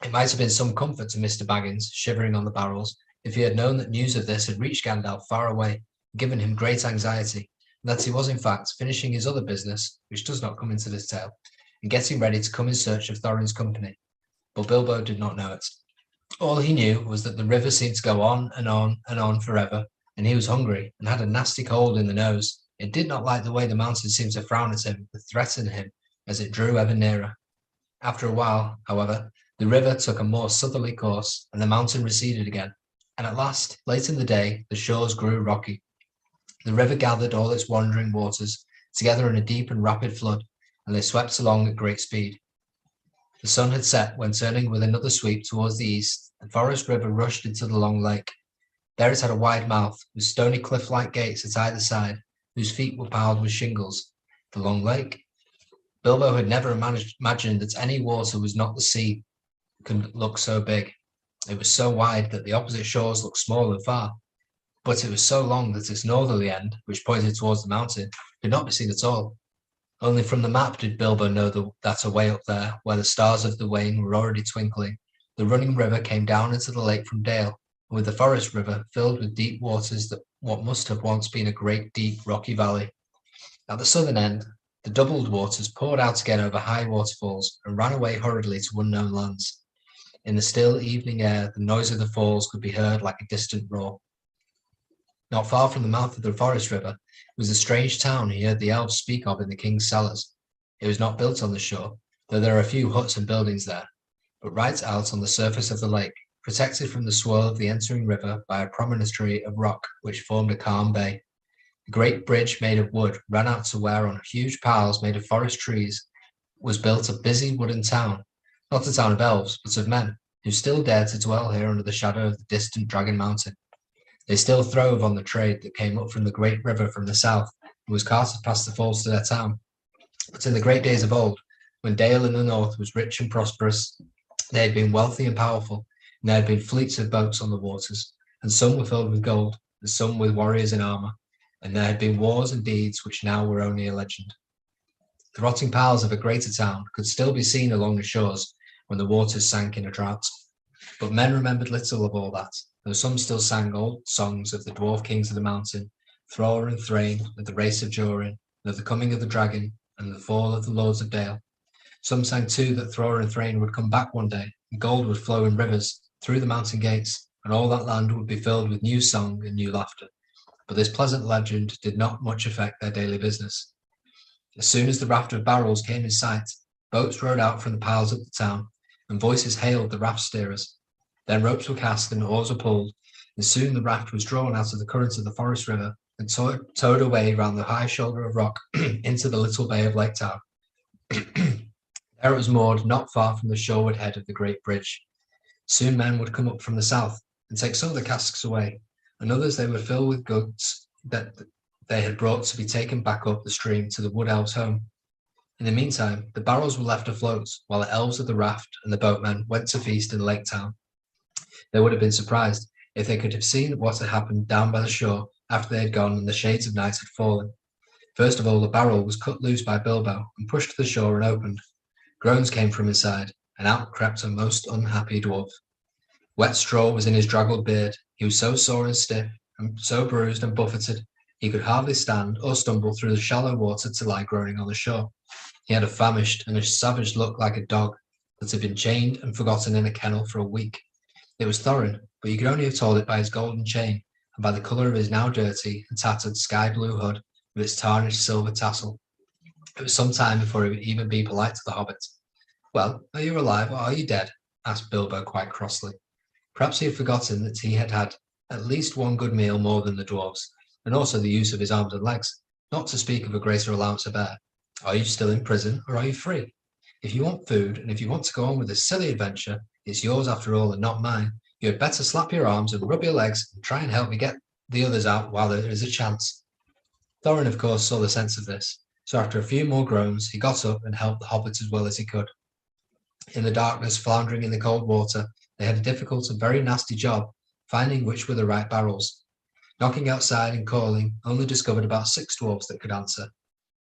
It might have been some comfort to Mr. Baggins, shivering on the barrels, if he had known that news of this had reached Gandalf far away, and given him great anxiety, and that he was in fact finishing his other business, which does not come into this tale, and getting ready to come in search of Thorin's company. But Bilbo did not know it. All he knew was that the river seemed to go on and on and on forever, and he was hungry and had a nasty cold in the nose. It did not like the way the mountain seemed to frown at him and threaten him as it drew ever nearer. After a while, however, the river took a more southerly course, and the mountain receded again, and at last, late in the day, the shores grew rocky. The river gathered all its wandering waters together in a deep and rapid flood, and they swept along at great speed. The sun had set when, turning with another sweep towards the east, the forest river rushed into the long lake. There it had a wide mouth, with stony cliff-like gates at either side, whose feet were piled with shingles. The long lake? Bilbo had never imagined that any water was not the sea could look so big. It was so wide that the opposite shores looked small and far, but it was so long that its northerly end, which pointed towards the mountain, could not be seen at all. Only from the map did Bilbo know that away up there, where the stars of the Wain were already twinkling, the running river came down into the lake from Dale, and with the forest river filled with deep waters that what must have once been a great deep rocky valley. At the southern end, the doubled waters poured out again over high waterfalls and ran away hurriedly to unknown lands. In the still evening air, the noise of the falls could be heard like a distant roar. Not far from the mouth of the forest river was the strange town he heard the elves speak of in the king's cellars. It was not built on the shore, though there are a few huts and buildings there, but right out on the surface of the lake, protected from the swirl of the entering river by a promontory of rock which formed a calm bay. A great bridge made of wood ran out to where, on huge piles made of forest trees, was built a busy wooden town, not a town of elves, but of men, who still dared to dwell here under the shadow of the distant Dragon Mountain. They still throve on the trade that came up from the great river from the south and was carted past the falls to their town. But in the great days of old, when Dale in the north was rich and prosperous, they had been wealthy and powerful, and there had been fleets of boats on the waters, and some were filled with gold, and some with warriors in armour, and there had been wars and deeds which now were only a legend. The rotting piles of a greater town could still be seen along the shores when the waters sank in a drought. But men remembered little of all that, though some still sang old songs of the dwarf kings of the mountain, Thror and Thrain, of the race of Durin, and of the coming of the dragon, and the fall of the lords of Dale. Some sang too that Thror and Thrain would come back one day, and gold would flow in rivers through the mountain gates, and all that land would be filled with new song and new laughter. But this pleasant legend did not much affect their daily business. As soon as the raft of barrels came in sight, boats rowed out from the piles of the town, and voices hailed the raft steerers. Then ropes were cast and oars were pulled, and soon the raft was drawn out of the current of the forest river and towed away round the high shoulder of rock into the little bay of Laketown. There it was moored not far from the shoreward head of the great bridge. Soon men would come up from the south and take some of the casks away, and others they would fill with goods that they had brought to be taken back up the stream to the wood elves' home. In the meantime, the barrels were left afloat, while the elves of the raft and the boatmen went to feast in Laketown. They would have been surprised if they could have seen what had happened down by the shore after they had gone and the shades of night had fallen. First of all, the barrel was cut loose by Bilbo and pushed to the shore and opened. Groans came from inside, and out crept a most unhappy dwarf. Wet straw was in his draggled beard. He was so sore and stiff, and so bruised and buffeted, he could hardly stand or stumble through the shallow water to lie groaning on the shore. He had a famished and a savage look like a dog that had been chained and forgotten in a kennel for a week. It was Thorin, but you could only have told it by his golden chain and by the colour of his now dirty and tattered sky-blue hood with its tarnished silver tassel. It was some time before he would even be polite to the hobbit. "Well, are you alive or are you dead?" asked Bilbo quite crossly. Perhaps he had forgotten that he had had at least one good meal more than the dwarves, and also the use of his arms and legs, not to speak of a greater allowance of air. "Are you still in prison or are you free? If you want food and if you want to go on with this silly adventure, it's yours after all and not mine. You had better slap your arms and rub your legs and try and help me get the others out while there is a chance." Thorin, of course, saw the sense of this, so after a few more groans, he got up and helped the hobbit as well as he could. In the darkness, floundering in the cold water, they had a difficult and very nasty job finding which were the right barrels. Knocking outside and calling, only discovered about 6 dwarves that could answer.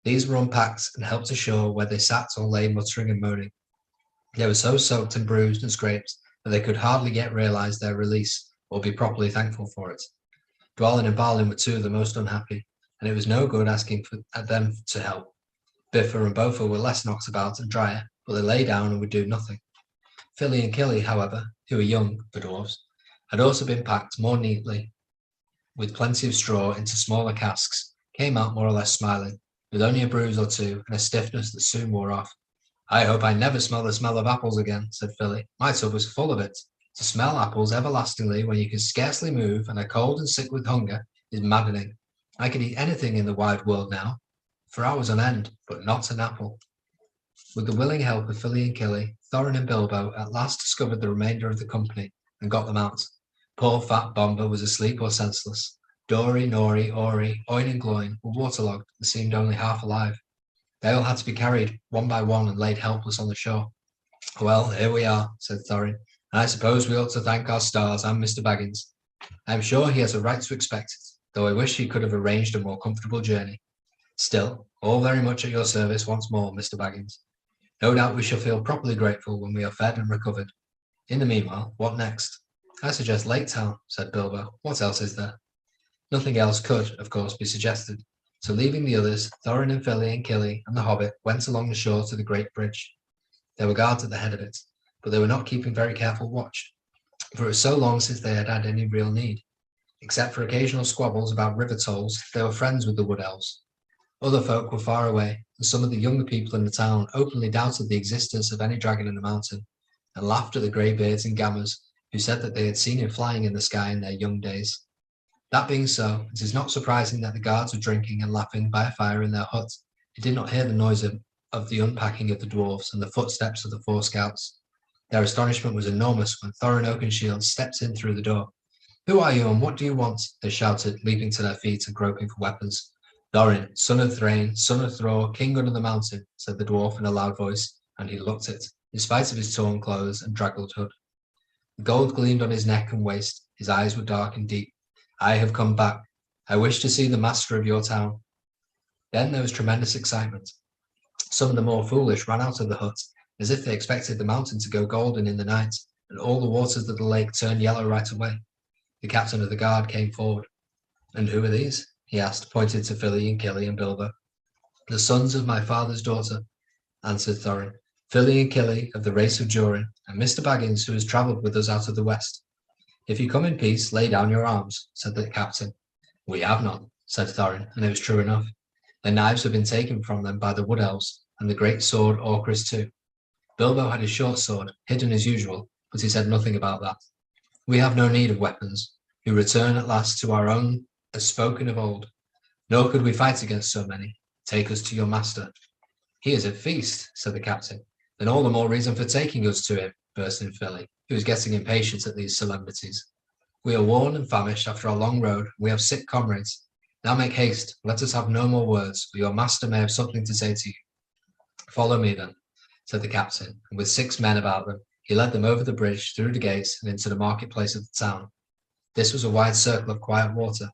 These were unpacked and helped ashore, where they sat or lay muttering and moaning. They were so soaked and bruised and scraped that they could hardly yet realise their release or be properly thankful for it. Dwalin and Balin were 2 of the most unhappy, and it was no good asking them to help. Bifur and Bofur were less knocked about and drier, but they lay down and would do nothing. Fili and Kili, however, who were young, the dwarves, had also been packed more neatly with plenty of straw into smaller casks, came out more or less smiling, with only a bruise or 2 and a stiffness that soon wore off. "I hope I never smell the smell of apples again," said Fili. "My tub was full of it. To smell apples everlastingly when you can scarcely move and are cold and sick with hunger is maddening. I could eat anything in the wide world now, for hours on end, but not an apple." With the willing help of Fili and Kili, Thorin and Bilbo at last discovered the remainder of the company and got them out. Poor fat Bomber was asleep or senseless. Dory, Nori, Ori, Oin and Gloin were waterlogged and seemed only half alive. They all had to be carried one by one and laid helpless on the shore. "Well, here we are," said Thorin, I suppose we ought to thank our stars and Mr. Baggins. I am sure he has a right to expect it, though I wish he could have arranged a more comfortable journey. Still, all very much at your service once more, Mr. Baggins. No doubt we shall feel properly grateful when we are fed and recovered. In the meanwhile, what next? I suggest Laketown, said Bilbo. What else is there? Nothing else could, of course, be suggested. So leaving the others, Thorin and Philly and Killy and the Hobbit went along the shore to the great bridge. There were guards at the head of it, but they were not keeping very careful watch, for it was so long since they had had any real need. Except for occasional squabbles about river tolls, they were friends with the wood elves. Other folk were far away, and some of the younger people in the town openly doubted the existence of any dragon in the mountain, and laughed at the greybeards and gammers who said that they had seen him flying in the sky in their young days. That being so, it is not surprising that the guards were drinking and laughing by a fire in their hut. They did not hear the noise of the unpacking of the dwarves and the footsteps of the 4 scouts. Their astonishment was enormous when Thorin Oakenshield stepped in through the door. Who are you and what do you want? They shouted, leaping to their feet and groping for weapons. Thorin, son of Thrain, son of Thror, king under the mountain, said the dwarf in a loud voice, and he looked it, in spite of his torn clothes and draggled hood. The gold gleamed on his neck and waist, his eyes were dark and deep. I have come back. I wish to see the master of your town. Then there was tremendous excitement. Some of the more foolish ran out of the hut, as if they expected the mountain to go golden in the night, and all the waters of the lake turned yellow right away. The captain of the guard came forward. And who are these? He asked, pointing to Philly and Killy and Bilbo. The sons of my father's daughter, answered Thorin. Philly and Killy of the race of Durin, and Mr. Baggins, who has travelled with us out of the west. If you come in peace, lay down your arms, said the captain. We have none, said Thorin, and it was true enough. Their knives had been taken from them by the wood elves, and the great sword Orcris too. Bilbo had his short sword, hidden as usual, but he said nothing about that. We have no need of weapons. We return at last to our own as spoken of old. Nor could we fight against so many. Take us to your master. He is at feast, said the captain. Then all the more reason for taking us to him, burst in Philly, who was getting impatient at these solemnities. We are worn and famished after our long road. We have sick comrades. Now make haste. Let us have no more words, for your master may have something to say to you. Follow me then, said the captain, and with 6 men about them, he led them over the bridge, through the gates, and into the marketplace of the town. This was a wide circle of quiet water,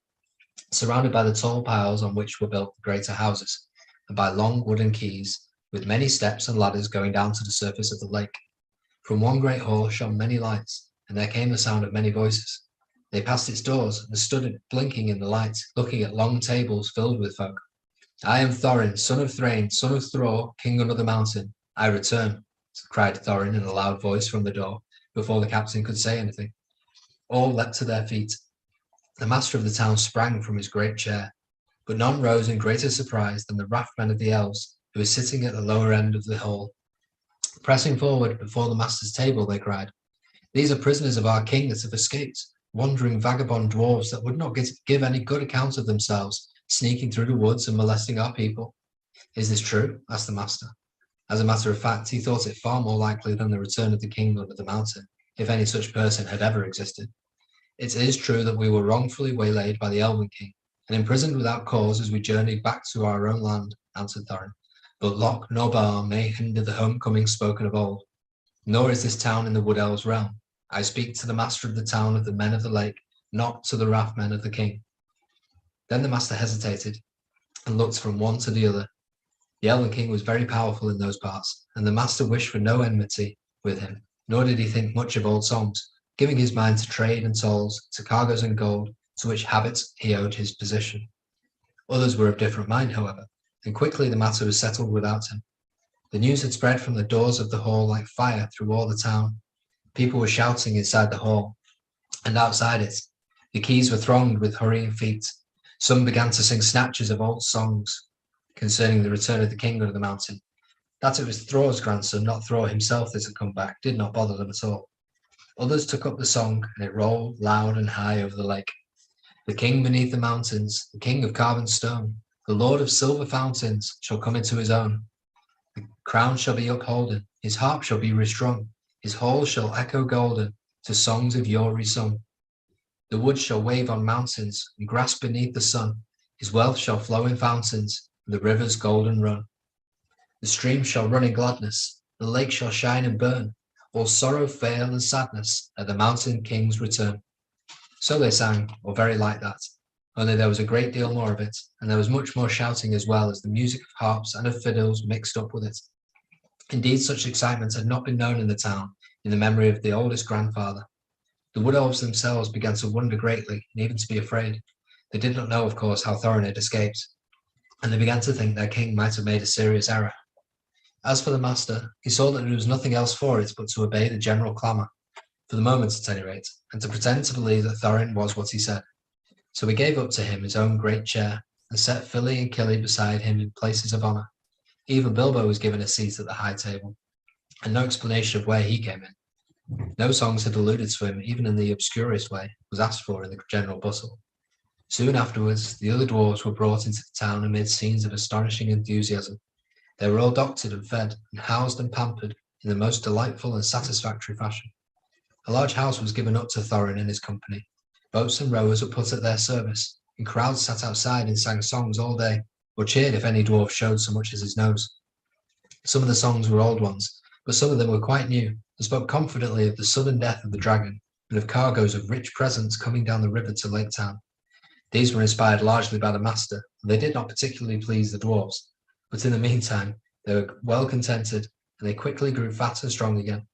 surrounded by the tall piles on which were built the greater houses, and by long wooden quays, with many steps and ladders going down to the surface of the lake. From one great hall shone many lights, and there came the sound of many voices. They passed its doors and stood blinking in the light, looking at long tables filled with folk. I am Thorin, son of Thrain, son of Thror, king under the mountain. I return, cried Thorin in a loud voice from the door, before the captain could say anything. All leapt to their feet. The master of the town sprang from his great chair, but none rose in greater surprise than the raftmen of the elves, who were sitting at the lower end of the hall. Pressing forward before the master's table, they cried, These are prisoners of our king that have escaped, wandering vagabond dwarves that would not give any good account of themselves, sneaking through the woods and molesting our people. Is this true? Asked the master. As a matter of fact, he thought it far more likely than the return of the king under the mountain, if any such person had ever existed. It is true that we were wrongfully waylaid by the Elven king, and imprisoned without cause as we journeyed back to our own land, answered Thorin. But lock nor bar may hinder the homecoming spoken of old. Nor is this town in the wood elves' realm. I speak to the master of the town of the men of the lake, not to the raftmen of the king. Then the master hesitated, and looked from one to the other. The Elven king was very powerful in those parts, and the master wished for no enmity with him, nor did he think much of old songs, giving his mind to trade and tolls, to cargoes and gold, to which habits he owed his position. Others were of different mind, however, and quickly the matter was settled without him. The news had spread from the doors of the hall like fire through all the town. People were shouting inside the hall, and outside it, the quays were thronged with hurrying feet. Some began to sing snatches of old songs concerning the return of the king under the mountain. That it was Thror's grandson, not Thror himself, that had come back, did not bother them at all. Others took up the song, and it rolled loud and high over the lake. The king beneath the mountains, the king of carven stone, the lord of silver fountains, shall come into his own. The crown shall be upholden, his harp shall be restrung, his hall shall echo golden to songs of yore resung. The wood shall wave on mountains and grass beneath the sun, his wealth shall flow in fountains, and the rivers golden run. The stream shall run in gladness, the lake shall shine and burn, all sorrow, fail, and sadness at the Mountain King's return. So they sang, or very like that, only there was a great deal more of it, and there was much more shouting as well as the music of harps and of fiddles mixed up with it. Indeed, such excitement had not been known in the town in the memory of the oldest grandfather. The wood elves themselves began to wonder greatly, and even to be afraid. They did not know, of course, how Thorin had escaped, and they began to think their king might have made a serious error. As for the master, he saw that there was nothing else for it but to obey the general clamour, for the moment at any rate, and to pretend to believe that Thorin was what he said. So he gave up to him his own great chair, and set Filly and Killy beside him in places of honour. Even Bilbo was given a seat at the high table, and no explanation of where he came in. No songs had alluded to him, even in the obscurest way, was asked for in the general bustle. Soon afterwards, the other dwarves were brought into the town amid scenes of astonishing enthusiasm. They were all doctored and fed, and housed and pampered in the most delightful and satisfactory fashion. A large house was given up to Thorin and his company. Boats and rowers were put at their service, and crowds sat outside and sang songs all day, or cheered if any dwarf showed so much as his nose. Some of the songs were old ones, but some of them were quite new, and spoke confidently of the sudden death of the dragon, and of cargoes of rich presents coming down the river to Laketown. These were inspired largely by the master, and they did not particularly please the dwarves, but in the meantime they were well contented, and they quickly grew fat and strong again.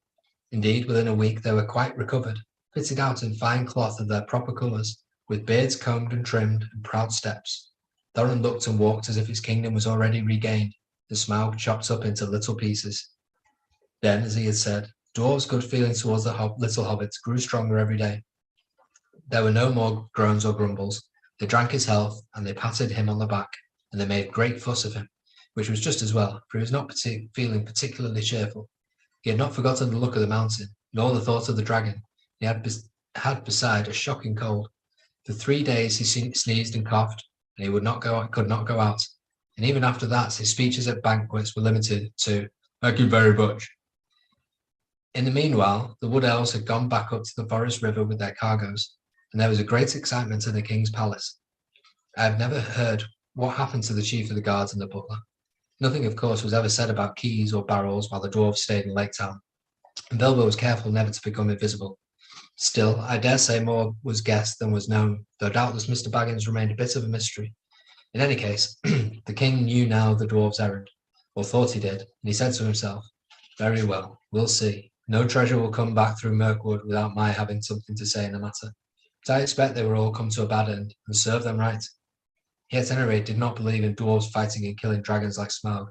Indeed, within a week they were quite recovered, fitted out in fine cloth of their proper colours, with beards combed and trimmed, and proud steps. Thorin looked and walked as if his kingdom was already regained, the Smaug chopped up into little pieces. Then, as he had said, dwarves' good feeling towards the little hobbits grew stronger every day. There were no more groans or grumbles. They drank his health, and they patted him on the back, and they made great fuss of him, which was just as well, for he was not feeling particularly cheerful. He had not forgotten the look of the mountain, nor the thought of the dragon. He had beside a shocking cold. For 3 days he sneezed and coughed, and he could not go out. And even after that, his speeches at banquets were limited to "Thank you very much." In the meanwhile, the wood elves had gone back up to the forest river with their cargoes, and there was a great excitement in the king's palace. I have never heard what happened to the chief of the guards and the butler. Nothing, of course, was ever said about keys or barrels while the dwarves stayed in Laketown, and Bilbo was careful never to become invisible. Still, I dare say more was guessed than was known, though doubtless Mr. Baggins remained a bit of a mystery. In any case, the king knew now the dwarves' errand, or thought he did, and he said to himself, "Very well, we'll see. No treasure will come back through Mirkwood without my having something to say in the matter. But I expect they will all come to a bad end, and serve them right." He at any rate did not believe in dwarves fighting and killing dragons like Smaug,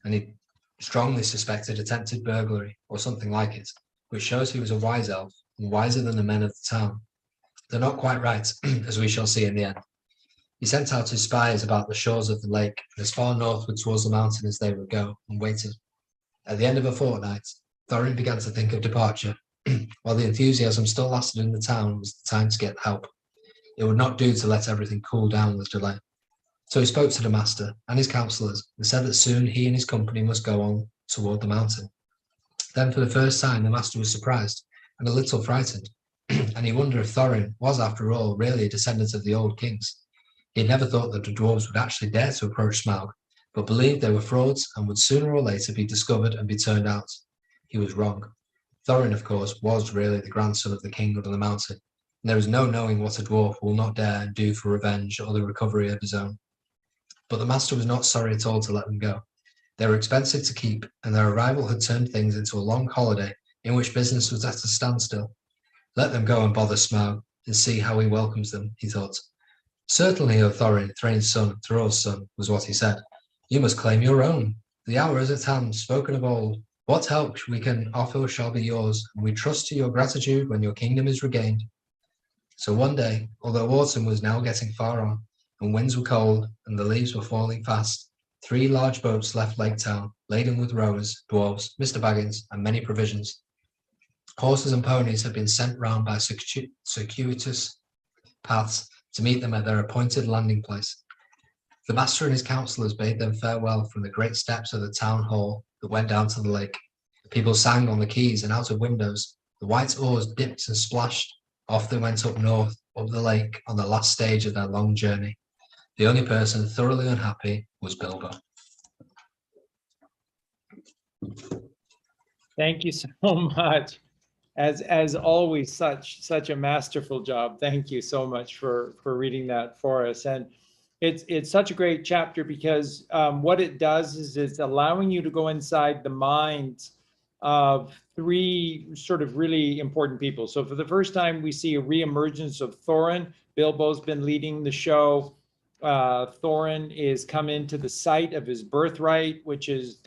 and he strongly suspected attempted burglary, or something like it, which shows he was a wise elf, and wiser than the men of the town. They're not quite right, as we shall see in the end. He sent out his spies about the shores of the lake, and as far northward towards the mountain as they would go, and waited. At the end of a fortnight, Thorin began to think of departure. While the enthusiasm still lasted in the town, was the time to get help. It would not do to let everything cool down with delay. So he spoke to the master and his counsellors, and said that soon he and his company must go on toward the mountain. Then for the first time the master was surprised, and a little frightened, and he wondered if Thorin was, after all, really a descendant of the old kings. He had never thought that the dwarves would actually dare to approach Smaug, but believed they were frauds and would sooner or later be discovered and be turned out. He was wrong. Thorin, of course, was really the grandson of the king of the mountain, and there is no knowing what a dwarf will not dare and do for revenge or the recovery of his own. But the master was not sorry at all to let them go. They were expensive to keep, and their arrival had turned things into a long holiday in which business was at a standstill. Let them go and bother Smaug, and see how he welcomes them, he thought. Certainly, O Thorin, Thrain's son, Thrall's son, was what he said. You must claim your own. The hour is at hand, spoken of old. What help we can offer shall be yours, and we trust to your gratitude when your kingdom is regained. So one day, although autumn was now getting far on, and winds were cold, and the leaves were falling fast, 3 large boats left Laketown, laden with rowers, dwarves, Mr. Baggins, and many provisions. Horses and ponies had been sent round by circuitous paths to meet them at their appointed landing place. The master and his counsellors bade them farewell from the great steps of the town hall that went down to the lake. The people sang on the quays and out of windows. The white oars dipped and splashed. Off they went up north, up the lake, on the last stage of their long journey. The only person thoroughly unhappy was Bilbo.
Thank you so much. As always, such a masterful job. Thank you so much for reading that for us. And it's such a great chapter because what it does is it's allowing you to go inside the minds of three sort of really important people. So for the first time, we see a reemergence of Thorin. Bilbo's been leading the show. Thorin is come into the site of his birthright, which is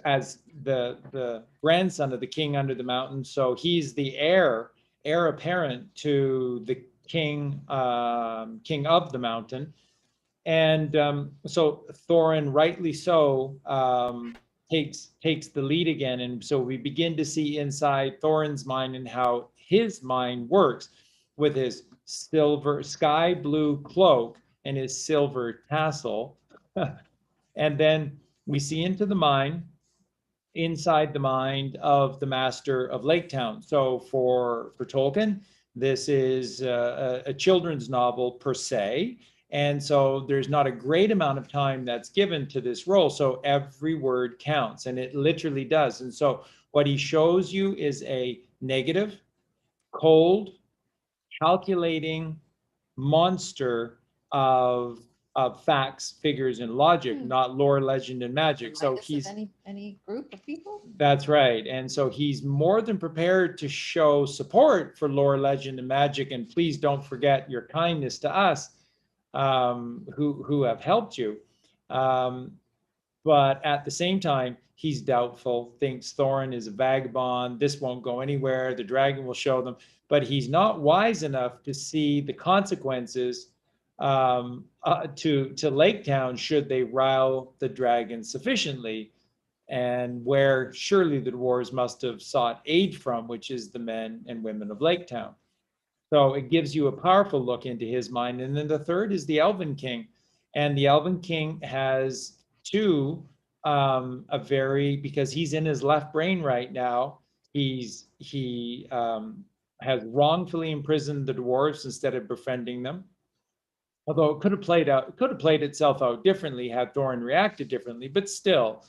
as the grandson of the king under the mountain. So he's the heir apparent to the king of the mountain. And so Thorin, rightly so, takes the lead again. And so we begin to see inside Thorin's mind and how his mind works with his silver sky blue cloak and his silver tassel. And then we see inside the mind of the master of Laketown. So for Tolkien, this is a children's novel per se. And so there's not a great amount of time that's given to this role. So every word counts, and it literally does. And so what he shows you is a negative, cold, calculating monster of facts, figures, and logic, not lore, legend, and magic. So he's
any group of people.
That's right. And so he's more than prepared to show support for lore, legend, and magic. And please don't forget your kindness to us who have helped you. But at the same time, he's doubtful, thinks Thorin is a vagabond. This won't go anywhere. The dragon will show them. But he's not wise enough to see the consequences to Laketown should they rile the dragon sufficiently, and where surely the dwarves must have sought aid from, which is the men and women of Laketown. So it gives you a powerful look into his mind. And then the third is the Elven King. And the Elven King has two, because he's in his left brain right now, he has wrongfully imprisoned the dwarves instead of befriending them. Although it could have played itself out differently had Thorin reacted differently, but still,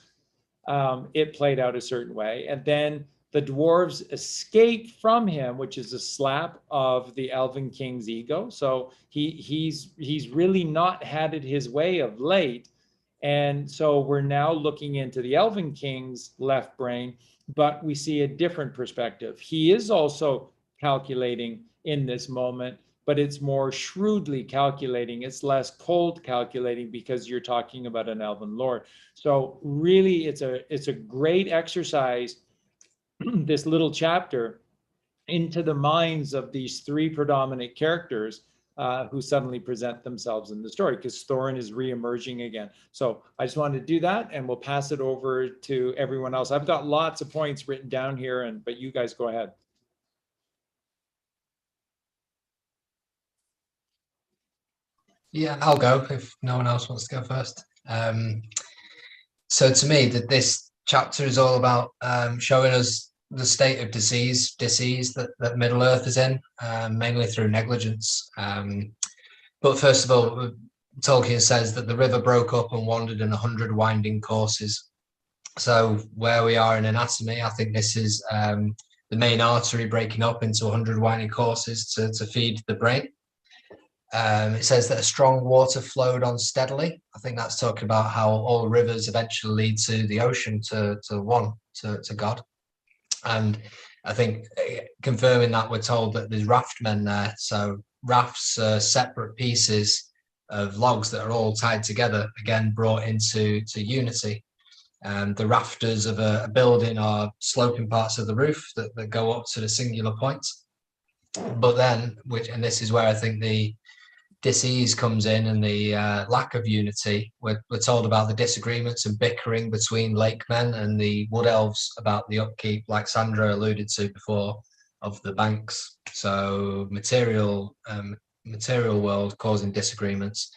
it played out a certain way. And then the dwarves escape from him, which is a slap of the Elven King's ego. So he's really not had it his way of late. And so we're now looking into the Elven King's left brain, but we see a different perspective. He is also calculating in this moment, but it's more shrewdly calculating. It's less cold calculating because you're talking about an Elven Lord. So really, it's a great exercise, this little chapter, into the minds of these three predominant characters who suddenly present themselves in the story, because Thorin is re-emerging again. So I just wanted to do that, and we'll pass it over to everyone else. I've got lots of points written down here, but you guys go ahead.
Yeah, I'll go if no one else wants to go first. So to me, this chapter is all about showing us the state of disease that Middle Earth is in, mainly through negligence. But first of all, Tolkien says that the river broke up and wandered in 100 winding courses. So where we are in anatomy, I think this is the main artery breaking up into 100 winding courses to feed the brain. It says that a strong water flowed on steadily. I think that's talking about how all rivers eventually lead to the ocean, to God. And I think confirming that, we're told that there's raftmen there. So rafts are separate pieces of logs that are all tied together, again brought into unity. The rafters of a building are sloping parts of the roof that go up to the singular point. But then, and this is where I think the disease comes in, and the lack of unity. We're told about the disagreements and bickering between lakemen and the wood elves about the upkeep, like Sandra alluded to before, of the banks. So material world causing disagreements,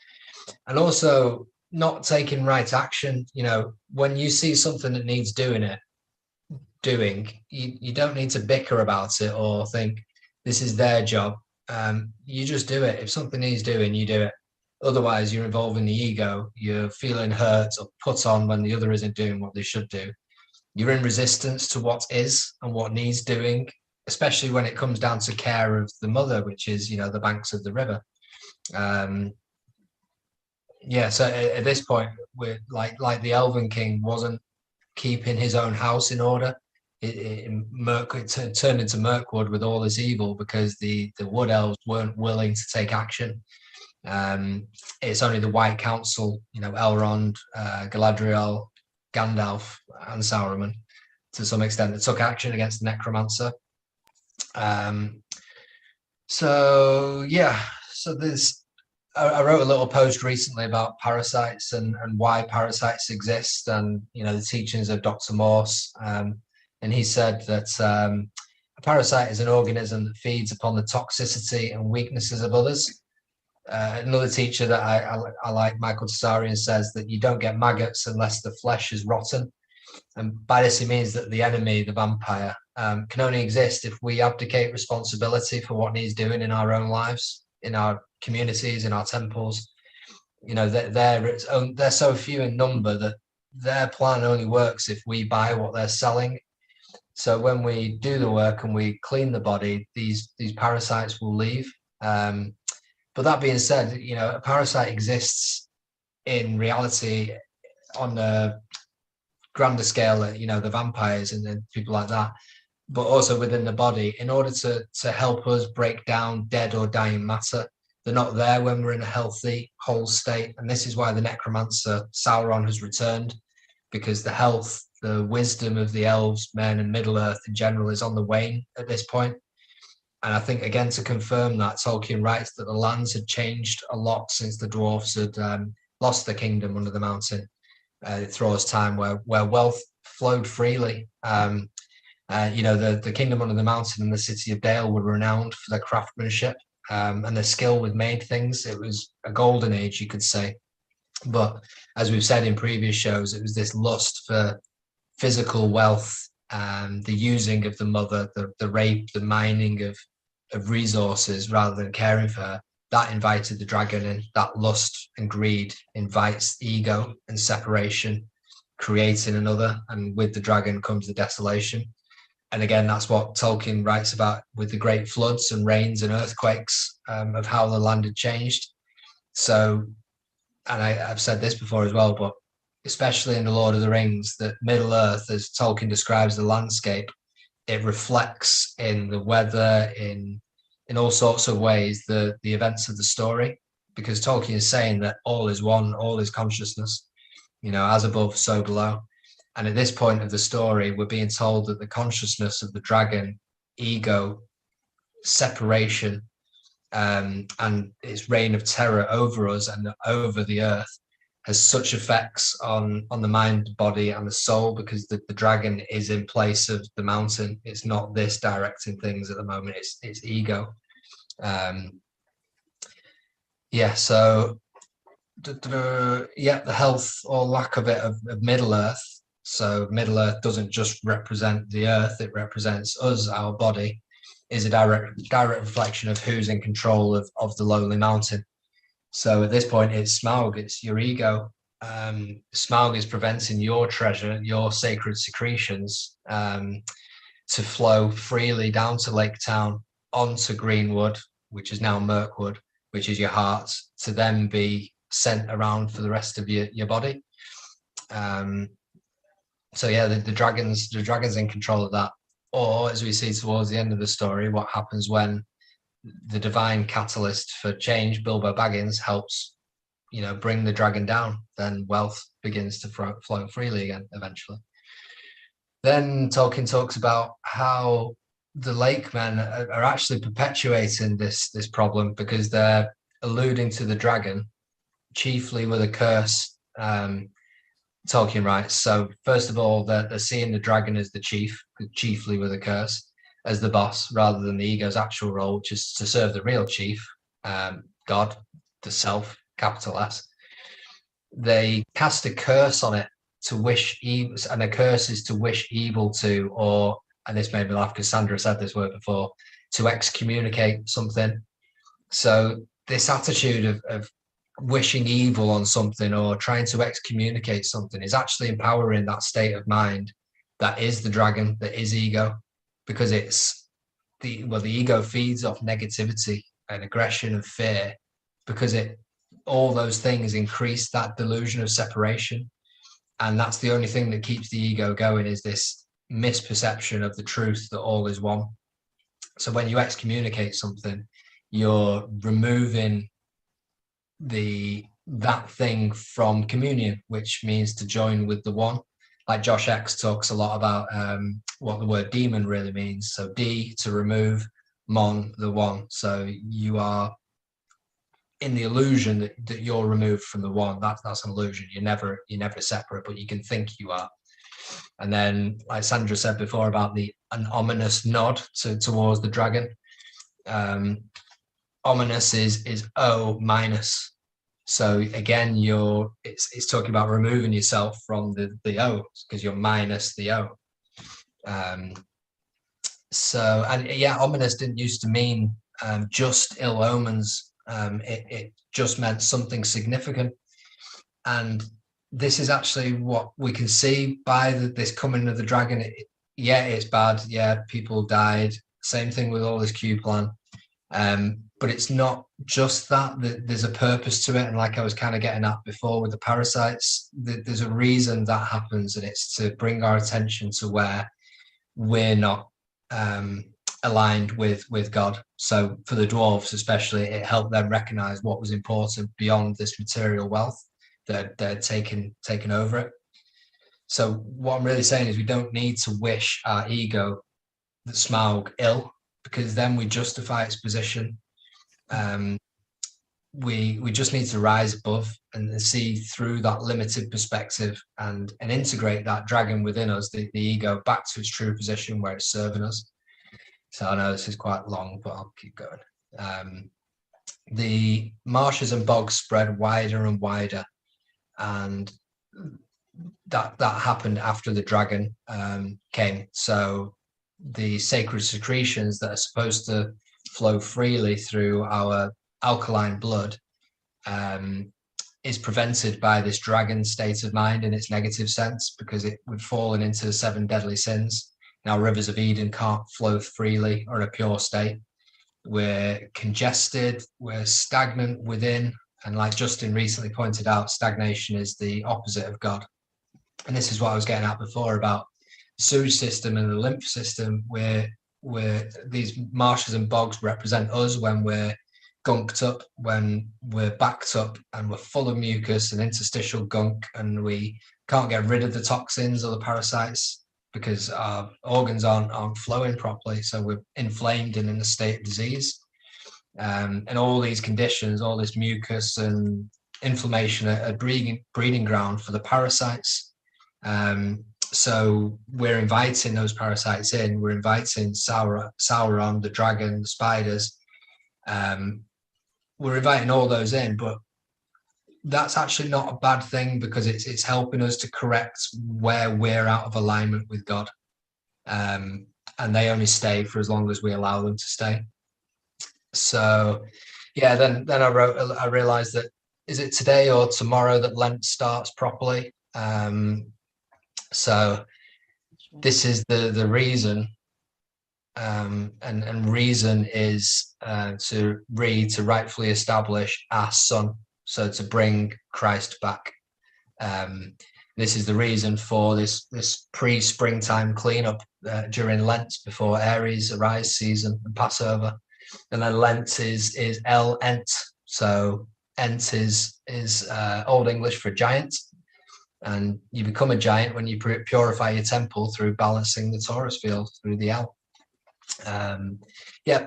and also not taking right action. You know, when you see something that needs doing, you don't need to bicker about it or think this is their job. You just do it. If something needs doing, you do it. Otherwise, you're involving the ego. You're feeling hurt or put on when the other isn't doing what they should do. you're in resistance to what is and what needs doing, especially when it comes down to care of the mother, which is, the banks of the river. So at this point, we're like the Elven King wasn't keeping his own house in order. It turned into Mirkwood with all this evil because the Wood Elves weren't willing to take action. It's only the White Council, Elrond, Galadriel, Gandalf, and Sauron, to some extent, that took action against the Necromancer. So there's. I wrote a little post recently about parasites and why parasites exist, and the teachings of Dr. Morse. And he said that a parasite is an organism that feeds upon the toxicity and weaknesses of others. Another teacher that I like, Michael Tsarian, says that you don't get maggots unless the flesh is rotten. And by this he means that the enemy, the vampire, can only exist if we abdicate responsibility for what needs doing in our own lives, in our communities, in our temples. They're so few in number that their plan only works if we buy what they're selling. So when we do the work and we clean the body, these parasites will leave. But that being said, a parasite exists in reality on a grander scale, the vampires and then people like that, but also within the body, in order to help us break down dead or dying matter. They're not there when we're in a healthy, whole state. And this is why the Necromancer, Sauron, has returned, because the health, the wisdom of the elves, men, and Middle-earth in general is on the wane at this point. And I think, again, to confirm that, Tolkien writes that the lands had changed a lot since the dwarves had lost the kingdom under the mountain. Through this time where wealth flowed freely. The kingdom under the mountain and the city of Dale were renowned for their craftsmanship and their skill with made things. It was a golden age, you could say. But as we've said in previous shows, it was this lust for physical wealth, the using of the mother, the rape, the mining of resources rather than caring for her. That invited the dragon in. That lust and greed invites ego and separation, creating another. And with the dragon comes the desolation. And again, that's what Tolkien writes about with the great floods and rains and earthquakes, of how the land had changed. So, and I've said this before as well, but especially in The Lord of the Rings, that Middle-earth, as Tolkien describes the landscape, it reflects in the weather, in all sorts of ways, the events of the story, because Tolkien is saying that all is one, all is consciousness, as above, so below. And at this point of the story, we're being told that the consciousness of the dragon, ego, separation, and its reign of terror over us and over the earth has such effects on the mind, body, and the soul, because the dragon is in place of the mountain. It's not this directing things at the moment, it's ego. So the health or lack of it of Middle-earth. So Middle-earth doesn't just represent the earth, it represents us, our body, is a direct reflection of who's in control of the lonely mountain. So at this point, it's Smaug, it's your ego. Smaug is preventing your treasure, your sacred secretions, to flow freely down to Laketown, onto Greenwood, which is now Mirkwood, which is your heart, to then be sent around for the rest of your body. The dragon's in control of that. Or, as we see towards the end of the story, what happens when the divine catalyst for change, Bilbo Baggins, helps, bring the dragon down, then wealth begins to flow freely again eventually. Then Tolkien talks about how the lake men are actually perpetuating this problem, because they're alluding to the dragon chiefly with a curse. Tolkien writes, so first of all, they're seeing the dragon as the chief, chiefly with a curse, as the boss, rather than the ego's actual role, which is to serve the real chief, God, the self, capital S. They cast a curse on it to wish evil, and a curse is to wish evil to, or, and this made me laugh because Sandra said this word before, to excommunicate something. So this attitude of wishing evil on something or trying to excommunicate something is actually empowering that state of mind that is the dragon, that is ego, because it's the ego feeds off negativity and aggression and fear, because all those things increase that delusion of separation. And that's the only thing that keeps the ego going, is this misperception of the truth that all is one. So when you excommunicate something, you're removing that thing from communion, which means to join with the one. Like Josh X talks a lot about what the word demon really means. So D, to remove, mon, the one. So you are in the illusion that you're removed from the one. That's an illusion. You're never separate, but you can think you are. And then, like Sandra said before about an ominous nod towards the dragon. Ominous is O minus. So again, it's talking about removing yourself from the O, because you're minus the O. So, and yeah, ominous didn't used to mean just ill omens. It just meant something significant. And this is actually what we can see by this coming of the dragon. It's bad. Yeah, people died. Same thing with all this Q plan. But it's not just that. There's a purpose to it. And like I was kind of getting at before with the parasites, there's a reason that happens, and it's to bring our attention to where we're not aligned with God. So for the dwarves especially, it helped them recognize what was important beyond this material wealth that they're taken over it. So what I'm really saying is we don't need to wish our ego, the Smaug, ill, because then we justify its position. We just need to rise above and see through that limited perspective and integrate that dragon within us, the ego, back to its true position where it's serving us. So I know this is quite long, but I'll keep going. The marshes and bogs spread wider and wider, and that happened after the dragon came. So the sacred secretions that are supposed to flow freely through our alkaline blood is prevented by this dragon state of mind in its negative sense, because we've fallen into the 7 deadly sins. Now rivers of Eden can't flow freely or in a pure state. We're congested, we're stagnant within, and like Justin recently pointed out, stagnation is the opposite of God. And this is what I was getting at before about the sewage system and the lymph system, where these marshes and bogs represent us when we're gunked up, when we're backed up and we're full of mucus and interstitial gunk, and we can't get rid of the toxins or the parasites because our organs aren't flowing properly. So we're inflamed and in a state of disease. And all these conditions, all this mucus and inflammation are breeding ground for the parasites. So we're inviting those parasites in. We're inviting Sauron, the dragon, the spiders. We're inviting all those in, but that's actually not a bad thing, because it's helping us to correct where we're out of alignment with God. And they only stay for as long as we allow them to stay. So yeah, then I realized that, is it today or tomorrow that Lent starts properly? So this is the reason, and reason is to rightfully establish our son, so to bring Christ back. This is the reason for this pre-springtime cleanup during Lent, before Aries Arise season and Passover. And then Lent is El-Ent. So Ent is Old English for giant. And you become a giant when you purify your temple through balancing the Taurus field through the El.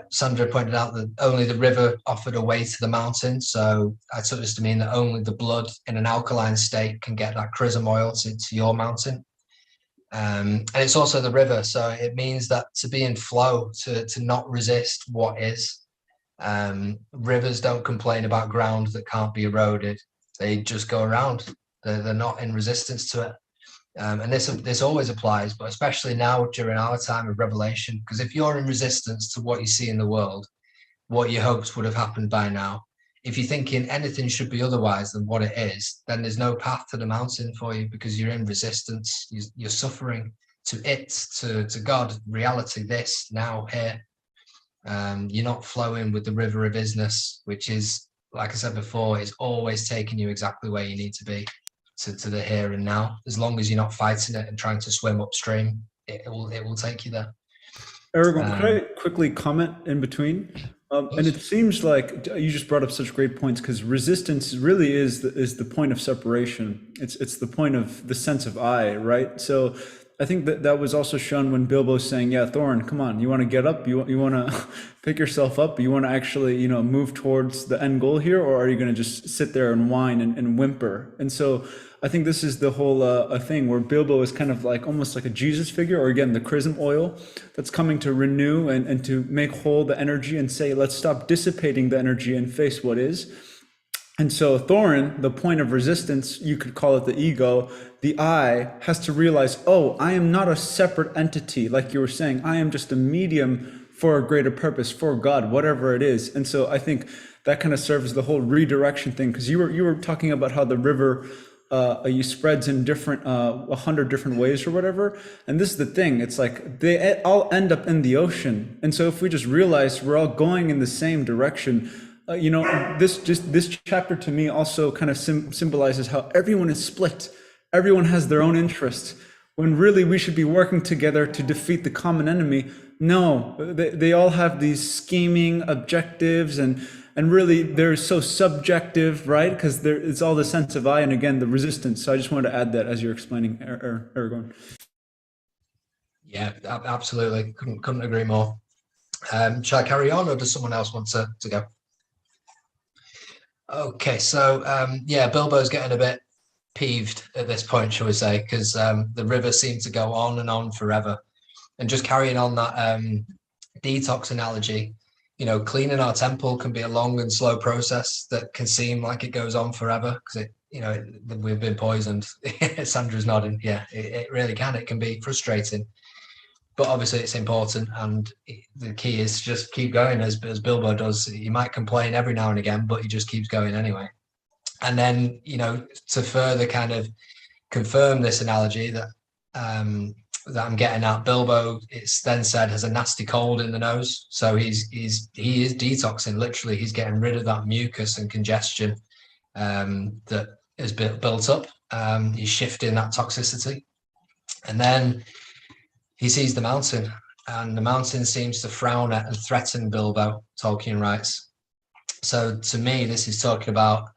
Sandra pointed out that only the river offered a way to the mountain. So I took this to mean that only the blood in an alkaline state can get that chrism oil to your mountain. And it's also the river. So it means that to be in flow, to not resist what is. Rivers don't complain about ground that can't be eroded. They just go around. They're not in resistance to it. And this always applies, but especially now during our time of revelation, because if you're in resistance to what you see in the world, what you hoped would have happened by now, if you're thinking anything should be otherwise than what it is, then there's no path to the mountain for you, because you're in resistance, you're suffering, to God, reality, this, now, here. You're not flowing with the river of isness, which is, like I said before, is always taking you exactly where you need to be, to the here and now. As long as you're not fighting it and trying to swim upstream, it will take you there.
Aragon, could I quickly comment in between? And it seems like you just brought up such great points, because resistance really is the point of separation. It's the point of the sense of I, right? So I think that was also shown when Bilbo's saying, yeah, Thorin, come on, you want to get up? You want to pick yourself up? You want to actually, move towards the end goal here? Or are you going to just sit there and whine and whimper? And so I think this is the whole thing where Bilbo is kind of like almost like a Jesus figure, or again, the chrism oil that's coming to renew and to make whole the energy and say, let's stop dissipating the energy and face what is. And so Thorin, the point of resistance, you could call it the ego, the I, has to realize, oh, I am not a separate entity. Like you were saying, I am just a medium for a greater purpose, for God, whatever it is. And so I think that kind of serves the whole redirection thing, because you were talking about how the river you spreads in different 100 different ways or whatever. And this is the thing, it's like they all end up in the ocean. And so if we just realize we're all going in the same direction, this chapter to me also kind of symbolizes how everyone is split. Everyone has their own interests, when really we should be working together to defeat the common enemy. No, they all have these scheming objectives, and really they're so subjective, right? Because it's all the sense of I, and again, the resistance. So I just wanted to add that as you're explaining, Aragorn.
Yeah, absolutely. Couldn't agree more. Shall I carry on, or does someone else want to go? Okay, so Bilbo's getting a bit peeved at this point, shall we say, because the river seemed to go on and on forever. And just carrying on that detox analogy, cleaning our temple can be a long and slow process that can seem like it goes on forever, because we've been poisoned. Sandra's nodding. Yeah, it really can. It can be frustrating, but obviously it's important, and the key is just keep going, as Bilbo does. He might complain every now and again, but he just keeps going anyway. And then, to further kind of confirm this analogy that I'm getting at, Bilbo, it's then said, has a nasty cold in the nose. So he is detoxing. Literally, he's getting rid of that mucus and congestion that has built up. He's shifting that toxicity. And then he sees the mountain, and the mountain seems to frown at and threaten Bilbo, Tolkien writes. So to me, this is talking about,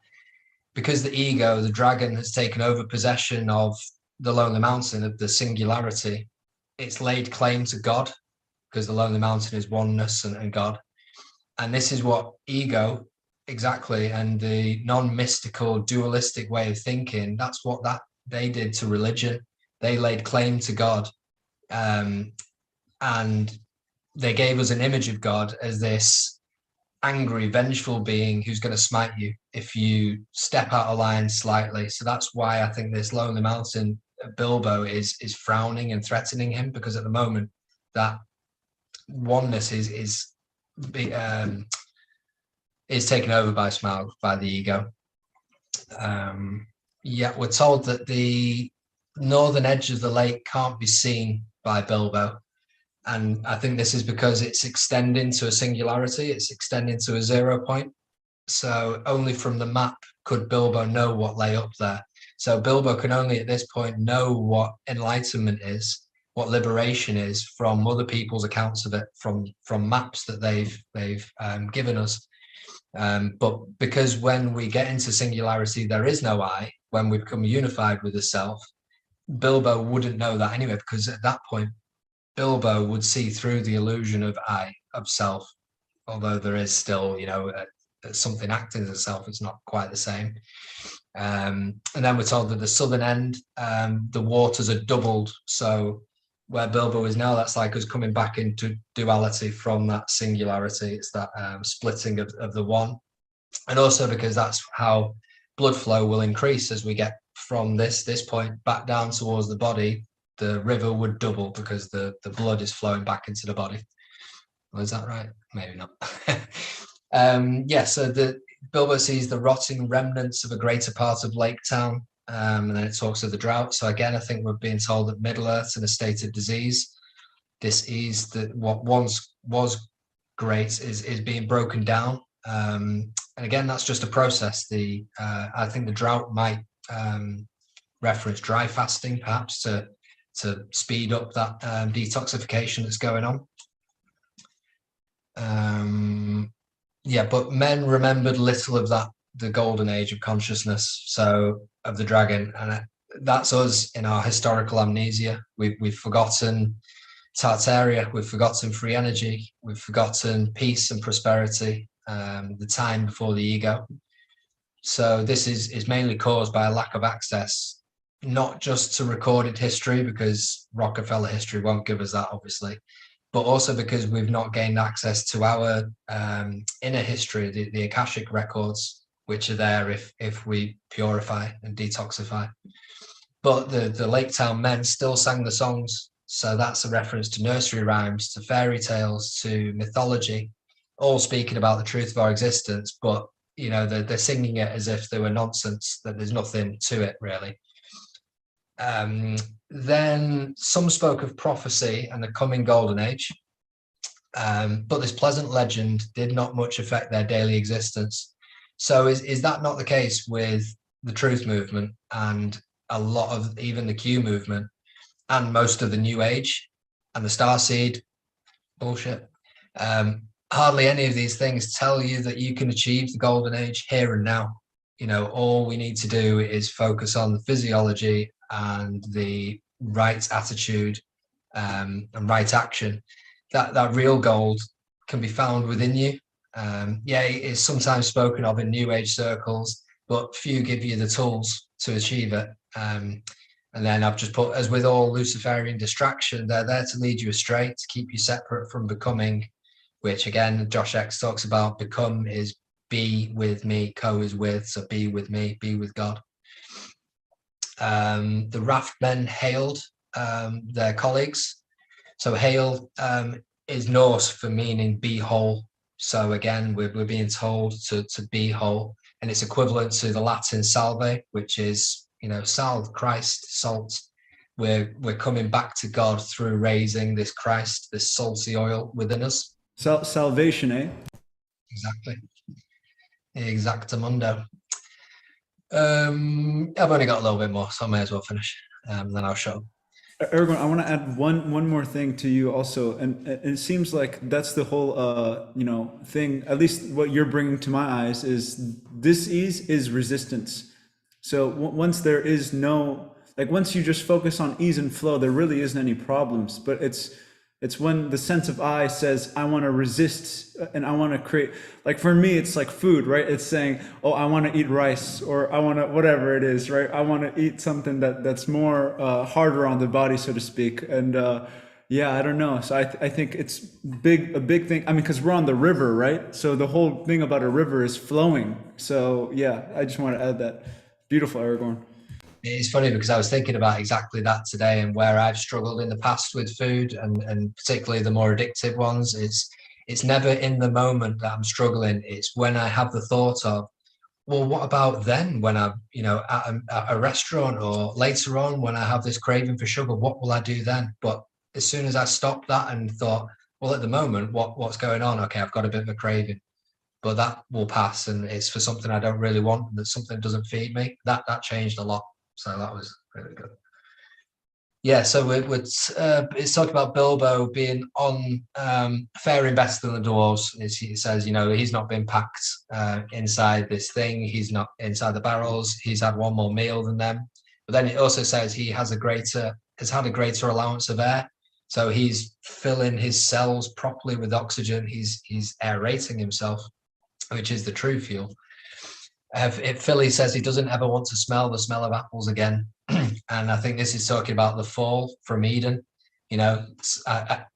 because the ego, the dragon, has taken over possession of the Lonely Mountain, of the singularity, it's laid claim to God, because the Lonely Mountain is oneness and God. And this is what ego, exactly, and the non-mystical dualistic way of thinking, that's what they did to religion. They laid claim to God. And they gave us an image of God as this angry, vengeful being who's going to smite you if you step out of line slightly. So that's why I think this Lonely Mountain, Bilbo, is frowning and threatening him, because at the moment that oneness is taken over by Smaug, by the ego. We're told that the northern edge of the lake can't be seen by Bilbo. And I think this is because it's extending to a singularity, it's extending to a 0 point. So only from the map could Bilbo know what lay up there. So Bilbo can only at this point know what enlightenment is, what liberation is, from other people's accounts of it, from maps that they've given us. But because when we get into singularity, there is no I, when we become unified with the self, Bilbo wouldn't know that anyway, because at that point, Bilbo would see through the illusion of I, of self, although there is still, something acting as a self. It's not quite the same. And then we're told that the southern end, the waters are doubled. So where Bilbo is now, that's like us coming back into duality from that singularity. It's that splitting of the one. And also because that's how blood flow will increase as we get from this point back down towards the body. The river would double because the blood is flowing back into the body. Well, is that right? Maybe not. So Bilbo sees the rotting remnants of a greater part of Laketown. and then it talks of the drought. So again, I think we're being told that Middle Earth's in a state of disease. This is that what once was great is being broken down. And again, that's just a process. I think the drought might reference dry fasting, perhaps to speed up that detoxification that's going on. Yeah, but men remembered little of that, the golden age of consciousness, so of the dragon, and that's us in our historical amnesia. We've forgotten Tartaria, we've forgotten free energy, we've forgotten peace and prosperity, the time before the ego. So this is mainly caused by a lack of access, not just to recorded history, because Rockefeller history won't give us that, obviously, but also because we've not gained access to our inner history, the Akashic records, which are there if we purify and detoxify. But the Laketown men still sang the songs, so that's a reference to nursery rhymes, to fairy tales, to mythology, all speaking about the truth of our existence, but you know, they're singing it as if they were nonsense, that there's nothing to it, really. Then some spoke of prophecy and the coming golden age, but this pleasant legend did not much affect their daily existence. So is that not the case with the truth movement and a lot of even the Q movement and most of the New Age and the Starseed bullshit? Hardly any of these things tell you that you can achieve the golden age here and now. You know, all we need to do is focus on the physiology and the right attitude and right action. That real gold can be found within you. Yeah, it's sometimes spoken of in New Age circles, but few give you the tools to achieve it. And then I've just put, as with all Luciferian distraction, they're there to lead you astray, to keep you separate from becoming, which again, Josh X talks about. Become is be with me, co is with, so be with me, be with God. The raft men hailed their colleagues. So hail is Norse for meaning be whole. So again, we're being told to be whole, and it's equivalent to the Latin salve, which is, you know, salve, Christ, salt. We're coming back to God through raising this Christ, this salty oil within us.
Salvation, eh?
Exactly. Exactamundo. I've only got a little bit more, so I may as well finish. Then I'll shut up.
Aragorn, I want to add one more thing to you also, and it seems like that's the whole thing. At least what you're bringing to my eyes is dis-ease is resistance. So once there is no, like, once you just focus on ease and flow, there really isn't any problems. But it's when the sense of I says, I want to resist and I want to create, like for me, it's like food, right? It's saying, oh, I want to eat rice, or I want to, whatever it is, right? I want to eat something that's more harder on the body, so to speak. And yeah, I don't know. So I think it's a big thing. I mean, because we're on the river, right? So the whole thing about a river is flowing. So yeah, I just want to add that. Beautiful, Aragorn.
It's funny because I was thinking about exactly that today, and where I've struggled in the past with food, and particularly the more addictive ones. It's never in the moment that I'm struggling. It's when I have the thought of, well, what about then when I'm, at a restaurant, or later on when I have this craving for sugar, what will I do then? But as soon as I stopped that and thought, well, at the moment, what's going on? Okay, I've got a bit of a craving, but that will pass, and it's for something I don't really want, and that's something that doesn't feed me. That changed a lot. So that was really good. Yeah, so it's talking about Bilbo being on faring better than the dwarves. He says, he's not been packed inside this thing. He's not inside the barrels. He's had one more meal than them. But then it also says he has had a greater allowance of air. So he's filling his cells properly with oxygen. He's aerating himself, which is the true fuel. Philly says he doesn't ever want to smell the smell of apples again. And I think this is talking about the fall from Eden, to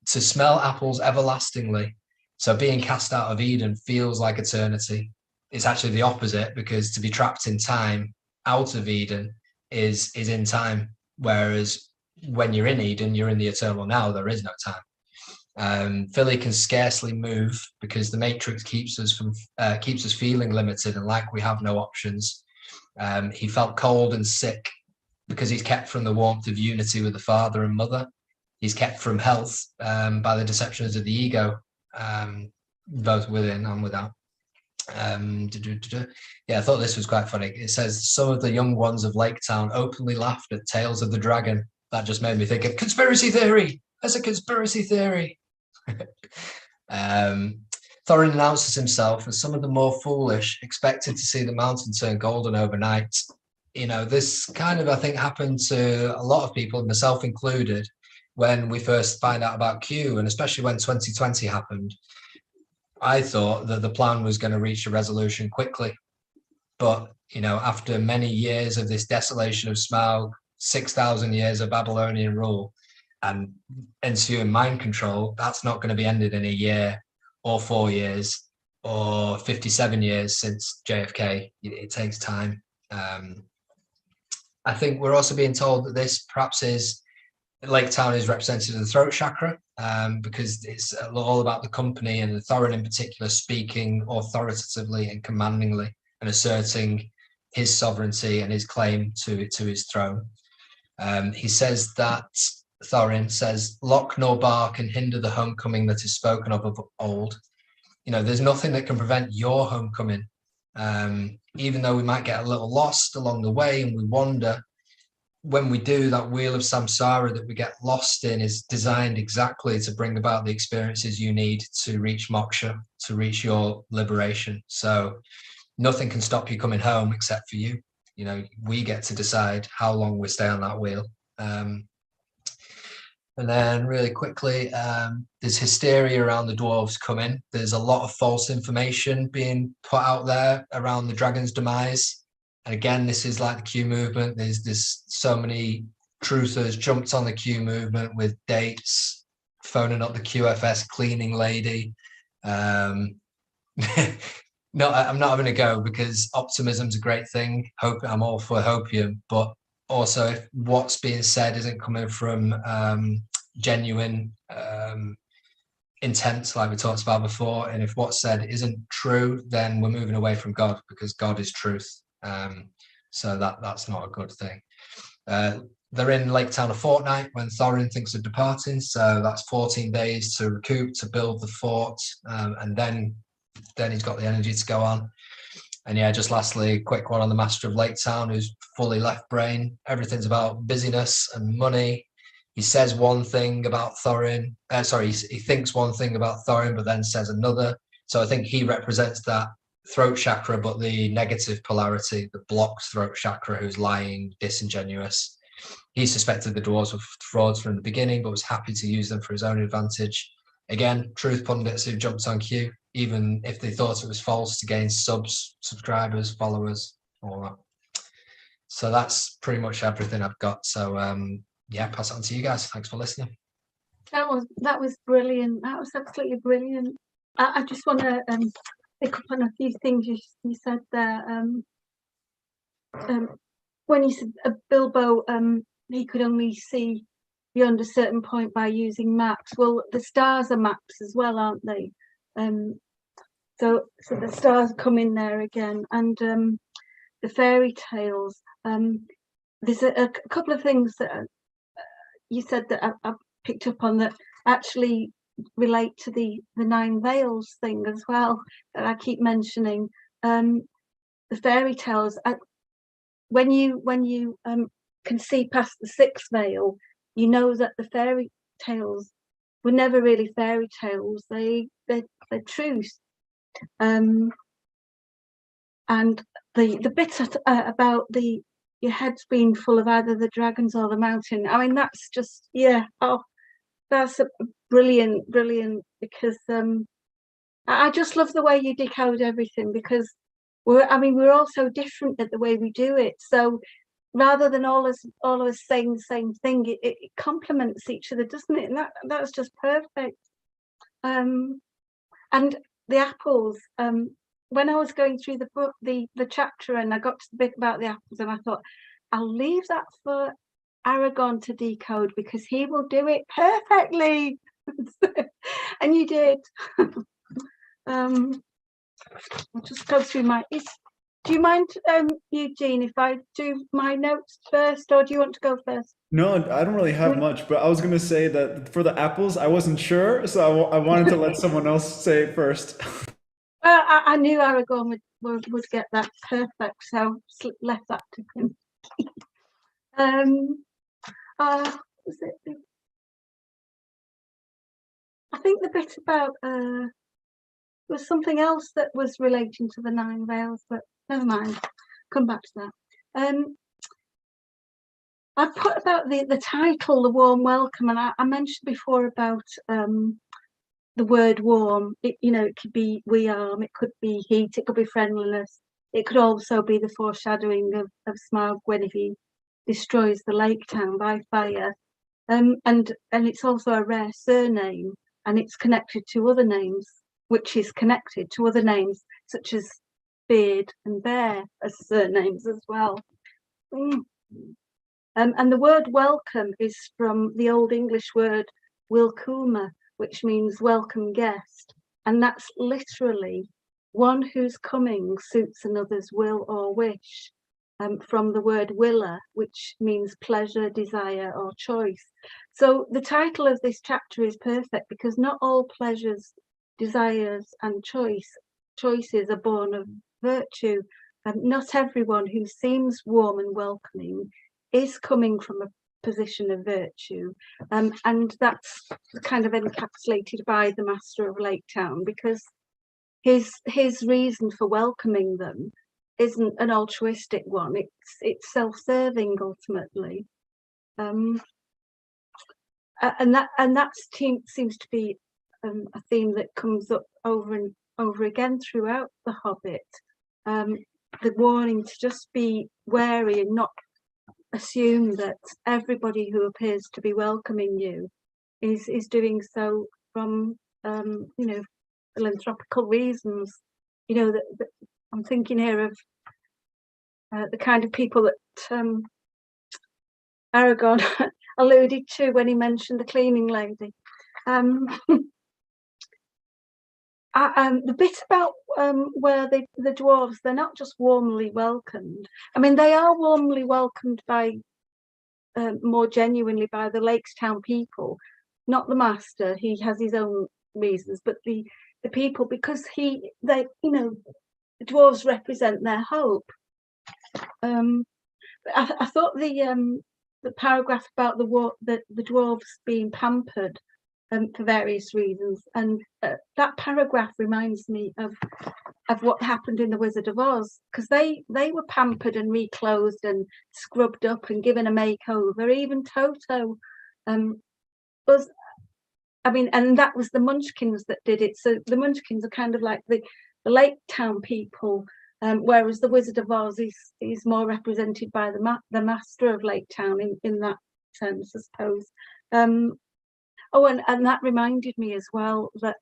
smell apples everlastingly. So being cast out of Eden feels like eternity. It's actually the opposite, because to be trapped in time out of Eden is in time. Whereas when you're in Eden, you're in the eternal now. There is no time. Philly can scarcely move because the matrix keeps us feeling limited and like we have no options. He felt cold and sick because he's kept from the warmth of unity with the father and mother. He's kept from health by the deceptions of the ego, both within and without. Yeah, I thought this was quite funny. It says, some of the young ones of Laketown openly laughed at tales of the dragon. That just made me think of conspiracy theory. That's a conspiracy theory. Thorin announces himself, and some of the more foolish expected to see the mountain turn golden overnight. You know, this kind of, I think, happened to a lot of people, myself included, when we first find out about Q, and especially when 2020 happened. I thought that the plan was going to reach a resolution quickly. But, you know, after many years of this desolation of Smaug, 6,000 years of Babylonian rule and ensuing mind control, that's not going to be ended in a year or 4 years or 57 years since JFK. It takes time. I think we're also being told that this perhaps is Laketown is represented in the throat chakra, because it's all about the company and the Thorin in particular speaking authoritatively and commandingly and asserting his sovereignty and his claim to his throne. He says that Thorin says, "Lock nor bar can hinder the homecoming that is spoken of old." You know, there's nothing that can prevent your homecoming. Even though we might get a little lost along the way and we wander, when we do, that wheel of samsara that we get lost in is designed exactly to bring about the experiences you need to reach moksha, to reach your liberation. So nothing can stop you coming home except for you. You know, we get to decide how long we stay on that wheel. And then really quickly, there's hysteria around the dwarves coming. There's a lot of false information being put out there around the dragon's demise. And again, this is like the Q movement. There's so many truthers jumped on the Q movement with dates, phoning up the QFS cleaning lady. No, I'm not having a go, because optimism's a great thing. I'm all for hopium, but also if what's being said isn't coming from genuine intent, like we talked about before, and if what's said isn't true, then we're moving away from God, because God is truth. So that's not a good thing. They're in Laketown a fortnight when Thorin thinks of departing, so that's 14 days to recoup, to build the fort, and then he's got the energy to go on. And yeah, just lastly, a quick one on the Master of Laketown, who's fully left brain. Everything's about busyness and money. He says one thing about Thorin, he thinks one thing about Thorin, but then says another. So I think he represents that throat chakra, but the negative polarity, the blocked throat chakra, who's lying, disingenuous. He suspected the dwarves were frauds from the beginning, but was happy to use them for his own advantage. Again, truth pundits who jumped on Q, even if they thought it was false, to gain subscribers, followers, all that. So that's pretty much everything I've got. So yeah, pass it on to you guys. Thanks for listening.
That was brilliant. That was absolutely brilliant. I just want to pick up on a few things you said there. When you said Bilbo, he could only see beyond a certain point by using maps. Well, the stars are maps as well, aren't they? So the stars come in there again, and the fairy tales. There's a couple of things that you said that I picked up on that actually relate to the Nine Veils thing as well, that I keep mentioning. The fairy tales, when you can see past the sixth veil, you know that the fairy tales were never really fairy tales. They're truth. And the bit about your head's being full of either the dragons or the mountain, I mean, that's just, yeah, oh, that's a brilliant, because I just love the way you decode everything, because we're all so different at the way we do it. So rather than all of us saying the same thing, it complements each other, doesn't it? And that's just perfect. And the apples, when I was going through the book, the chapter, and I got to the bit about the apples, and I thought, I'll leave that for Aragorn to decode, because he will do it perfectly. And you did. I'll just go through my Do you mind, Eugene, if I do my notes first, or do you want to go first?
No, I don't really have much, but I was going to say that for the apples, I wasn't sure, so I wanted to let someone else say it first.
Well, I knew Aragorn would get that perfect, so left that to him. Was it? I think the bit about was something else that was relating to the Nine Vales, but never mind. Come back to that. I put about the title, The Warm Welcome, and I mentioned before about the word warm. It could be we-arm, it could be heat, it could be friendliness. It could also be the foreshadowing of Smaug when he destroys the Laketown by fire. And it's also a rare surname, and it's connected to other names, which is connected to other names such as Beard and Bear as surnames as well. And the word welcome is from the Old English word wilcuma, which means welcome guest. And that's literally one whose coming suits another's will or wish, from the word willa, which means pleasure, desire, or choice. So the title of this chapter is perfect because not all pleasures, desires, and choices are born of virtue. Not everyone who seems warm and welcoming is coming from a position of virtue, and that's kind of encapsulated by the Master of Laketown, because his reason for welcoming them isn't an altruistic one. It's self-serving ultimately, and that seems to be a theme that comes up over and over again throughout The Hobbit. The warning to just be wary and not assume that everybody who appears to be welcoming you is doing so from philanthropical reasons. That I'm thinking here of the kind of people that Aragorn alluded to when he mentioned the cleaning lady. The bit about where the dwarves, they're not just warmly welcomed. I mean, they are warmly welcomed by more genuinely by the Laketown people, not the master. He has his own reasons, but the people, because the dwarves represent their hope. I thought the paragraph about the dwarves being pampered for various reasons, and that paragraph reminds me of what happened in the Wizard of Oz, because they were pampered and reclothed and scrubbed up and given a makeover. Even Toto was, and that was the Munchkins that did it. So the Munchkins are kind of like the Laketown people, whereas the Wizard of Oz is more represented by the Master of Laketown in that sense, I suppose. And that reminded me as well that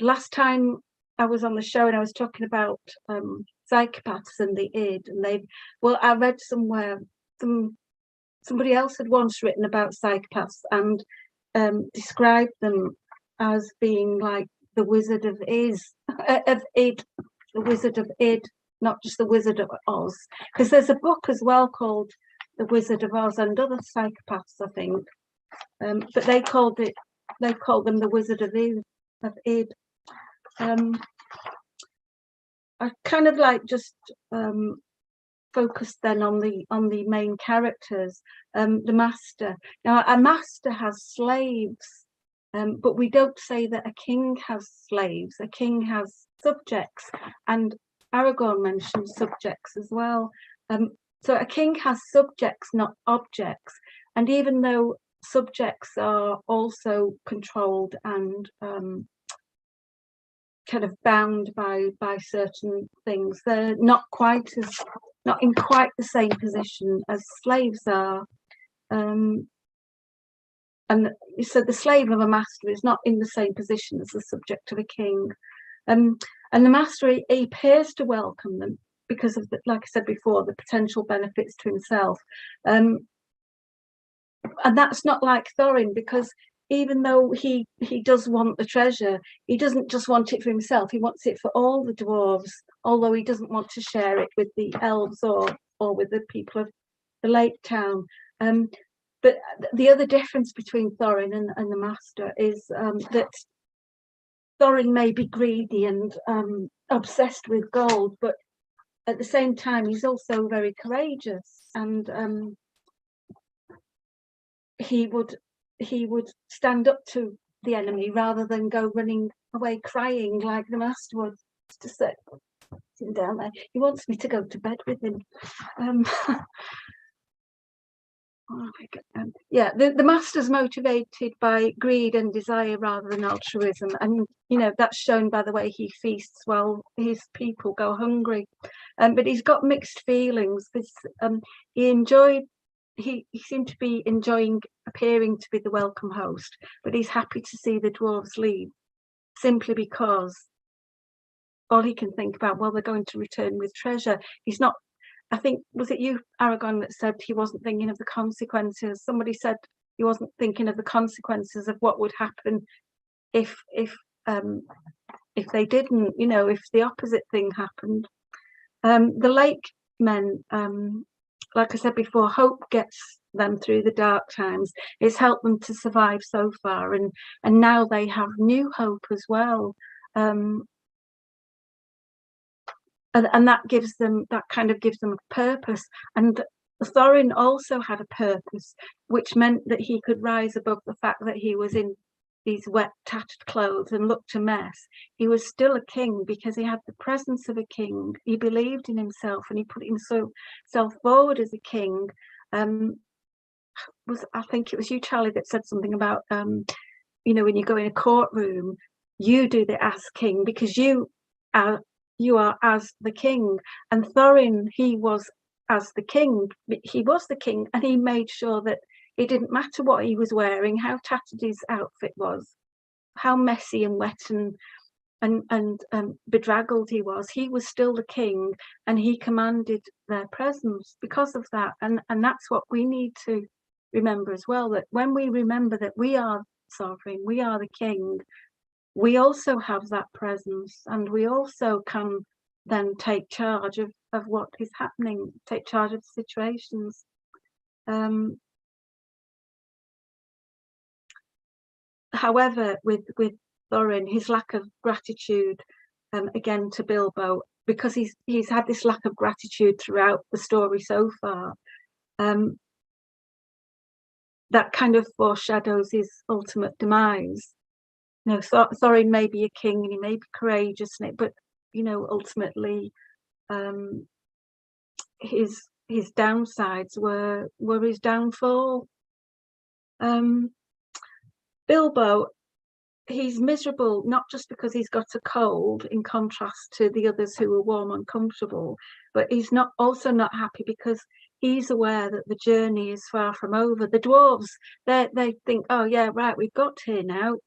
last time I was on the show and I was talking about psychopaths and the id, and I read somewhere somebody else had once written about psychopaths and described them as being like the Wizard of Id, the Wizard of Id, not just the Wizard of Oz, because there's a book as well called The Wizard of Oz and Other Psychopaths, I think. But they called them the Wizard of Id. I kind of like just focused then on the main characters. The master. Now, a master has slaves, but we don't say that a king has slaves. A king has subjects, and Aragorn mentioned subjects as well. So a king has subjects, not objects, and even though subjects are also controlled and kind of bound by certain things, they're not in quite the same position as slaves are, and so the slave of a master is not in the same position as the subject of a king, and the master, he appears to welcome them because of like I said before, the potential benefits to himself. And that's not like Thorin, because even though he does want the treasure, he doesn't just want it for himself, he wants it for all the dwarves although he doesn't want to share it with the elves or with the people of the Laketown. But the other difference between Thorin and the Master is that Thorin may be greedy and obsessed with gold, but at the same time, he's also very courageous, and he would stand up to the enemy rather than go running away crying like the Master was. To sit him down there, he wants me to go to bed with him. Oh my God. Yeah, the Master's motivated by greed and desire rather than altruism, and that's shown by the way he feasts while his people go hungry. But he's got mixed feelings. He seemed to be enjoying appearing to be the welcome host, but he's happy to see the dwarves leave, simply because all he can think about, well, they're going to return with treasure. He's not. I think, was it you, Aragon, that said he wasn't thinking of the consequences? Somebody said he wasn't thinking of the consequences of what would happen if they didn't, if the opposite thing happened. The lake men, like I said before, hope gets them through the dark times. It's helped them to survive so far, and now they have new hope as well. And that kind of gives them a purpose. And Thorin also had a purpose, which meant that he could rise above the fact that he was in these wet, tattered clothes and looked a mess. He was still a king because he had the presence of a king. He believed in himself and he put himself forward as a king. I think it was you, Charlie, that said something about when you go in a courtroom, you do the as king because you are as the king. And Thorin, he was as the king. He was the king, and he made sure that it didn't matter what he was wearing, how tattered his outfit was, how messy and wet and bedraggled he was still the king, and he commanded their presence because of that. And that's what we need to remember as well, that when we remember that we are sovereign, we are the king, we also have that presence, and we also can then take charge of what is happening, take charge of situations. However, with Thorin, his lack of gratitude, again to Bilbo, because he's had this lack of gratitude throughout the story so far, that kind of foreshadows his ultimate demise. Thorin may be a king and he may be courageous in it, but ultimately his downsides were his downfall. Bilbo, he's miserable not just because he's got a cold in contrast to the others who are warm and comfortable, but he's also not happy because he's aware that the journey is far from over. The dwarves, they think, oh yeah, right, we've got here now.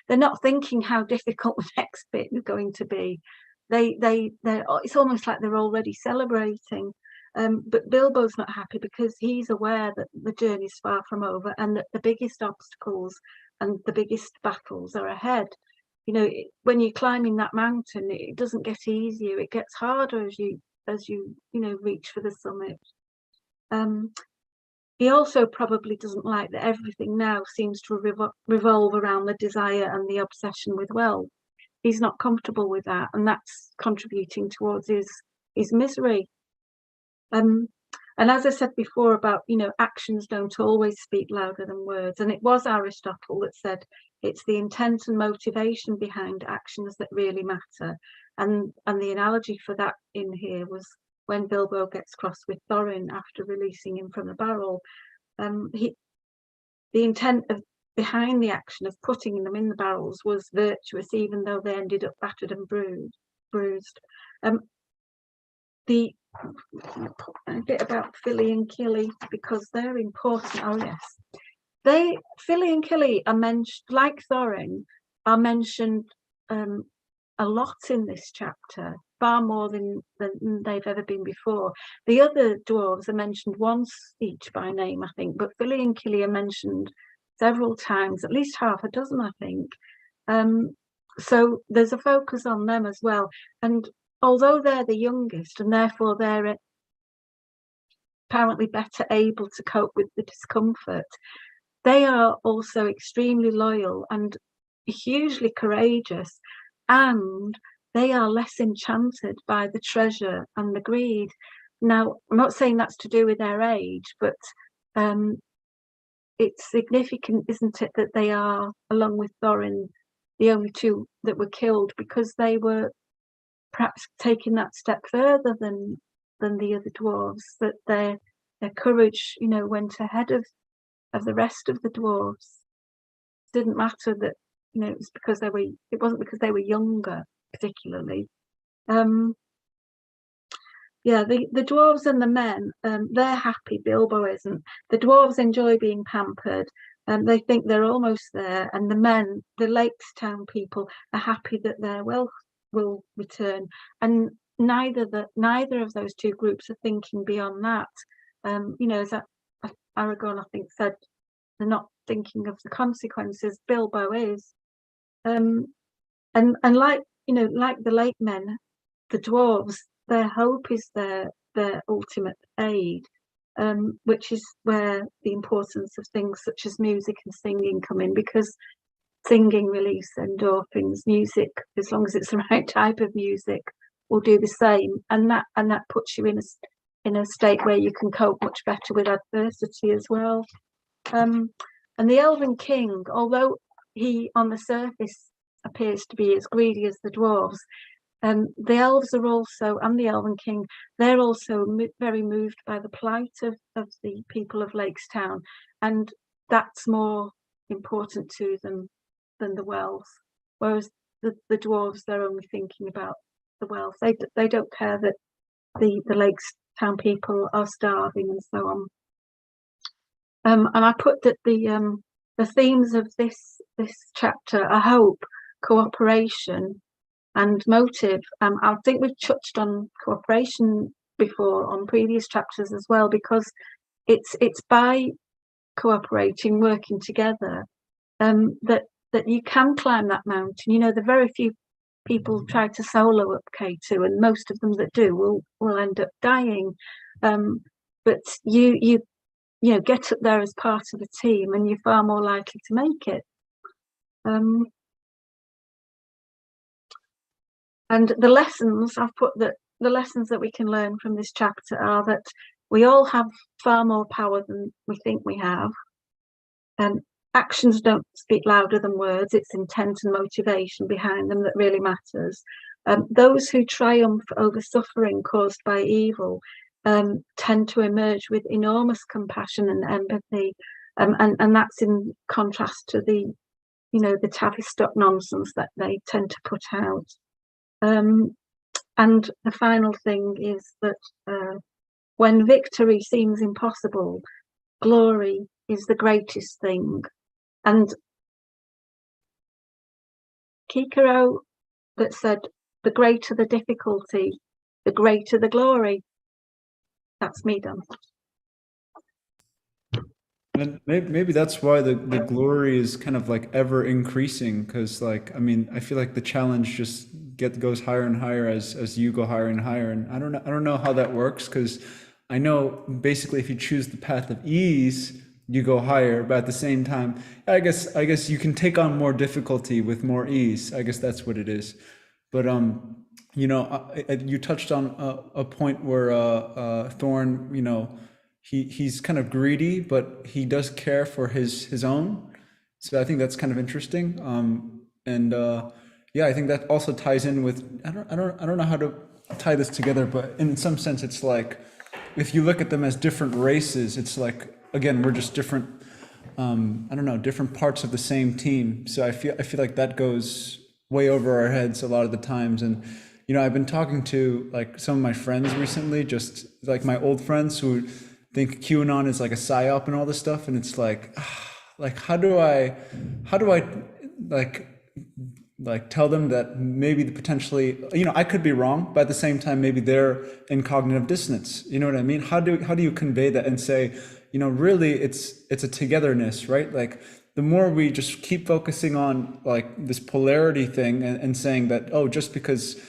They're not thinking how difficult the next bit is going to be. It's almost like they're already celebrating. But Bilbo's not happy because he's aware that the journey's far from over, and that the biggest obstacles and the biggest battles are ahead. When you're climbing that mountain, it doesn't get easier; it gets harder as you reach for the summit. He also probably doesn't like that everything now seems to revolve around the desire and the obsession with wealth. He's not comfortable with that, and that's contributing towards his misery. And as I said before about, actions don't always speak louder than words. And it was Aristotle that said it's the intent and motivation behind actions that really matter. And the analogy for that in here was when Bilbo gets cross with Thorin after releasing him from the barrel. The intent behind the action of putting them in the barrels was virtuous, even though they ended up battered and bruised. A bit about Philly and Killy, because they're important. Oh yes, Philly and Killy are mentioned, like Thorin, are mentioned a lot in this chapter, far more than they've ever been before. The other dwarves are mentioned once each by name, I think, but Philly and Killy are mentioned several times, at least half a dozen, I think. So there's a focus on them as well. And although they're the youngest and therefore they're apparently better able to cope with the discomfort, they are also extremely loyal and hugely courageous, and they are less enchanted by the treasure and the greed. Now, I'm not saying that's to do with their age, but it's significant, isn't it, that they are, along with Thorin, the only two that were killed because they were perhaps taking that step further than the other dwarves, that their courage, went ahead of the rest of the dwarves. It didn't matter that, it was because it wasn't because they were younger, particularly. Yeah, the dwarves and the men, they're happy. Bilbo isn't. The dwarves enjoy being pampered, and they think they're almost there. And the men, the Laketown people, are happy that their wealth will return. And neither of those two groups are thinking beyond that. As Aragorn, I think, said, they're not thinking of the consequences. Bilbo is, and like the lake men, the dwarves, their hope is their ultimate aid, which is where the importance of things such as music and singing come in, because singing release endorphins. Music, as long as it's the right type of music, will do the same, and that puts you in a state where you can cope much better with adversity as well. And the Elven King, although he on the surface appears to be as greedy as the dwarves, the elves are also, and the Elven King, they're also very moved by the plight of the people of Laketown, and that's more important to them than the wealth. Whereas the dwarves, they're only thinking about the wealth. They don't care that the Laketown people are starving and so on. And I put that the themes of this chapter are hope, cooperation, and motive. I think we've touched on cooperation before on previous chapters as well, because it's by cooperating, working together, that you can climb that mountain. The very few people try to solo up K2, and most of them that do will end up dying. But you get up there as part of a team, and you're far more likely to make it. And the lessons, I've put that the lessons that we can learn from this chapter are that we all have far more power than we think we have. Actions don't speak louder than words. It's intent and motivation behind them that really matters. Those who triumph over suffering caused by evil tend to emerge with enormous compassion and empathy, and that's in contrast to the Tavistock nonsense that they tend to put out. And the final thing is that when victory seems impossible, glory is the greatest thing. And Cicero that said, the greater the difficulty, the greater the glory. That's me done.
And maybe that's why the glory is kind of like ever increasing, because I feel like the challenge just goes higher and higher as you go higher and higher. And I don't know how that works, because I know basically if you choose the path of ease, you go higher, but at the same time, I guess you can take on more difficulty with more ease. I guess that's what it is. But you touched on a point where Thorn, he's kind of greedy, but he does care for his own. So I think that's kind of interesting. I think that also ties in with, I don't know how to tie this together, but in some sense it's like, if you look at them as different races, it's like, again, we're just different, different parts of the same team. So I feel like that goes way over our heads a lot of the times. And I've been talking to like some of my friends recently, just like my old friends who think QAnon is like a psyop and all this stuff, and it's like how do I like tell them that maybe potentially I could be wrong, but at the same time maybe they're in cognitive dissonance. You know what I mean? How do you convey that and say, really it's a togetherness, right? Like the more we just keep focusing on like this polarity thing and saying that, oh, just because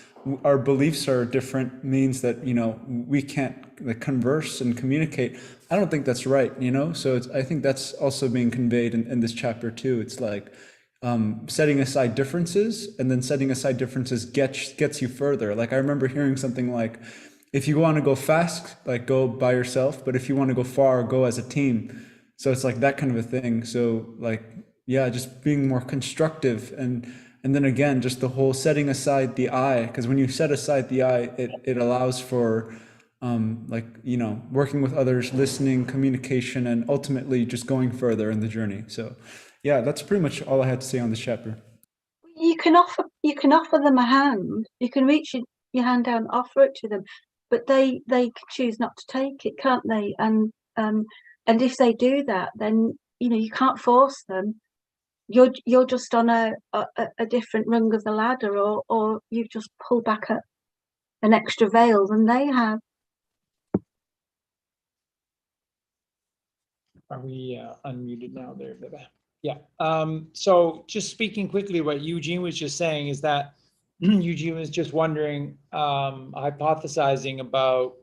our beliefs are different means that, you know, we can't like converse and communicate. I don't think that's right, you know? So I think that's also being conveyed in this chapter too. It's like setting aside differences, and then setting aside differences gets you further. Like I remember hearing something like, if you want to go fast, like go by yourself, but if you want to go far, go as a team. So it's like that kind of a thing. So like, yeah, just being more constructive, and then again, just the whole setting aside the I, because when you set aside the I, it allows for like, you know, working with others, listening, communication, and ultimately just going further in the journey. So yeah, that's pretty much all I had to say on this chapter.
You can offer them a hand. You can reach your hand down, offer it to them, but they can choose not to take it, can't they? And if they do that, then you know you can't force them. You're just on a different rung of the ladder, or you've just pulled back an extra veil than they have.
Are we unmuted now there? Yeah. So just speaking quickly, what Eugene was just saying is that Eugene was just wondering, hypothesizing about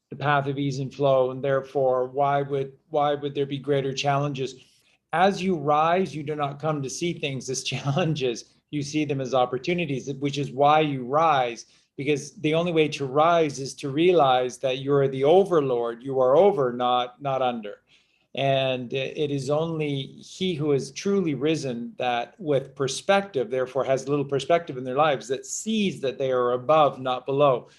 the path of ease and flow, and therefore why would there be greater challenges? As you rise, you do not come to see things as challenges. You see them as opportunities, which is why you rise. Because the only way to rise is to realize that you're the overlord. You are over, not under. And it is only he who has truly risen that with perspective, therefore has little perspective in their lives, that sees that they are above, not below.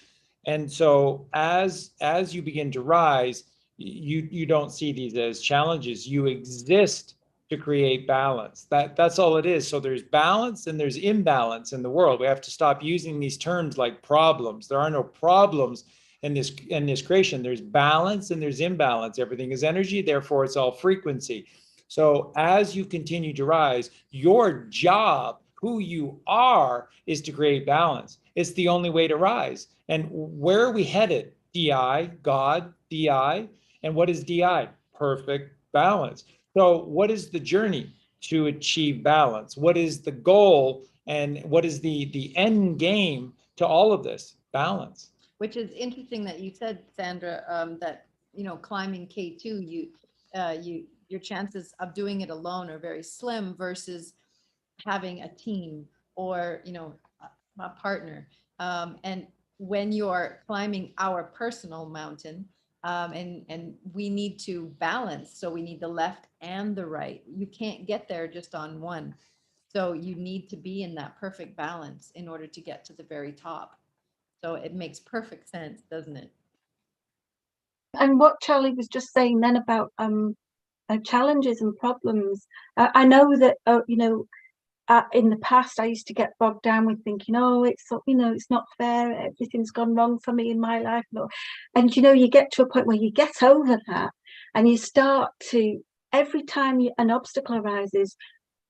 And so as you begin to rise, you don't see these as challenges. You exist to create balance. That's all it is. So there's balance and there's imbalance in the world. We have to stop using these terms like problems. There are no problems in this creation. There's balance and there's imbalance. Everything is energy, therefore it's all frequency. So as you continue to rise, your job, who you are, is to create balance. It's the only way to rise. And where are we headed? DI, God, DI. And what is DI? Perfect balance. So what is the journey to achieve balance? What is the goal, and what is the end game to all of this? Balance.
Which is interesting that you said, Sandra, that, you know, climbing K2, your chances of doing it alone are very slim versus having a team or, you know, a partner. And when you're climbing our personal mountain, and we need to balance, so we need the left and the right. You can't get there just on one. So you need to be in that perfect balance in order to get to the very top. So it makes perfect sense, doesn't it?
And what Charlie was just saying then about challenges and problems, I know that you know, in the past I used to get bogged down with thinking, oh, it's, you know, it's not fair, everything's gone wrong for me in my life. And you know, you get to a point where you get over that, and you start to, every time an obstacle arises,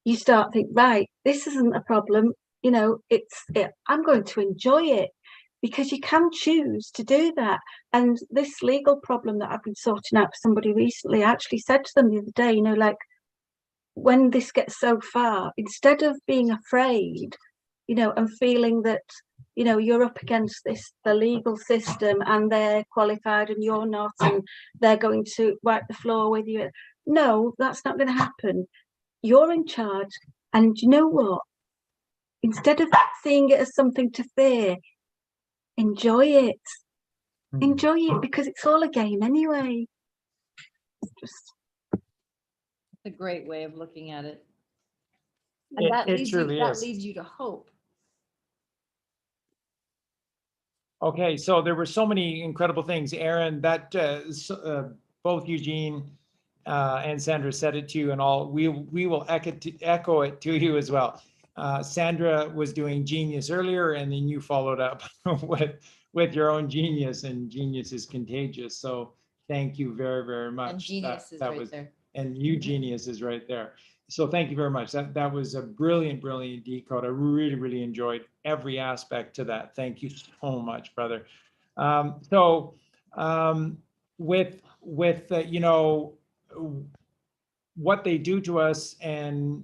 you start to think, right, this isn't a problem, you know, I'm going to enjoy it. Because you can choose to do that. And this legal problem that I've been sorting out for somebody recently, I actually said to them the other day, you know, like, when this gets so far, instead of being afraid, you know, and feeling that, you know, you're up against the legal system and they're qualified and you're not, and they're going to wipe the floor with you. No, that's not going to happen. You're in charge. And you know what? Instead of seeing it as something to fear, enjoy it. Enjoy it, because it's all a game anyway. It's
a great way of looking at it. And that leads you to hope.
Okay, so there were so many incredible things, Aaron, that both Eugene and Sandra said it to you, and all. We will echo it to you as well. Sandra was doing genius earlier, and then you followed up with your own genius, and genius is contagious. So thank you very, very much.
And genius is right there.
And Eugenius is right there. So thank you very much. That was a brilliant decode. I really, really enjoyed every aspect to that. Thank you so much, brother. With you know, what they do to us, and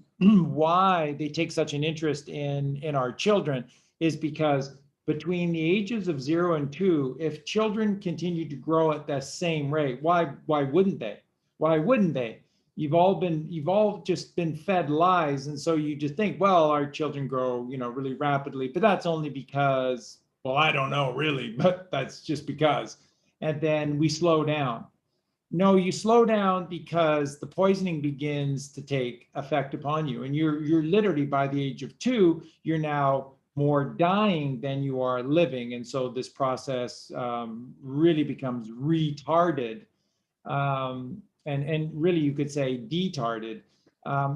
why they take such an interest in our children is because between the ages of 0 and 2, if children continue to grow at that same rate, why wouldn't they? Why wouldn't they? You've all just been fed lies, and so you just think, well, our children grow, really rapidly, but that's only because, well, I don't know really, but that's just because. And then we slow down. No, you slow down because the poisoning begins to take effect upon you, and you're literally, by the age of 2, you're now more dying than you are living, and so this process really becomes retarded. And really you could say detarded.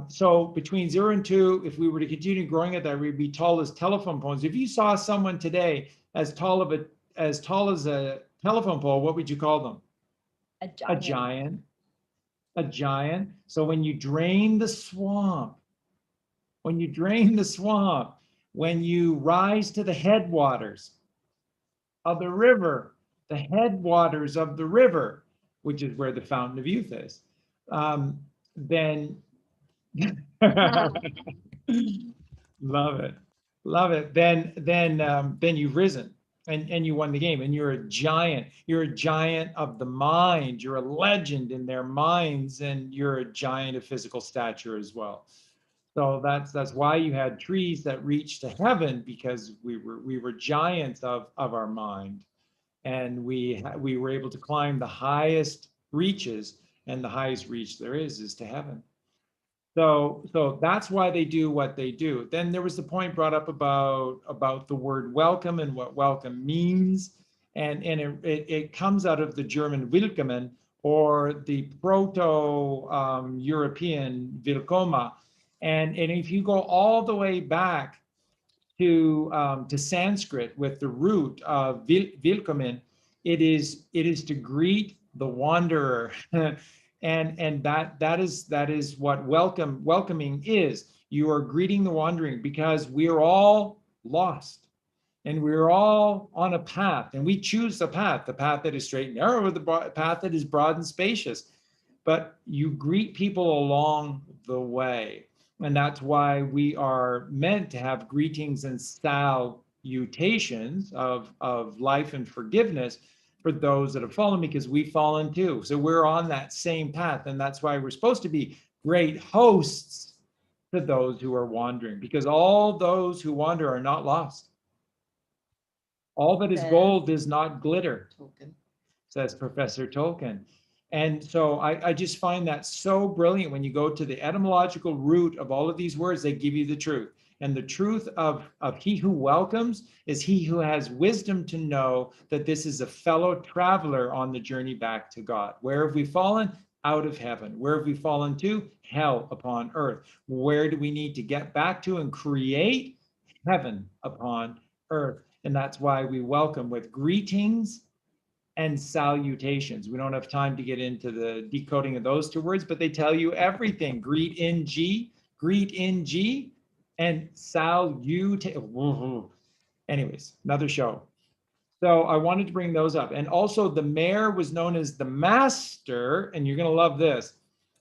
So between 0 and 2, if we were to continue growing at that, we'd be tall as telephone poles. If you saw someone today as tall as a telephone pole, what would you call them? A giant. A giant. So when you drain the swamp, when you rise to the headwaters of the river, which is where the Fountain of Youth is, then love it. Then you've risen and you won the game, and you're a giant. You're a giant of the mind. You're a legend in their minds, and you're a giant of physical stature as well. So that's why you had trees that reached to heaven, because we were giants of our mind. And we were able to climb the highest reaches, and the highest reach there is to heaven. So that's why they do what they do. Then there was the point brought up about the word welcome and what welcome means, and it comes out of the German willkommen, or the Proto-European willkommen, and if you go all the way back to Sanskrit with the root of willkommen, it is to greet the wanderer. And that is what welcoming is. You are greeting the wandering, because we're all lost, and we're all on a path, and we choose the path that is straight and narrow, or the path that is broad and spacious. But you greet people along the way. And that's why we are meant to have greetings and salutations of life and forgiveness for those that have fallen, because we've fallen too. So we're on that same path. And that's why we're supposed to be great hosts to those who are wandering, because all those who wander are not lost. All that is gold is not glitter, says Professor Tolkien. And so I just find that so brilliant. When you go to the etymological root of all of these words, they give you the truth. And the truth of he who welcomes is he who has wisdom to know that this is a fellow traveler on the journey back to God. Where have we fallen? Out of heaven. Where have we fallen to? Hell upon earth. Where do we need to get back to and create? Heaven upon earth. And that's why we welcome with greetings and salutations. We don't have time to get into the decoding of those 2 words, but they tell you everything. Greet in G, and salute. Anyways, another show. So I wanted to bring those up. And also the mayor was known as the master, and you're going to love this,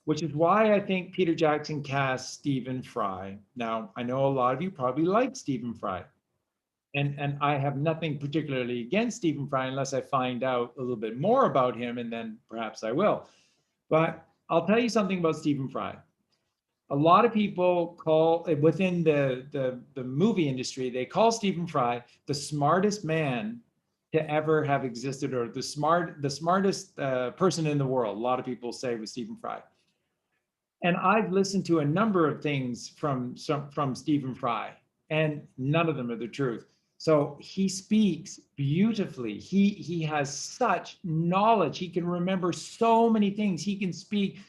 which is why I think Peter Jackson cast Stephen Fry. Now, I know a lot of you probably like Stephen Fry. And I have nothing particularly against Stephen Fry unless I find out a little bit more about him, and then perhaps I will. But I'll tell you something about Stephen Fry. A lot of people call, within the movie industry, they call Stephen Fry the smartest man to ever have existed, or the smartest person in the world. A lot of people say with Stephen Fry. And I've listened to a number of things from Stephen Fry, and none of them are the truth. So he speaks beautifully. He has such knowledge. He can remember so many things. He can speak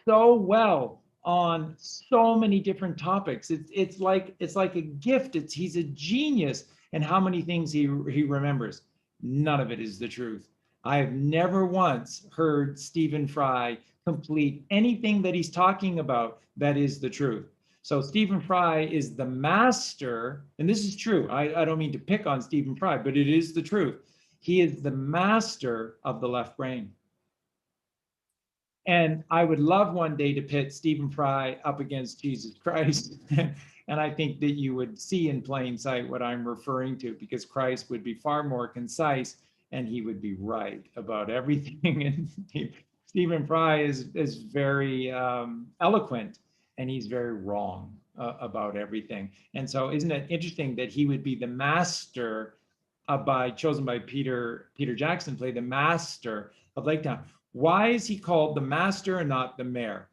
so well on so many different topics. It's like a gift. He's a genius. And how many things he remembers? None of it is the truth. I have never once heard Stephen Fry complete anything that he's talking about that is the truth. So Stephen Fry is the master, and this is true. I don't mean to pick on Stephen Fry, but it is the truth. He is the master of the left brain. And I would love one day to pit Stephen Fry up against Jesus Christ. And I think that you would see in plain sight what I'm referring to, because Christ would be far more concise and he would be right about everything. And Stephen Fry is very eloquent, and he's very wrong about everything. And so isn't it interesting that he would be the master chosen by Peter Jackson, play the master of Laketown. Why is he called the master and not the mayor?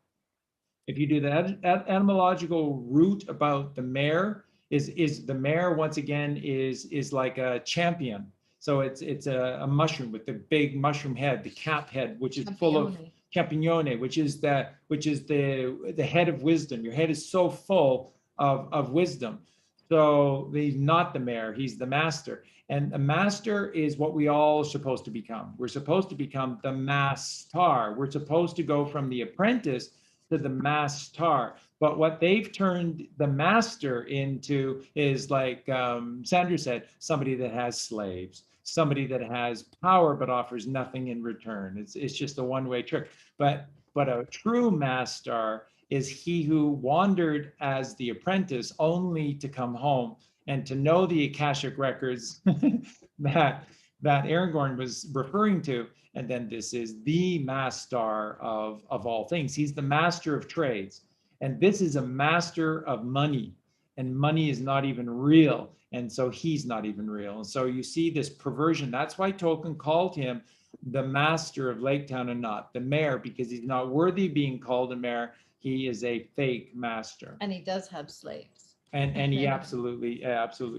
If you do the etymological root about the mayor, is the mayor, once again, is like a champion. So it's a mushroom with the big mushroom head, the cap head, which is full of champignone, which is the head of wisdom. Your head is so full of wisdom. So he's not the mayor, he's the master. And the master is what we all are supposed to become. We're supposed to become the master. We're supposed to go from the apprentice to the master. But what they've turned the master into is, like Sandra said, somebody that has slaves, somebody that has power but offers nothing in return. It's just a one-way trick. But a true master is he who wandered as the apprentice only to come home and to know the Akashic records that Aragorn was referring to. And then this is the master of all things. He's the master of trades. And this is a master of money. And money is not even real. And so he's not even real. And so you see this perversion. That's why Tolkien called him the master of Laketown and not the mayor, because he's not worthy of being called a mayor. He is a fake master.
And he does have slaves.
And he absolutely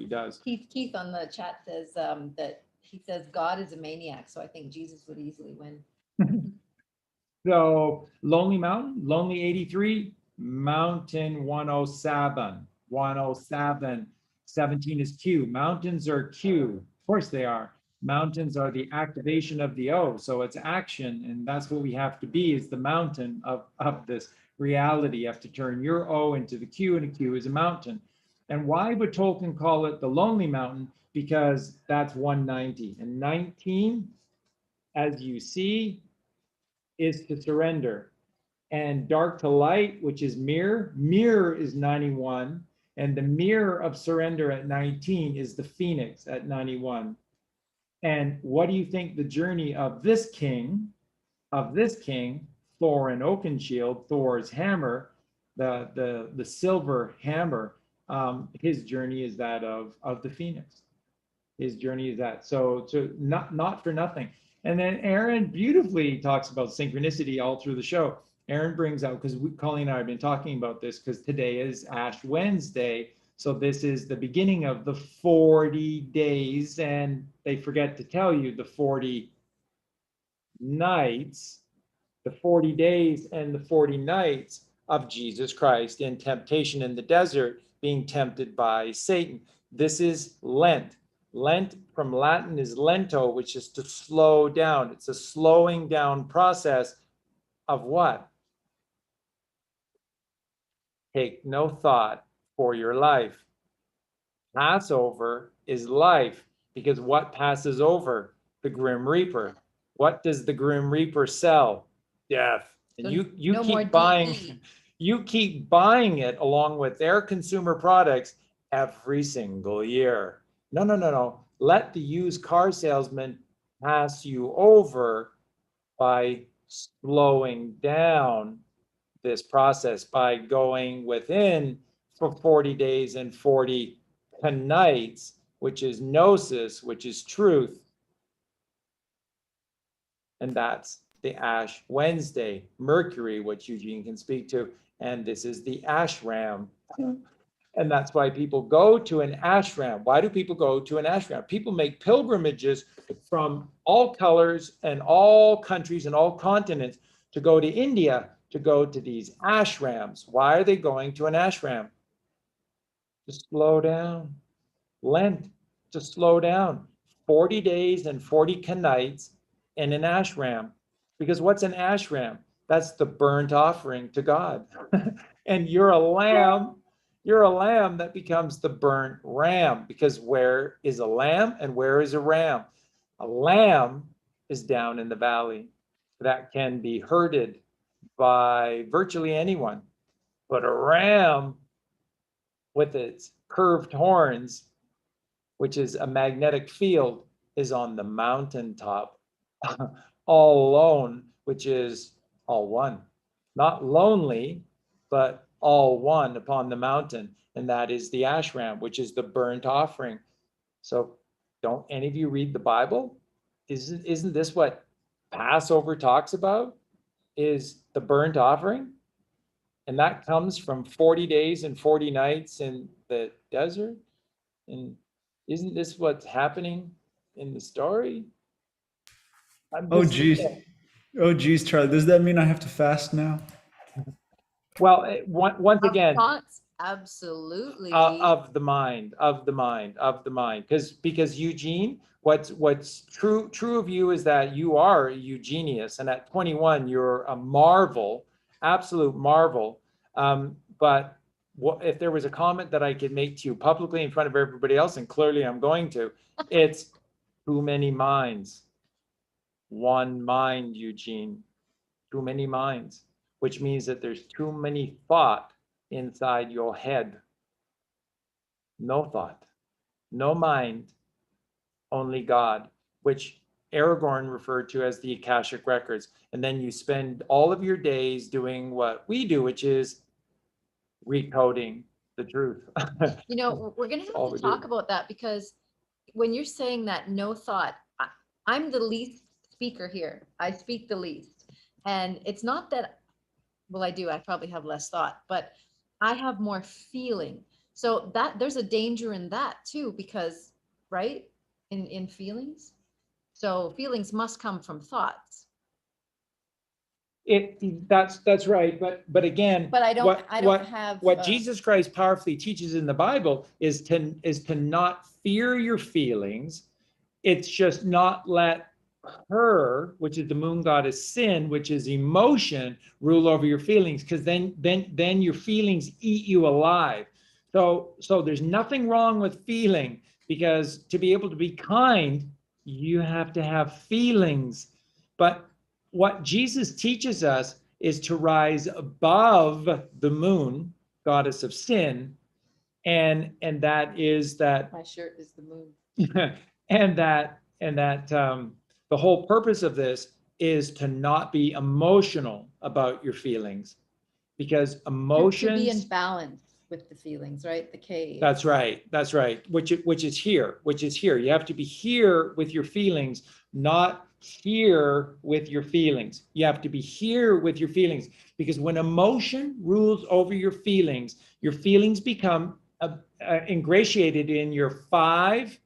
does.
Keith on the chat says that he says God is a maniac, so I think Jesus would easily win.
So Lonely Mountain, Lonely 83, Mountain 107, 107, 17 is Q. Mountains are Q. Of course they are. Mountains are the activation of the O, so it's action, and that's what we have to be, is the mountain of this reality. You have to turn your O into the Q, and a Q is a mountain. And why would Tolkien call it the Lonely Mountain? Because that's 190. And 19, as you see, is to surrender. And dark to light, which is mirror is 91. And the mirror of surrender at 19 is the phoenix at 91. And what do you think the journey of this king, Thor and Oakenshield, Thor's hammer, the silver hammer, his journey is that of the phoenix. His journey is that. So not for nothing. And then Aaron beautifully talks about synchronicity all through the show. Aaron brings out, because Colleen and I have been talking about this, because today is Ash Wednesday. So this is the beginning of the 40 days, and they forget to tell you the 40 nights, the 40 days and the 40 nights of Jesus Christ in temptation in the desert, being tempted by Satan. This is Lent. Lent from Latin is lento, which is to slow down. It's a slowing down process of what? Take no thought for your life. Passover is life, because what passes over? The Grim Reaper. What does the Grim Reaper sell? Death. And
So
you
no more
keep buying,
DE.
you keep buying it along with their consumer products every single year. No. Let the used car salesman pass you over by slowing down this process, by going within for 40 days and 40 nights, which is gnosis, which is truth. And that's the Ash Wednesday, Mercury, which Eugene can speak to. And this is the ashram. And that's why people go to an ashram. Why do people go to an ashram? People make pilgrimages from all colors and all countries and all continents to go to India, to go to these ashrams. Why are they going to an ashram? To slow down. Lent, to slow down. 40 days and 40 nights in an ashram. Because what's an ashram? That's the burnt offering to God. And you're a lamb that becomes the burnt ram, because where is a lamb and where is a ram? A lamb is down in the valley that can be herded by virtually anyone. But a ram with its curved horns, which is a magnetic field, is on the mountaintop, all alone, which is all one. Not lonely, but all one upon the mountain. And that is the ashram, which is the burnt offering. So don't any of you read the Bible? Isn't this what Passover talks about? Is the burnt offering? And that comes from 40 days and 40 nights in the desert. And isn't this what's happening in the story?
Oh, geez. Oh, geez, Charlie. Does that mean I have to fast now?
Well, once again,
Thoughts, absolutely.
of the mind, because Eugene, what's true of you is that you are a Eugenius, and at 21 you're a marvel, absolute marvel. But if there was a comment that I could make to you publicly in front of everybody else, and clearly I'm going to, it's too many minds. One mind, Eugene. Too many minds, which means that there's too many thought inside your head. No thought, no mind, only God, which Aragorn referred to as the Akashic Records. And then you spend all of your days doing what we do, which is recoding the truth.
You know, we're going to have to talk about that, because when you're saying that no thought, I'm the least speaker here. I speak the least. And it's not that, well, I do, I probably have less thought, but I have more feeling. So that there's a danger in that too, because, right, in feelings. So feelings must come from thoughts.
That's right, but again,
But I don't have
what Jesus Christ powerfully teaches in the Bible is to not fear your feelings. It's just not let her, which is the moon goddess sin, which is emotion, rule over your feelings, because then your feelings eat you alive. So there's nothing wrong with feeling, because to be able to be kind, you have to have feelings. But what Jesus teaches us is to rise above the moon, goddess of sin, and that is that.
My shirt is the moon.
and that the whole purpose of this is to not be emotional about your feelings, because emotions
to be in balance with the feelings, right? The cave.
That's right. Which is here. You have to be here with your feelings, not here with your feelings. You have to be here with your feelings, because when emotion rules over your feelings become ingratiated in your 5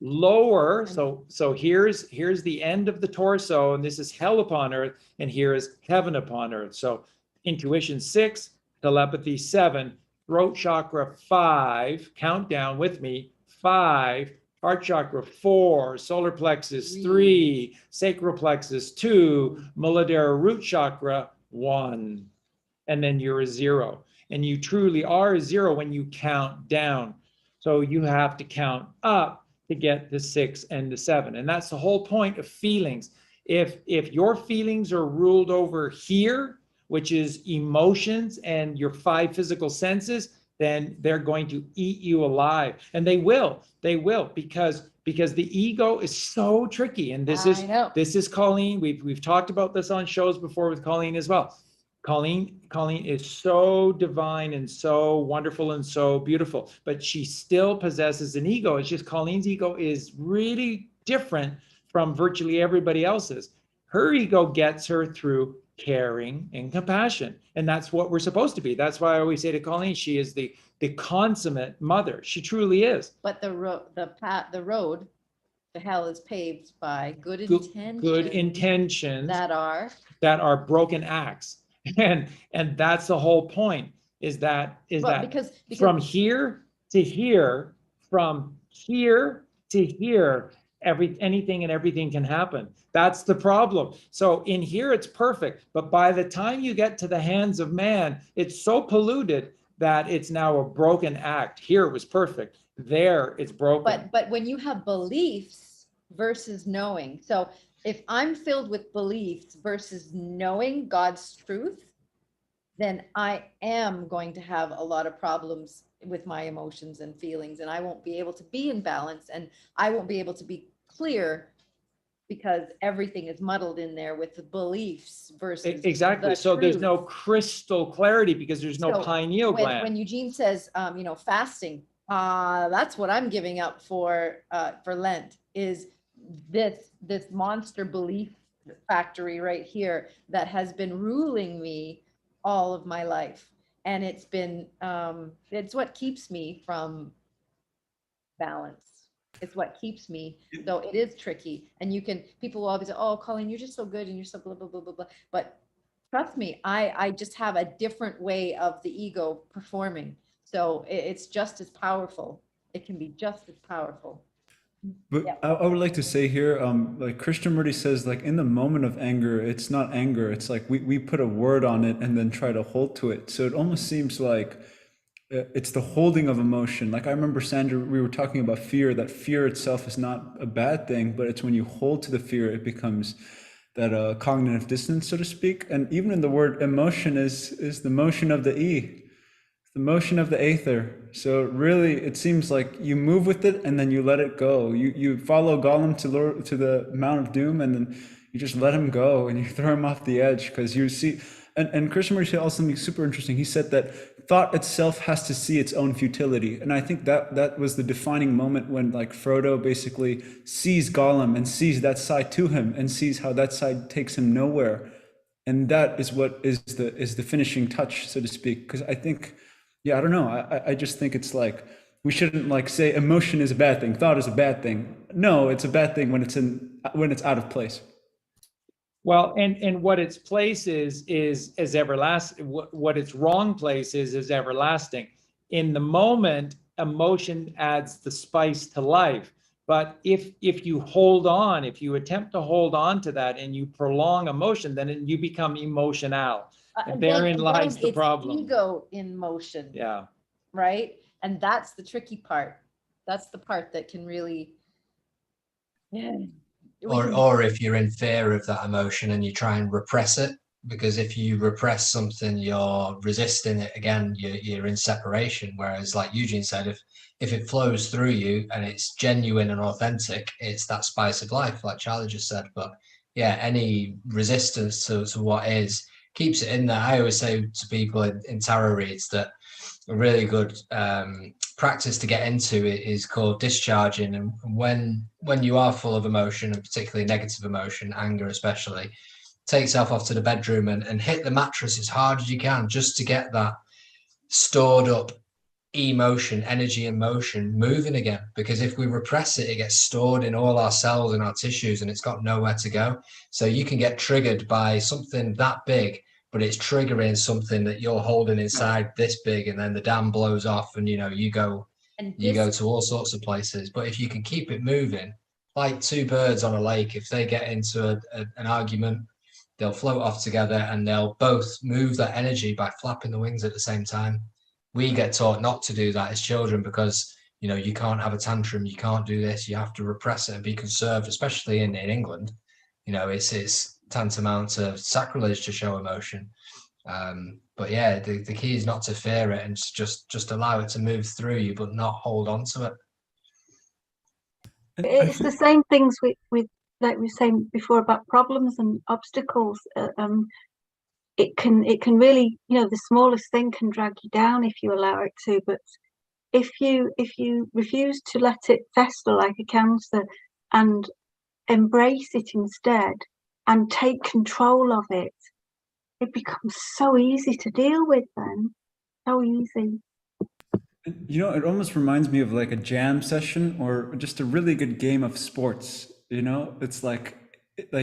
lower. So here's the end of the torso, and this is hell upon earth, and here is heaven upon earth. So intuition 6, telepathy 7, throat chakra 5, count down with me, 5, heart chakra 4, solar plexus 3, sacral plexus 2, muladhara root chakra 1. And then you're a 0. And you truly are a 0 when you count down. So you have to count up to get the 6 and the 7. And that's the whole point of feelings. If your feelings are ruled over here, which is emotions and your 5 physical senses, then they're going to eat you alive. And they will, because the ego is so tricky. And this is Colleen. We've talked about this on shows before with Colleen as well. Colleen is so divine and so wonderful and so beautiful, but she still possesses an ego. It's just Colleen's ego is really different from virtually everybody else's. Her ego gets her through caring and compassion, and that's what we're supposed to be. That's why I always say to Colleen, she is the consummate mother. She truly is.
But the road to hell is paved by good intentions that
are broken acts. And that's the whole point, because from here to here, from here to here, anything and everything can happen. That's the problem. So in here it's perfect, but by the time you get to the hands of man, it's so polluted that it's now a broken act. Here it was perfect, there it's broken.
But when you have beliefs versus knowing, so if I'm filled with beliefs versus knowing God's truth, then I am going to have a lot of problems with my emotions and feelings, and I won't be able to be in balance, and I won't be able to be clear, because everything is muddled in there with the beliefs versus
Exactly.
the
So there's
truth.
no crystal clarity because there's no
So
pineal
when
gland.
Eugene says, fasting, that's what I'm giving up for Lent, is this monster belief factory right here that has been ruling me all of my life. And it's been, it's what keeps me from balance. It's what keeps me. So it is tricky. And people will always say, oh, Colleen, you're just so good and you're so blah, blah, blah, blah, blah. But trust me, I just have a different way of the ego performing. So it's just as powerful. It can be just as powerful.
But
Yeah.
I would like to say here, like Krishnamurti says, like in the moment of anger, it's not anger. It's like we put a word on it and then try to hold to it. So it almost seems like it's the holding of emotion. Like I remember, Sandra, we were talking about fear, that fear itself is not a bad thing, but it's when you hold to the fear, it becomes that cognitive dissonance, so to speak. And even in the word emotion is the motion of the E, the motion of the aether. So really, it seems like you move with it and then you let it go. You follow Gollum to the Mount of Doom, and then you just let him go and you throw him off the edge, because you see. And Krishnamurti said also something super interesting. He said that thought itself has to see its own futility. And I think that was the defining moment when like Frodo basically sees Gollum and sees that side to him and sees how that side takes him nowhere. And that is what is the finishing touch, so to speak. Because I think, I don't know. I just think it's like, we shouldn't like say emotion is a bad thing, thought is a bad thing. No, it's a bad thing when it's out of place.
Well, and what its place is everlasting. What its wrong place is everlasting. In the moment, emotion adds the spice to life. But if you hold on, if you attempt to hold on to that and you prolong emotion, then you become emotional. And therein lies the problem.
Ego in motion.
Yeah.
Right. And that's the tricky part. That's the part that can really. Yeah.
Or if you're in fear of that emotion and you try and repress it, because if you repress something, you're resisting it again, you're in separation. Whereas like Eugene said, if it flows through you and it's genuine and authentic, it's that spice of life, like Charlie just said. But yeah, any resistance to what is keeps it in there. I always say to people in tarot reads that a really good practice to get into it is called discharging. And when you are full of emotion, and particularly negative emotion, anger especially, take yourself off to the bedroom and hit the mattress as hard as you can, just to get that stored up emotion, energy and motion moving again. Because if we repress it, it gets stored in all our cells and our tissues and it's got nowhere to go. So you can get triggered by something that big, but it's triggering something that you're holding inside this big, and then the dam blows off and you go to all sorts of places. But if you can keep it moving, like two birds on a lake, if they get into an argument, they'll float off together and they'll both move that energy by flapping the wings at the same time. We get taught not to do that as children because you can't have a tantrum, you can't do this, you have to repress it and be conserved, especially in England. It's tantamount to sacrilege to show emotion. But yeah, the key is not to fear it and just allow it to move through you, but not hold on to it.
It's the same things with like we were saying before about problems and obstacles. It can really, the smallest thing can drag you down if you allow it to. But if you refuse to let it fester like a cancer and embrace it instead and take control of it, it becomes so easy to deal with then. So easy.
It almost reminds me of like a jam session or just a really good game of sports. It's like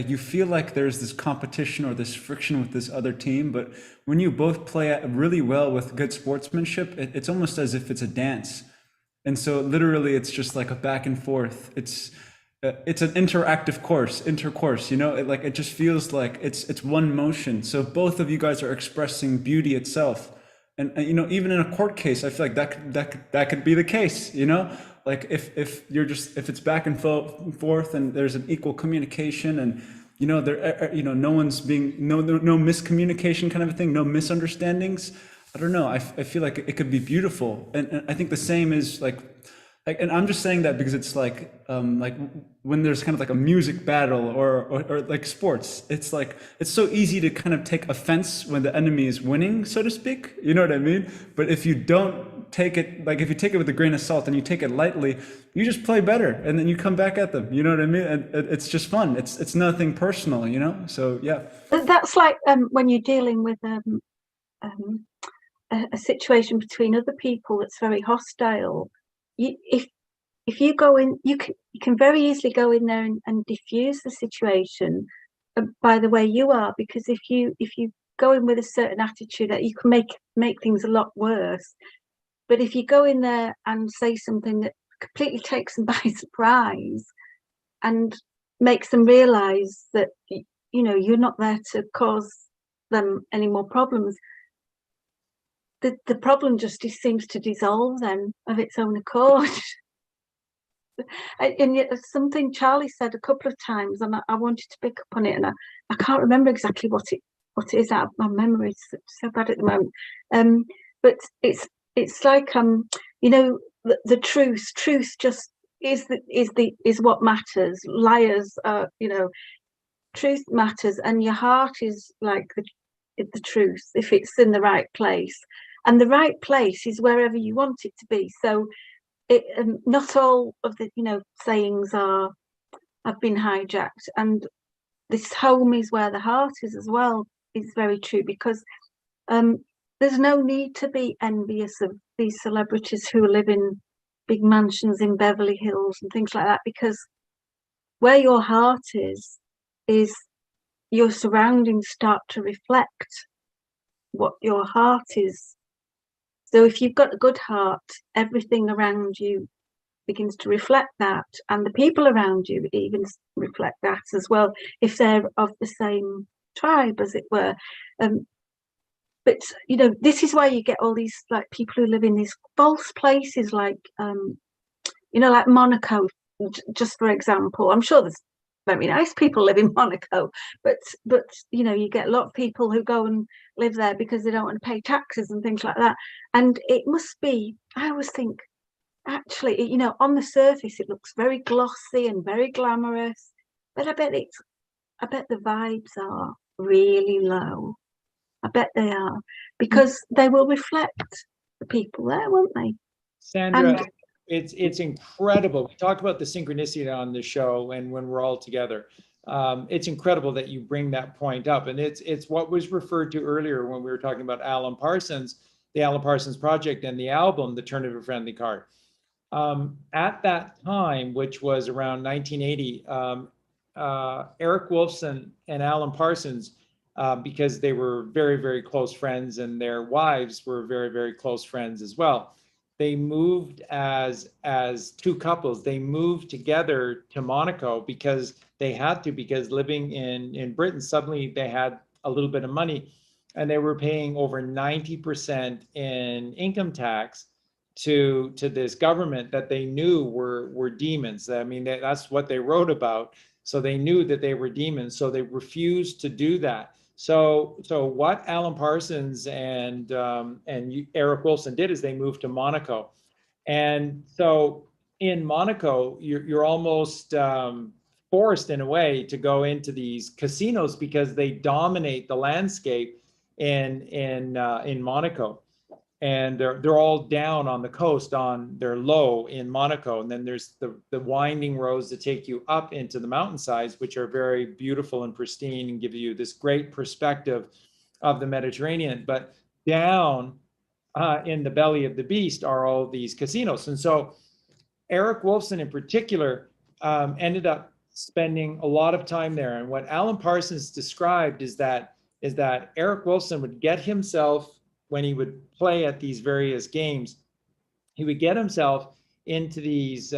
you feel like there's this competition or this friction with this other team, but when you both play really well with good sportsmanship, it's almost as if it's a dance. And so literally it's just like a back and forth. It's an interactive intercourse, it just feels like it's one motion. So both of you guys are expressing beauty itself. And you know, even in a court case, I feel like that could be the case, you know, like if you're just, if it's back and forth and there's an equal communication, and you know, there, you know, no one's being, no miscommunication kind of a thing, no misunderstandings. I don't know. I feel like it could be beautiful. And I think the same is like, and I'm just saying that because it's like when there's kind of like a music battle or like sports, it's like, it's so easy to kind of take offense when the enemy is winning, so to speak. You know what I mean? But if you don't take it, like if you take it with a grain of salt and you take it lightly, you just play better and then you come back at them. You know what I mean? And it's just fun. It's nothing personal, you know? So yeah.
That's like when you're dealing with a situation between other people that's very hostile. If you go in, you can very easily go in there and diffuse the situation by the way you are, because if you go in with a certain attitude, that you can make things a lot worse. But if you go in there and say something that completely takes them by surprise and makes them realize that, you know, you're not there to cause them any more problems, the problem just seems to dissolve then of its own accord. And yet something Charlie said a couple of times, and I wanted to pick up on it, and I can't remember exactly what it is. Out of my memory, it's so bad at the moment. But it's like you know, the truth just is what matters. Liars are, you know, truth matters, and your heart is like the truth if it's in the right place, and the right place is wherever you want it to be. So not all of the, you know, sayings have been hijacked, and this home is where the heart is as well is very true, because there's no need to be envious of these celebrities who live in big mansions in Beverly Hills and things like that, because where your heart is your surroundings start to reflect what your heart is. So if you've got a good heart, everything around you begins to reflect that, and the people around you even reflect that as well, if they're of the same tribe, as it were. But you know, this is why you get all these like people who live in these false places, like you know, like Monaco, just for example. I'm sure there's very nice people live in Monaco, but you know, you get a lot of people who go and live there because they don't want to pay taxes and things like that. And it must be, I always think, actually, you know, on the surface it looks very glossy and very glamorous, but I bet the vibes are really low. I bet they are, because they will reflect the people there, won't they?
Sandra, it's incredible. We talked about the synchronicity on the show and when we're all together. It's incredible that you bring that point up. And it's what was referred to earlier when we were talking about Alan Parsons, the Alan Parsons Project, and the album, The Turn of a Friendly Card. At that time, which was around 1980, Eric Wolfson and Alan Parsons, because they were very, very close friends, and their wives were very, very close friends as well. They moved as two couples. They moved together to Monaco because they had to, because living in Britain, suddenly they had a little bit of money, and they were paying over 90% in income tax to this government that they knew were demons. I mean, that's what they wrote about. So they knew that they were demons. So they refused to do that. So what Alan Parsons and Eric Wolfson did is they moved to Monaco. And so in Monaco, you're almost forced in a way to go into these casinos because they dominate the landscape in Monaco. And they're all down on the coast, they're low in Monaco. And then there's the winding roads that take you up into the mountainsides, which are very beautiful and pristine and give you this great perspective of the Mediterranean. But down in the belly of the beast are all these casinos. And so Eric Wolfson in particular ended up spending a lot of time there. And what Alan Parsons described is that Eric Wolfson would get himself, when he would play at these various games, he would get himself into these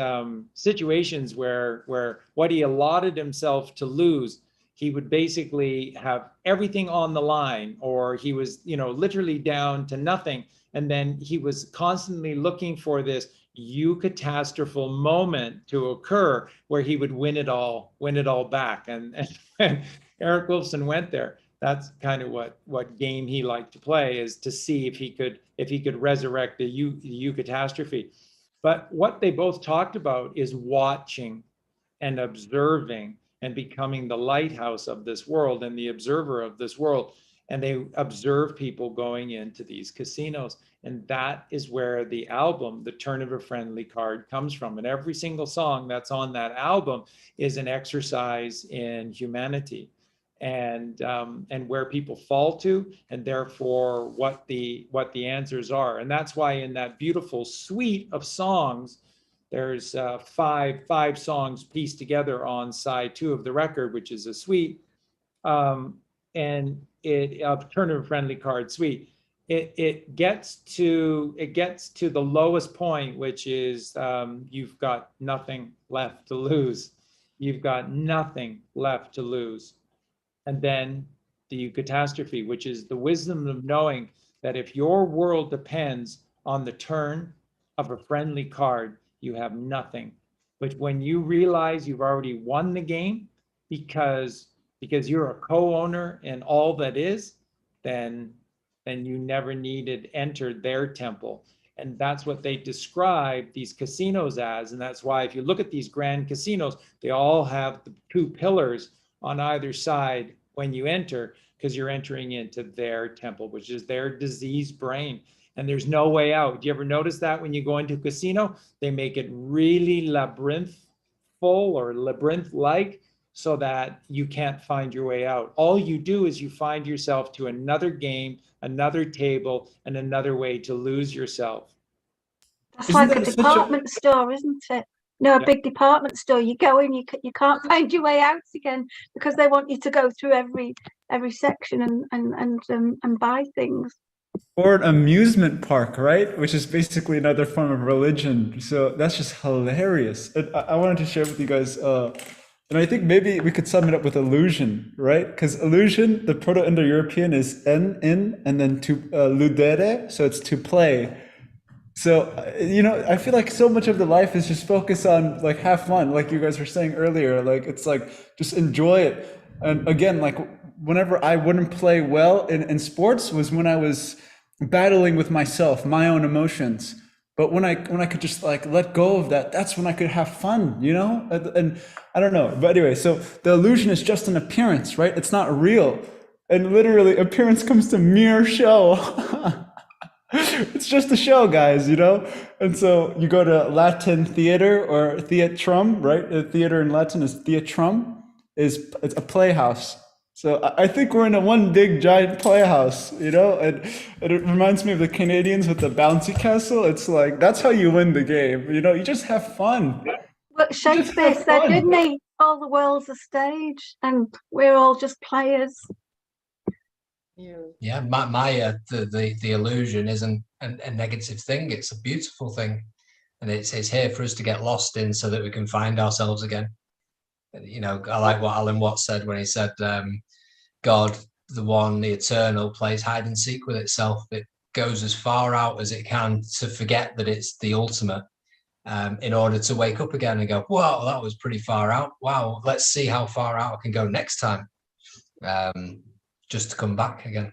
situations where what he allotted himself to lose, he would basically have everything on the line, or he was, you know, literally down to nothing. And then he was constantly looking for this eucatastrophal moment to occur where he would win it all back. And Eric Wolfson went there. That's kind of what game he liked to play, is to see if he could resurrect the eucatastrophe. But what they both talked about is watching and observing and becoming the lighthouse of this world and the observer of this world. And they observe people going into these casinos. And that is where the album, The Turn of a Friendly Card, comes from. And every single song that's on that album is an exercise in humanity, and where people fall to, and therefore what the answers are. And that's why in that beautiful suite of songs, there's five songs pieced together on side 2 of the record, which is a suite, and a Turn of a Friendly Card suite. It gets to the lowest point, which is you've got nothing left to lose. You've got nothing left to lose. And then the eucatastrophe, which is the wisdom of knowing that if your world depends on the turn of a friendly card, you have nothing. But when you realize you've already won the game because you're a co-owner in all that is, then you never needed enter their temple. And that's what they describe these casinos as. And that's why if you look at these grand casinos, they all have the 2 pillars on either side when you enter, because you're entering into their temple, which is their diseased brain. And there's no way out. Do you ever notice that when you go into a casino, they make it really labyrinthful or labyrinth-like, so that you can't find your way out. All you do is you find yourself to another game, another table, and another way to lose yourself.
That's like a department store, isn't it? No, a big department store. You go in, you can't find your way out again, because they want you to go through every section and buy things.
Or an amusement park, right? Which is basically another form of religion. So that's just hilarious. And I wanted to share with you guys, and I think maybe we could sum it up with illusion, right? Because illusion, the Proto-Indo-European is in, and then to ludere, so it's to play. So, you know, I feel like so much of the life is just focus on like have fun, like you guys were saying earlier, like it's like just enjoy it. And again, like whenever I wouldn't play well in sports was when I was battling with myself, my own emotions. But when I could just like let go of that, that's when I could have fun, you know? And I don't know. But anyway, so the illusion is just an appearance, right? It's not real. And literally appearance comes to mere show. It's just a show, guys, you know? And so you go to Latin theater or theatrum, right? Theater in Latin is theatrum, it's a playhouse. So I think we're in a one big giant playhouse, you know? And it reminds me of the Canadians with the bouncy castle. It's like, that's how you win the game, you know? You just have fun.
Well, Shakespeare said, didn't he? All the world's a stage and we're all just players.
Yeah, the illusion isn't a negative thing. It's a beautiful thing, and it's here for us to get lost in, so that we can find ourselves again. You know, I like what Alan Watts said when he said, "God, the one, the eternal, plays hide and seek with itself. It goes as far out as it can to forget that it's the ultimate, in order to wake up again and go, wow, that was pretty far out. Wow, let's see how far out I can go next time." Just to come back again.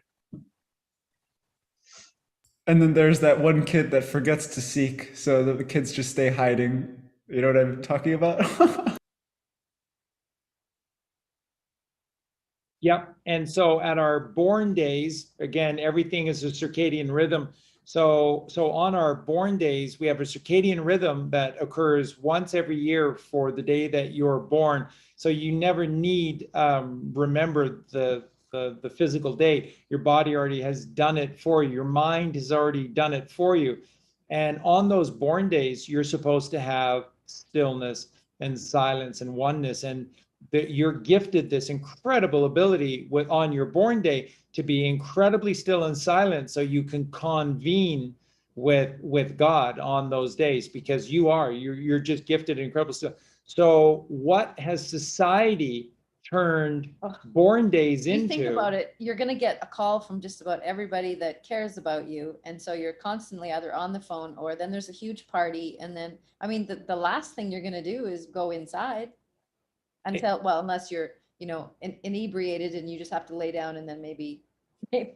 And then there's that one kid that forgets to seek, so that the kids just stay hiding. You know what I'm talking about?
Yep. And so at our born days, again, everything is a circadian rhythm. So on our born days, we have a circadian rhythm that occurs once every year for the day that you're born. So you never need remember the physical day. Your body already has done it for you. Your mind has already done it for you. And on those born days, you're supposed to have stillness and silence and oneness. And you're gifted this incredible ability on your born day to be incredibly still and silent, so you can convene with God on those days, because you're just gifted incredible still. So what has society turned
Ugh.
born days
You
into.
think about it, you're gonna get a call from just about everybody that cares about you. And so you're constantly either on the phone or then there's a huge party. And then, I mean, the last thing you're gonna do is go inside until, well, unless you're, inebriated and you just have to lay down and then maybe at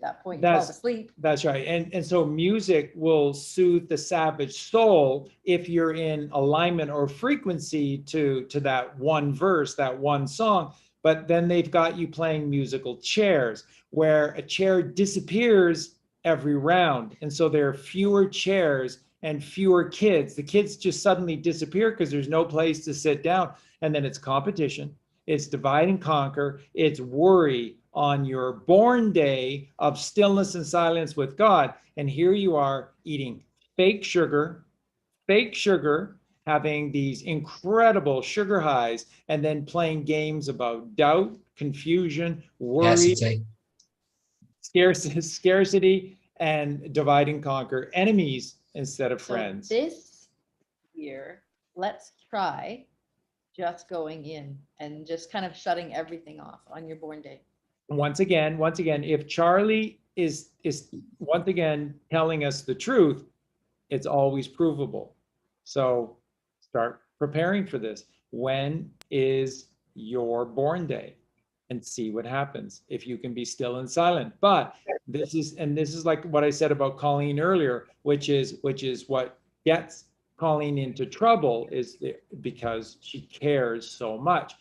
that point you fall asleep.
That's right. And so music will soothe the savage soul if you're in alignment or frequency to that one verse, that one song. But then they've got you playing musical chairs where a chair disappears every round. And so there are fewer chairs and fewer kids. The kids just suddenly disappear because there's no place to sit down. And then it's competition, it's divide and conquer, it's worry on your born day of stillness and silence with God. And here you are eating fake sugar, having these incredible sugar highs, and then playing games about doubt, confusion, worry, scarcity, and divide and conquer, enemies instead of friends.
So this year, let's try just going in and just kind of shutting everything off on your born day.
Once again, if Charlie is once again telling us the truth, it's always provable. So start preparing for this. When is your born day? And see what happens if you can be still and silent. But this is like what I said about Colleen earlier, which is what gets Colleen into trouble is because she cares so much.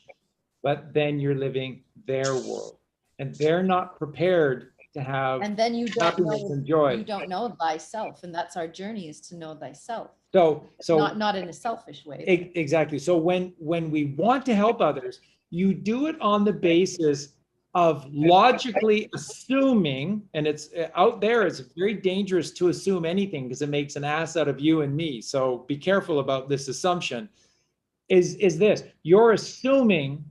But then you're living their world, and they're not prepared to have
and then you don't
happiness
know,
and joy.
you don't know thyself, and that's our journey, is to know thyself.
So
not in a selfish way.
Exactly. So when we want to help others, you do it on the basis of logically assuming, and it's out there, it's very dangerous to assume anything because it makes an ass out of you and me. So be careful about this assumption. Is this, you're assuming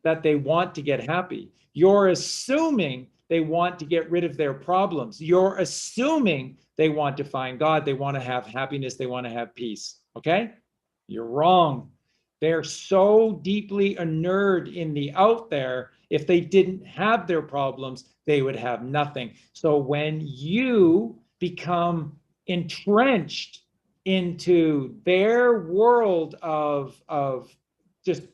that they want to get happy. You're assuming they want to get rid of their problems. You're assuming they want to find God. They want to have happiness. They want to have peace. Okay? You're wrong. They're so deeply inured in the out there. If they didn't have their problems, they would have nothing. So when you become entrenched into their world of just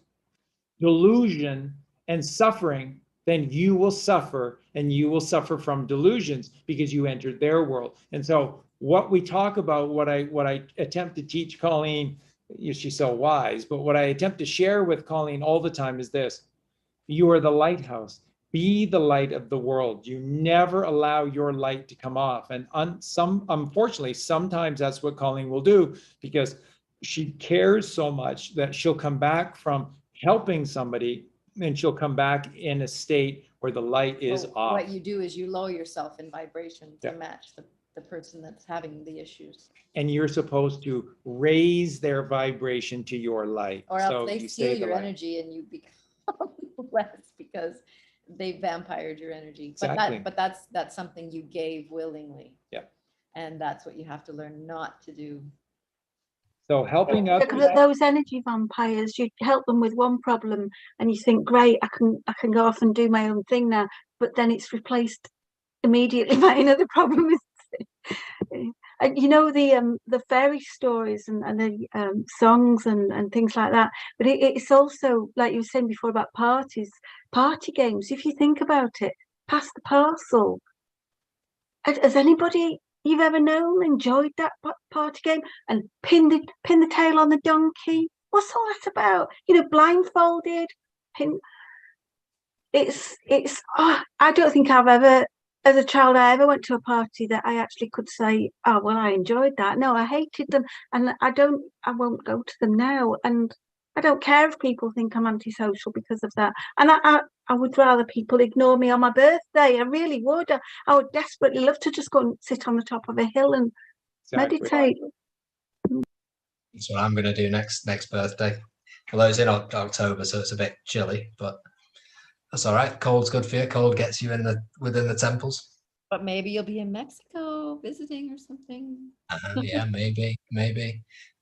delusion and suffering, then you will suffer, and you will suffer from delusions because you entered their world. And so what we talk about, what I attempt to teach Colleen, she's so wise, but what I attempt to share with Colleen all the time is this: you are the lighthouse. Be the light of the world. You never allow your light to come off. And unfortunately, sometimes that's what Colleen will do, because she cares so much that she'll come back from helping somebody and she'll come back in a state where the light is off.
What you do is you lower yourself in vibration to
Yeah.
match the person that's having the issues.
And you're supposed to raise their vibration to your light.
Or else
So
they
you
steal
stay the
your
light.
energy and you become less because they vampired your energy.
Exactly.
But that's something you gave willingly.
Yeah.
And that's what you have to learn not to do.
So helping others.
Because those energy vampires, you help them with one problem and you think, great, I can go off and do my own thing now, but then it's replaced immediately by another problem. And the fairy stories and the songs and things like that, but it's also, like you were saying before, about party games. If you think about it, pass the parcel. Has anybody you've ever known enjoyed that party game? And pin the tail on the donkey. What's all that about? Blindfolded. I don't think I've ever, as a child, I ever went to a party that I actually could say, oh well, I enjoyed that. No, I hated them, and I won't go to them now. And I don't care if people think I'm antisocial because of that. And I would rather people ignore me on my birthday. I really would. I would desperately love to just go and sit on the top of a hill and meditate.
That's what I'm going to do next birthday. Although it's in October, so it's a bit chilly, but that's all right. Cold's good for you. Cold gets you within the temples.
But maybe you'll be in Mexico visiting or something.
Yeah, maybe.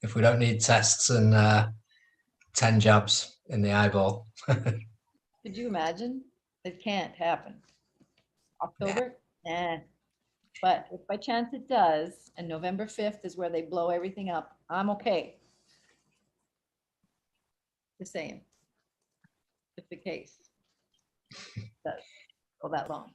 If we don't need tests and 10 jabs in the eyeball.
Could you imagine? It can't happen. October? Nah. But if by chance it does, and November 5th is where they blow everything up, I'm okay. Just saying. Just the case. Does go that long.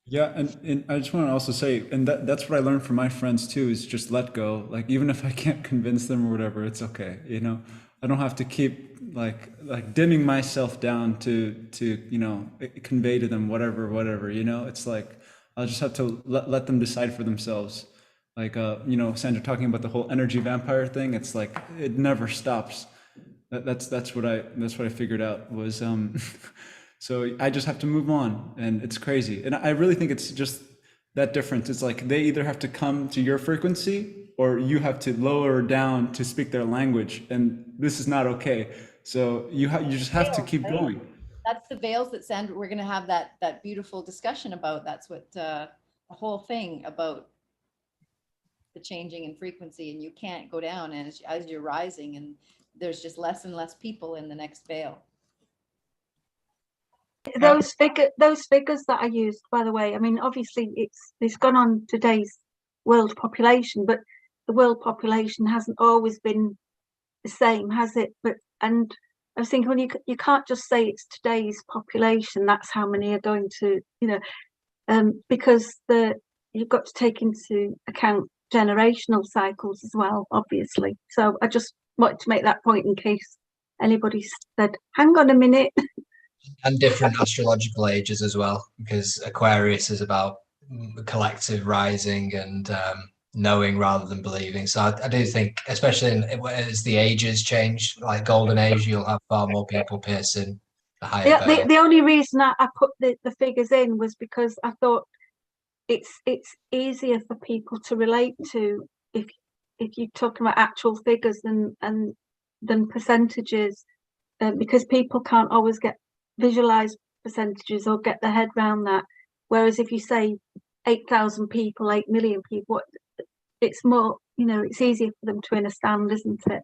Yeah, and I just want to also say, and that's what I learned from my friends too, is just let go. Like, even if I can't convince them or whatever, it's okay. You know, I don't have to keep like dimming myself down to convey to them whatever. You know, it's like I'll just have to let them decide for themselves. Like Sandra talking about the whole energy vampire thing. It's like it never stops. That's what I figured out was. So I just have to move on, and it's crazy. And I really think it's just that difference. It's like they either have to come to your frequency or you have to lower down to speak their language, and this is not okay. So you just have to keep going.
That's the veils that Sandra, we're going to have that beautiful discussion about. That's what the whole thing about the changing in frequency, and you can't go down as you're rising, and there's just less and less people in the next veil.
Those figures that I used, by the way, I mean, obviously it's gone on today's world population, but the world population hasn't always been the same, has it? And I was thinking, well, you can't just say it's today's population. That's how many are going to, because you've got to take into account generational cycles as well, obviously. So I just wanted to make that point in case anybody said, hang on a minute.
And different astrological ages as well, because Aquarius is about collective rising and knowing rather than believing. So I do think, especially as the ages change, like golden age, you'll have far more people piercing the higher veil.
The only reason I put the figures in was because I thought it's easier for people to relate to if you're talking about actual figures than percentages, because people can't always visualize percentages or get their head around that. Whereas if you say 8,000 people, 8 million people, it's more, it's easier for them to understand, isn't it?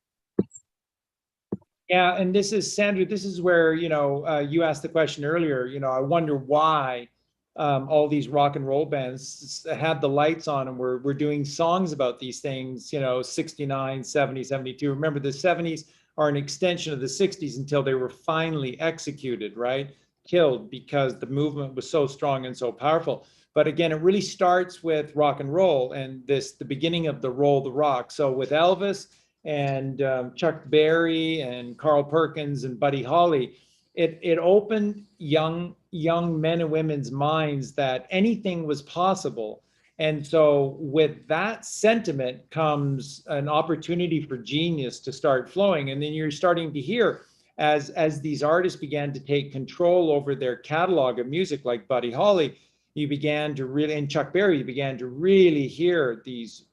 Yeah, and this is, Sandra, this is where, you asked the question earlier, I wonder why all these rock and roll bands had the lights on and we're doing songs about these things, 69, 70, 72. Remember, the 70s are an extension of the 60s until they were finally executed, right? Killed, because the movement was so strong and so powerful. But again, it really starts with rock and roll and the beginning of the roll the rock. So with Elvis and Chuck Berry and Carl Perkins and Buddy Holly, it opened young men and women's minds that anything was possible. And so with that sentiment comes an opportunity for genius to start flowing. And then you're starting to hear, as these artists began to take control over their catalog of music, like Buddy Holly, you began to really, and Chuck Berry, you began to really hear these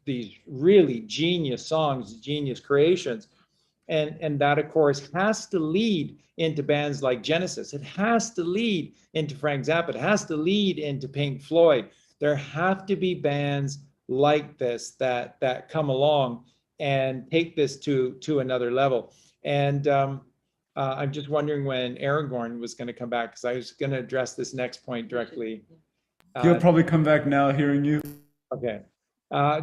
really genius songs, genius creations. And that, of course, has to lead into bands like Genesis. It has to lead into Frank Zappa. It has to lead into Pink Floyd. There have to be bands like this that come along and take this to another level. And I'm just wondering when Aragorn was going to come back, because I was going to address this next point directly.
He'll probably come back now hearing you.
Okay.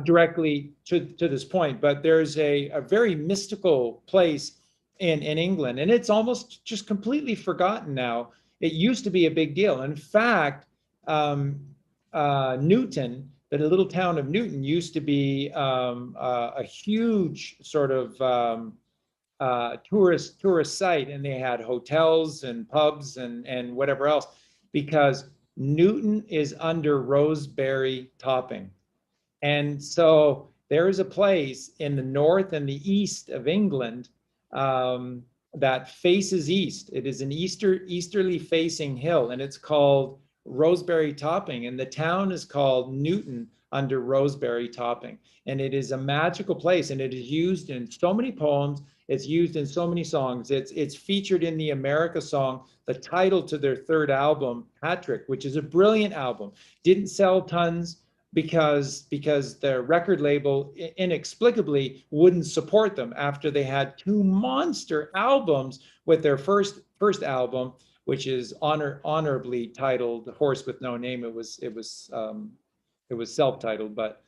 Directly to this point, but there's a very mystical place in England, and it's almost just completely forgotten now. It used to be a big deal. In fact, Newton, the little town of Newton, used to be a huge sort of tourist site, and they had hotels and pubs and whatever else, because Newton is under Roseberry topping. And so there is a place in the north and the east of England that faces east. It is an easterly facing hill, and it's called Roseberry Topping, and the town is called Newton under Roseberry Topping. And it is a magical place, and it is used in so many poems. It's used in so many songs. It's featured in the America song, the title to their third album, Patrick, which is a brilliant album. Didn't sell tons because the record label inexplicably wouldn't support them after they had two monster albums with their first album, which is honorably titled Horse with No Name. It was self-titled, but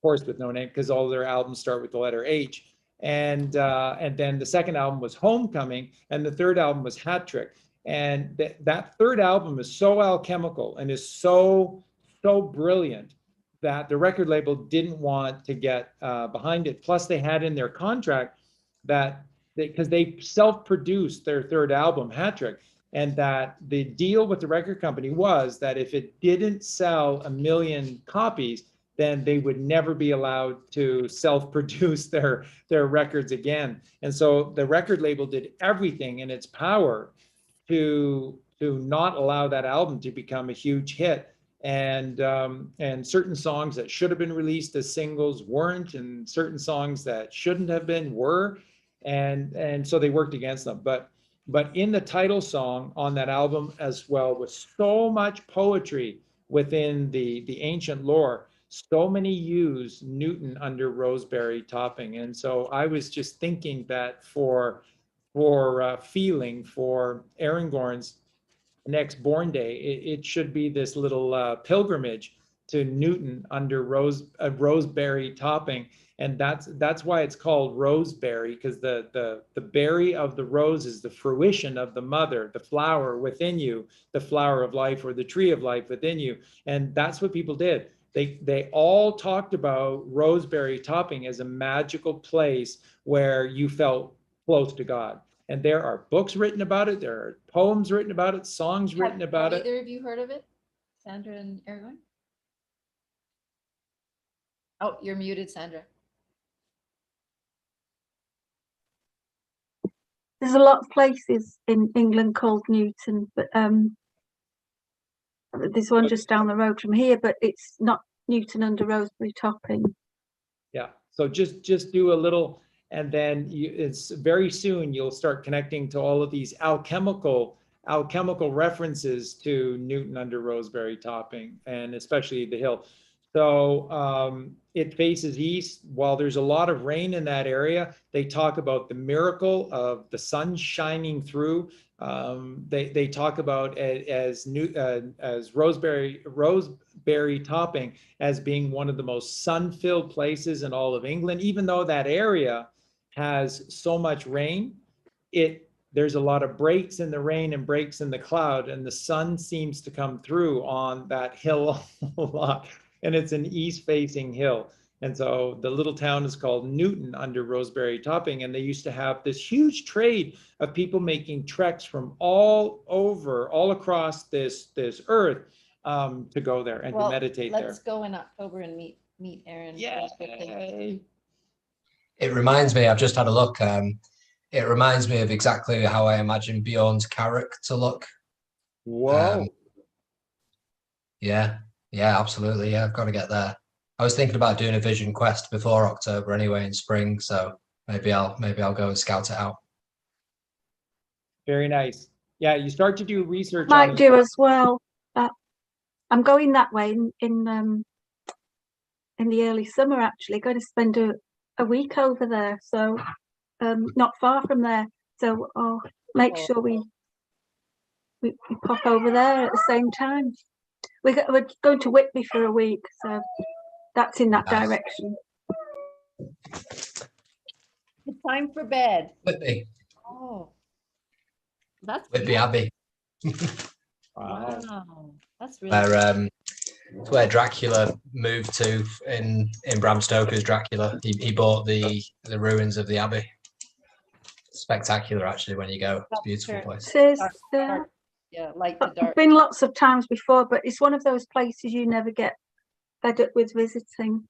Horse with No Name, because all their albums start with the letter H. And then the second album was Homecoming, and the third album was Hat Trick. And that third album is so alchemical and is so brilliant that the record label didn't want to get behind it. Plus, they had in their contract that because they self-produced their third album, Hat Trick, and that the deal with the record company was that if it didn't sell 1 million copies, then they would never be allowed to self-produce their records again. And so the record label did everything in its power to not allow that album to become a huge hit. And certain songs that should have been released as singles weren't, and certain songs that shouldn't have been were. And so they worked against them. But in the title song on that album as well was so much poetry within the ancient lore. So many use Newton under roseberry topping. And so I was just thinking that for feeling for Aragorn's next born day, it should be this little pilgrimage to Newton under roseberry topping. And that's why it's called roseberry, because the berry of the rose is the fruition of the mother, the flower within you, the flower of life, or the tree of life within you. And that's what people did. They all talked about roseberry topping as a magical place where you felt close to God. And there are books written about it. There are poems written about it, songs written about it.
Either of you heard of it? Sandra and Aragorn? Oh, you're muted, Sandra.
There's a lot of places in England called Newton, but there's one just down the road from here, but it's not Newton under roseberry topping.
Yeah, so just do a little, and then it's very soon you'll start connecting to all of these alchemical references to Newton under roseberry topping, and especially the hill. So it faces east. While there's a lot of rain in that area, they talk about the miracle of the sun shining through. They talk about as roseberry topping as being one of the most sun-filled places in all of England. Even though that area has so much rain, there's a lot of breaks in the rain and breaks in the cloud, and the sun seems to come through on that hill a lot. And it's an east-facing hill. And so the little town is called Newton under roseberry topping. And they used to have this huge trade of people making treks from all across this earth to go there and to meditate there.
Let's go in October and meet Aaron.
Yeah.
It reminds me, I've just had a look. It reminds me of exactly how I imagine Bjorn's character to look.
Whoa.
Yeah, absolutely. Yeah, I've got to get there. I was thinking about doing a vision quest before October anyway, in spring. So maybe I'll go and scout it out.
Very nice. Yeah, you start to do research.
Might do as well. I'm going that way in the early summer. Actually, going to spend a week over there. So not far from there. So I'll make sure we pop over there at the same time. We're going to Whitby for a week, so that's in that direction.
It's time for bed.
Whitby.
Oh, that's
Whitby Abbey.
Wow, that's really
Where it's where Dracula moved to in Bram Stoker's Dracula. He bought the ruins of the abbey. Spectacular, actually, when you go. It's a beautiful place.
Yeah, like the dark.
I've been lots of times before, but it's one of those places you never get fed up with visiting.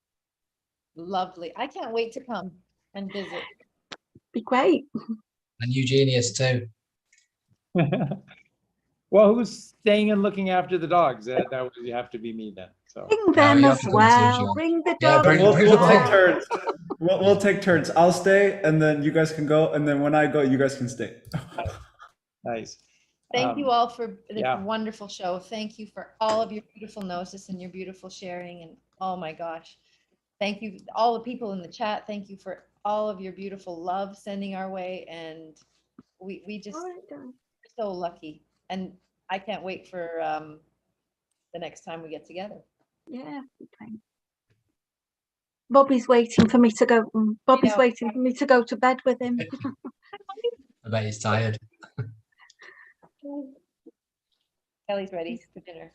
Lovely. I can't wait to come and visit.
Be great.
And Eugene is too.
Well, who's staying and looking after the dogs? That would have to be me then. So
Bring them
you
as
have to come too,
well.
John.
Bring the
Yeah,
dogs.
bring
We'll
the
take
dog.
turns. We'll take turns. I'll stay, and then you guys can go, and then when I go, you guys can stay.
nice.
Thank you all for this
yeah.
wonderful show. Thank you for all of your beautiful gnosis and your beautiful sharing. And oh my gosh, thank you, all the people in the chat. Thank you for all of your beautiful love sending our way. And we just so lucky. And I can't wait for the next time we get together.
Yeah. Okay. Bobby's waiting for me to go. Bobby's
know.
waiting for me to go to bed with him.
I bet he's tired.
Kelly's ready for dinner.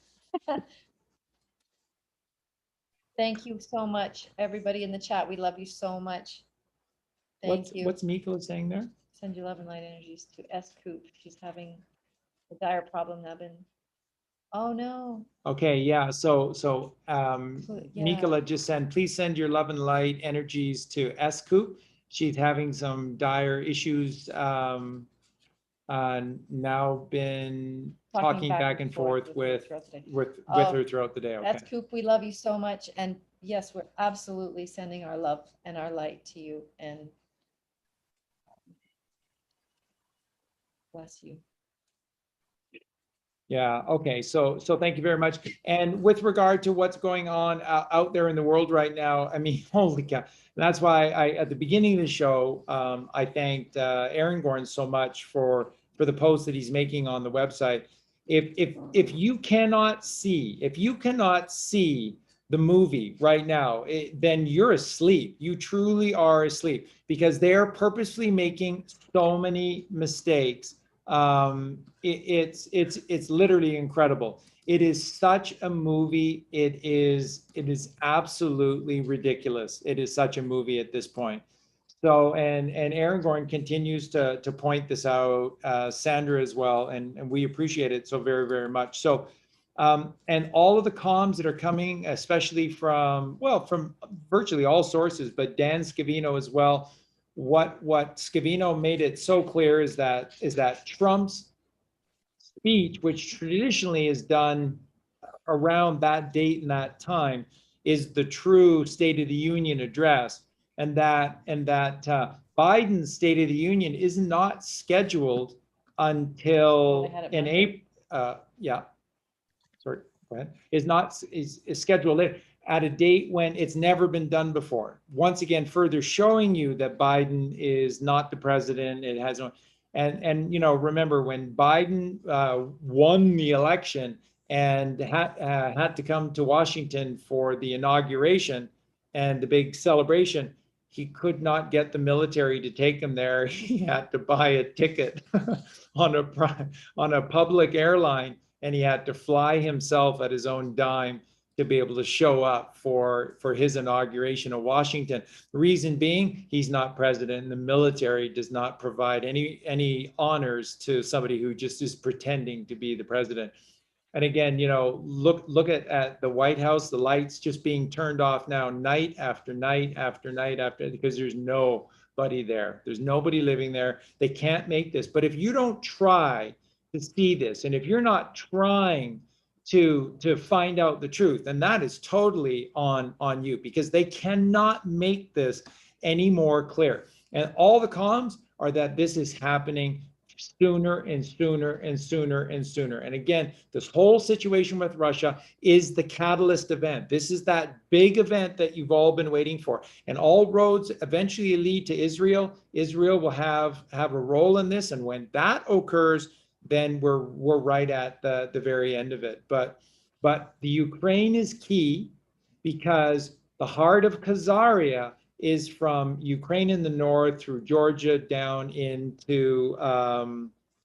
Thank you so much, everybody in the chat. We love you so much. Thank you.
What's Mikola saying there?
Send your love and light energies to S. Coop. She's having a dire problem, Nubbin. Oh no.
Okay, yeah. So
Yeah.
Mikola just sent, please send your love and light energies to Scoop. She's having some dire issues. Now been talking back and forth with her throughout the day. Okay.
That's Coop. We love you so much. And yes, we're absolutely sending our love and our light to you, and bless you.
Yeah. Okay. So thank you very much. And with regard to what's going on out there in the world right now, I mean, holy cow. That's why at the beginning of the show, I thanked Aaron Gorn so much for the post that he's making on the website. If you cannot see the movie right now, then you're asleep. You truly are asleep, because they're purposely making so many mistakes. It's literally incredible. It is such a movie. It is absolutely ridiculous. It is such a movie at this point. So, and Aaron Gorn continues to point this out, Sandra as well, and we appreciate it so very, very much. So, and all of the comms that are coming, especially from virtually all sources, but Dan Scavino as well. What Scavino made it so clear is that Trump's speech, which traditionally is done around that date and that time, is the true State of the Union address, and that Biden's State of the Union is not scheduled until in April. Sorry, go ahead. Is scheduled at a date when it's never been done before. Once again, further showing you that Biden is not the president. It has no, and remember when Biden won the election and had to come to Washington for the inauguration and the big celebration, he could not get the military to take him there. He had to buy a ticket on a public airline, and he had to fly himself at his own dime to be able to show up for his inauguration of Washington. The reason being, he's not president, and the military does not provide any honors to somebody who just is pretending to be the president. And again, look at the White House, the lights just being turned off now, night after night after night after, because there's nobody there. There's nobody living there. They can't make this. But if you don't try to see this, and if you're not trying to find out the truth, and that is totally on you, because they cannot make this any more clear. And all the comms are that this is happening sooner and sooner and sooner and sooner. And again, this whole situation with Russia is the catalyst event. This is that big event that you've all been waiting for. And all roads eventually lead to Israel. Israel will have a role in this. And when that occurs, then we're right at the very end of it. But the Ukraine is key, because the heart of Khazaria is from Ukraine in the north through Georgia down into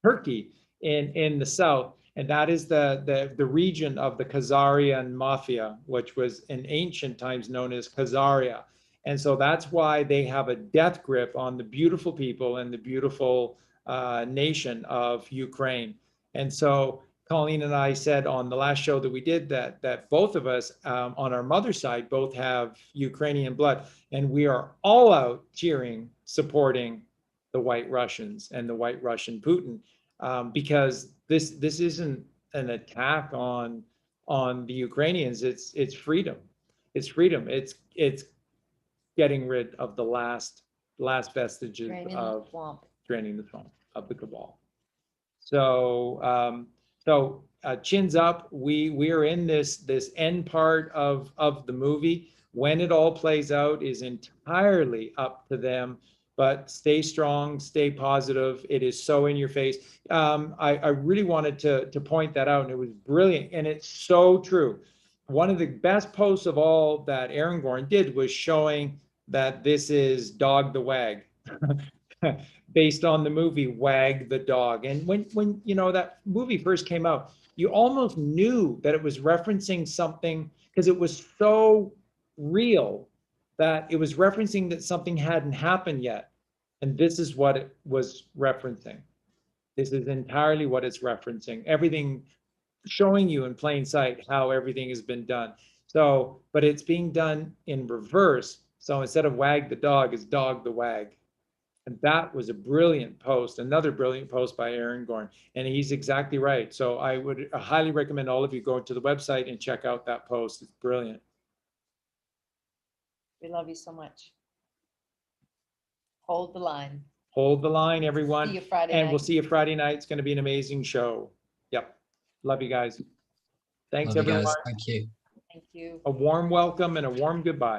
Turkey in the south. And that is the region of the Khazarian mafia, which was in ancient times known as Khazaria. And so that's why they have a death grip on the beautiful people and the beautiful nation of Ukraine. And so Colleen and I said on the last show that we did that both of us on our mother's side both have Ukrainian blood, and we are all out cheering, supporting the White Russians and the White Russian Putin, because this isn't an attack on the Ukrainians. It's freedom. It's freedom. It's getting rid of the last vestiges of draining the swamp of the Cabal. So chins up. We are in this end part of the movie. When it all plays out is entirely up to them. but stay strong, stay positive. It is so in your face. I really wanted to point that out, and it was brilliant, and it's so true. One of the best posts of all that Aragorn did was showing that this is Dog the Wag, based on the movie Wag the Dog. And when you know that movie first came out, you almost knew that it was referencing something because it was so real that it was referencing that something hadn't happened yet. And this is what it was referencing. This is entirely what it's referencing. Everything showing you in plain sight how everything has been done. So, but it's being done in reverse. So instead of Wag the Dog, it's Dog the Wag. And that was a brilliant post, another brilliant post by Aragorn. And he's exactly right. So I would highly recommend all of you go to the website and check out that post. It's brilliant.
We love you so much. Hold the line.
Hold the line, everyone.
See you Friday
And
night.
we'll see you Friday night. It's going to be an amazing show. Yep. Love you guys. Thanks,
Love you
everyone.
guys. Thank you.
Thank you.
A warm welcome and a warm goodbye.